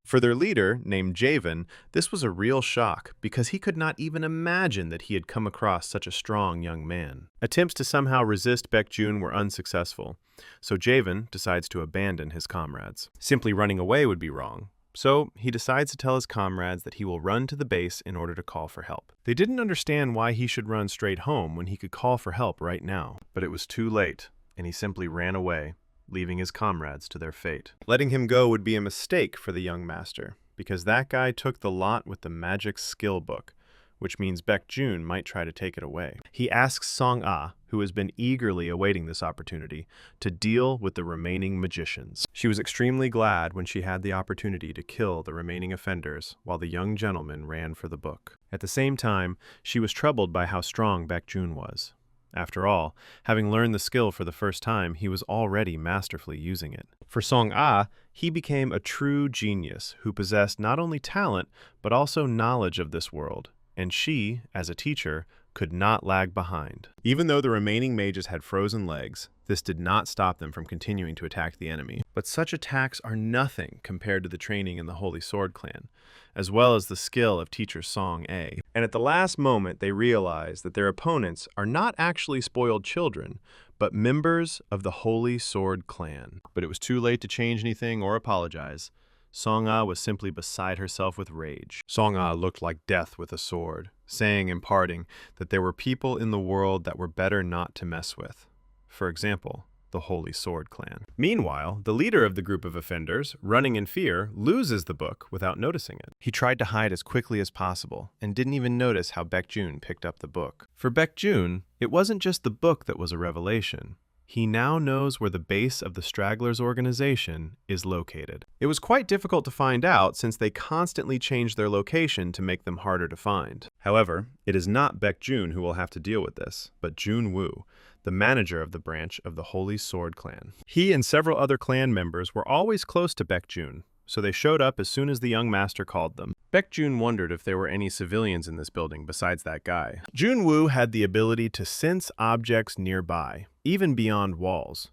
Speaker 1: For their leader, named Javen, this was a real shock because he could not even imagine that he had come across such a strong young man. Attempts to somehow resist Baekjun were unsuccessful, so Javen decides to abandon his comrades. Simply running away would be wrong, so he decides to tell his comrades that he will run to the base in order to call for help. They didn't understand why he should run straight home when he could call for help right now, but it was too late, and he simply ran away, leaving his comrades to their fate. Letting him go would be a mistake for the young master, because that guy took the lot with the magic skill book, which means Baekjun might try to take it away. He asks Song-ah, who has been eagerly awaiting this opportunity, to deal with the remaining magicians. She was extremely glad when she had the opportunity to kill the remaining offenders while the young gentleman ran for the book. At the same time, she was troubled by how strong Baekjun was. After all, having learned the skill for the first time, he was already masterfully using it. For Song-ah, he became a true genius who possessed not only talent, but also knowledge of this world, and she, as a teacher, could not lag behind. Even though the remaining mages had frozen legs, this did not stop them from continuing to attack the enemy. But such attacks are nothing compared to the training in the Holy Sword Clan, as well as the skill of teacher Song-a. And at the last moment, they realize that their opponents are not actually spoiled children, but members of the Holy Sword Clan. But it was too late to change anything or apologize. Song-ah was simply beside herself with rage. Song-ah looked like death with a sword, saying in parting that there were people in the world that were better not to mess with. For example, the Holy Sword Clan. Meanwhile, the leader of the group of offenders, running in fear, loses the book without noticing it. He tried to hide as quickly as possible and didn't even notice how Baekjun picked up the book. For Baekjun, it wasn't just the book that was a revelation. He now knows where the base of the Stragglers organization is located. It was quite difficult to find out since they constantly changed their location to make them harder to find. However, it is not Baekjun who will have to deal with this, but Junwoo, the manager of the branch of the Holy Sword Clan. He and several other clan members were always close to Baekjun, so they showed up as soon as the young master called them. Baekjun wondered if there were any civilians in this building besides that guy. Junwoo had the ability to sense objects nearby, even beyond walls.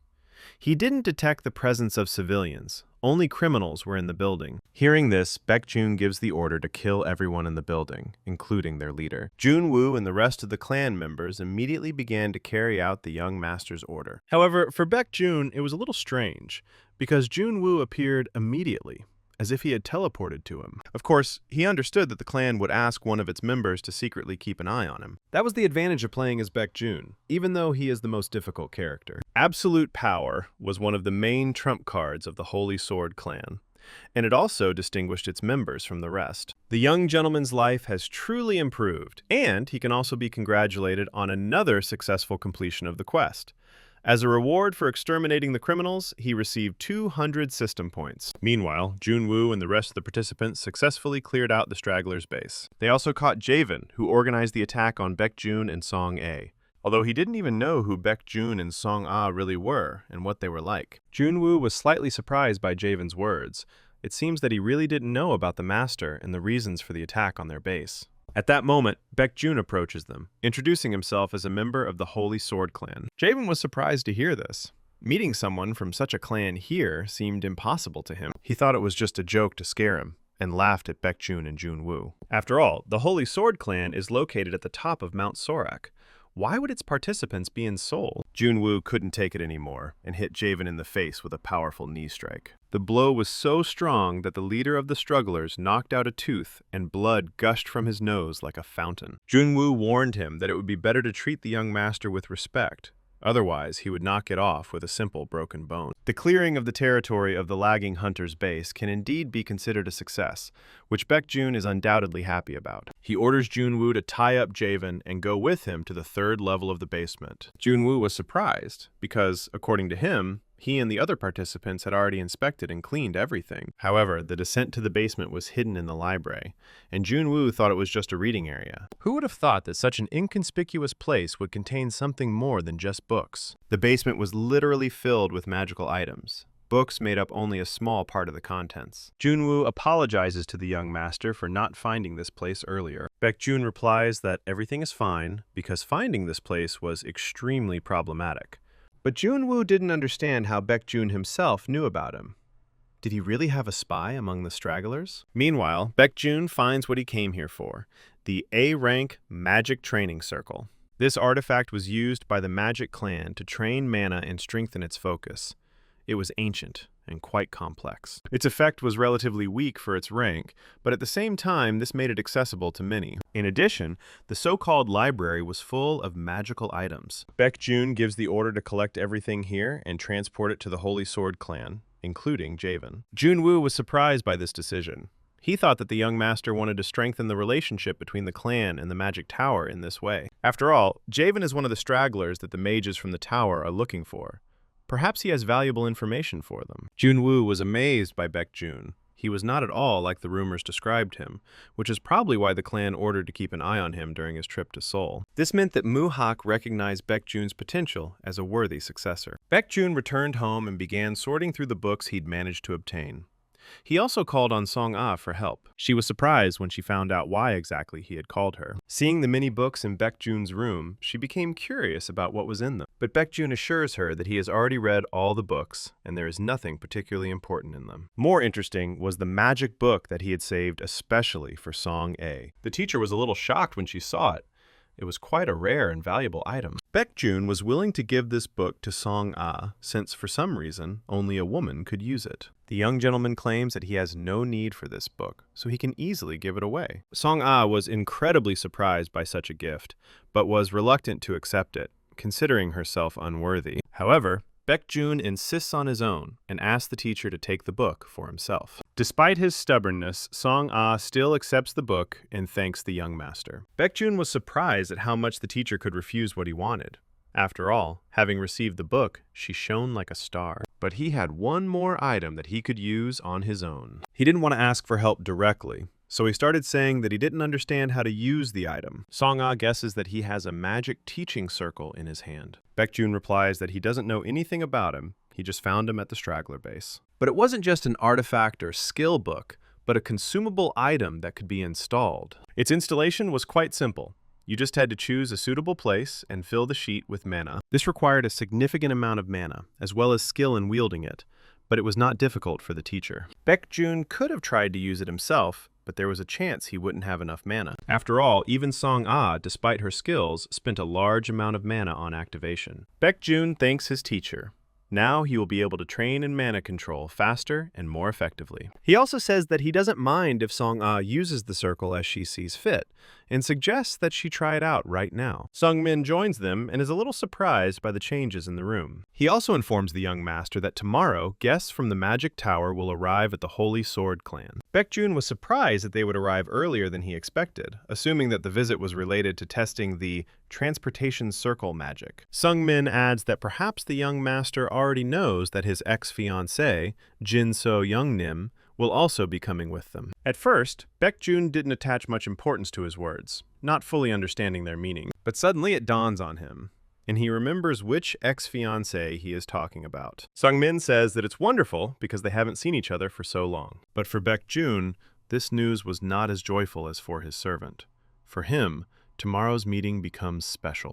Speaker 1: He didn't detect the presence of civilians. Only criminals were in the building. Hearing this, Baekjun gives the order to kill everyone in the building, including their leader. Junwoo and the rest of the clan members immediately began to carry out the young master's order. However, for Baekjun, it was a little strange, because Junwoo appeared immediately, as if he had teleported to him. Of course, he understood that the clan would ask one of its members to secretly keep an eye on him. That was the advantage of playing as Baekjun, even though he is the most difficult character. Absolute power was one of the main trump cards of the Holy Sword Clan, and it also distinguished its members from the rest. The young gentleman's life has truly improved, and he can also be congratulated on another successful completion of the quest. As a reward for exterminating the criminals, he received 200 system points. Meanwhile, Junwoo and the rest of the participants successfully cleared out the stragglers' base. They also caught Javen, who organized the attack on Baekjun and Song-a, although he didn't even know who Baekjun and Song-ah really were and what they were like. Junwoo was slightly surprised by Javen's words. It seems that he really didn't know about the master and the reasons for the attack on their base. At that moment, Baekjun approaches them, introducing himself as a member of the Holy Sword Clan. Javen was surprised to hear this. Meeting someone from such a clan here seemed impossible to him. He thought it was just a joke to scare him, and laughed at Baekjun and Junwoo. After all, the Holy Sword Clan is located at the top of Mount Sorak. Why would its participants be in Seoul? Junwoo couldn't take it anymore and hit Javen in the face with a powerful knee strike. The blow was so strong that the leader of the strugglers knocked out a tooth and blood gushed from his nose like a fountain. Junwoo warned him that it would be better to treat the young master with respect. Otherwise, he would knock it off with a simple broken bone. The clearing of the territory of the lagging hunter's base can indeed be considered a success, which Baekjun is undoubtedly happy about. He orders Junwoo to tie up Javen and go with him to the third level of the basement. Junwoo was surprised because, according to him, He and the other participants had already inspected and cleaned everything. However, the descent to the basement was hidden in the library, and Junwoo thought it was just a reading area. Who would have thought that such an inconspicuous place would contain something more than just books? The basement was literally filled with magical items. Books made up only a small part of the contents. Junwoo apologizes to the young master for not finding this place earlier. Baekjun replies that everything is fine because finding this place was extremely problematic. But Junwoo didn't understand how Baekjun himself knew about him. Did he really have a spy among the stragglers? Meanwhile, Baekjun finds what he came here for, the A-rank Magic Training Circle. This artifact was used by the Magic Clan to train mana and strengthen its focus. It was ancient and quite complex. Its effect was relatively weak for its rank, but at the same time, this made it accessible to many. In addition, the so-called library was full of magical items. Baekjun gives the order to collect everything here and transport it to the Holy Sword Clan, including Javen. Junwoo was surprised by this decision. He thought that the young master wanted to strengthen the relationship between the clan and the magic tower in this way. After all, Javen is one of the stragglers that the mages from the tower are looking for. Perhaps he has valuable information for them. Junwoo was amazed by Baekjun. He was not at all like the rumors described him, which is probably why the clan ordered to keep an eye on him during his trip to Seoul. This meant that Muhak recognized Baekjun's potential as a worthy successor. Baekjun returned home and began sorting through the books he'd managed to obtain. He also called on Song-ah for help. She was surprised when she found out why exactly he had called her. Seeing the many books in Baekjun's room, she became curious about what was in them. But Baekjun assures her that he has already read all the books, and there is nothing particularly important in them. More interesting was the magic book that he had saved especially for Song-A. The teacher was a little shocked when she saw it. It was quite a rare and valuable item. Baekjun was willing to give this book to Song-ah, since for some reason, only a woman could use it. The young gentleman claims that he has no need for this book, so he can easily give it away. Song-ah was incredibly surprised by such a gift, but was reluctant to accept it, considering herself unworthy. However, Baekjun insists on his own and asks the teacher to take the book for himself. Despite his stubbornness, Song-ah still accepts the book and thanks the young master. Baekjun was surprised at how much the teacher could refuse what he wanted. After all, having received the book, she shone like a star. But he had one more item that he could use on his own. He didn't want to ask for help directly, so he started saying that he didn't understand how to use the item. Song-ah guesses that he has a magic teaching circle in his hand. Baekjun replies that he doesn't know anything about him, he just found him at the straggler base. But it wasn't just an artifact or skill book, but a consumable item that could be installed. Its installation was quite simple. You just had to choose a suitable place and fill the sheet with mana. This required a significant amount of mana, as well as skill in wielding it, but it was not difficult for the teacher. Baekjun could have tried to use it himself, but there was a chance he wouldn't have enough mana. After all, even Song-ah, despite her skills, spent a large amount of mana on activation. Baekjun thanks his teacher. Now he will be able to train in mana control faster and more effectively. He also says that he doesn't mind if Song-ah uses the circle as she sees fit, and suggests that she try it out right now. Sung-min joins them and is a little surprised by the changes in the room. He also informs the young master that tomorrow, guests from the Magic Tower will arrive at the Holy Sword Clan. Baekjun was surprised that they would arrive earlier than he expected, assuming that the visit was related to testing the transportation circle magic. Sung-min adds that perhaps the young master already knows that his ex-fiancée, Jin-so Youngnim, will also be coming with them. At first, Baekjun didn't attach much importance to his words, not fully understanding their meaning. But suddenly it dawns on him, and he remembers which ex-fiancée he is talking about. Sung-min says that it's wonderful because they haven't seen each other for so long. But for Baekjun, this news was not as joyful as for his servant. For him, tomorrow's meeting becomes special.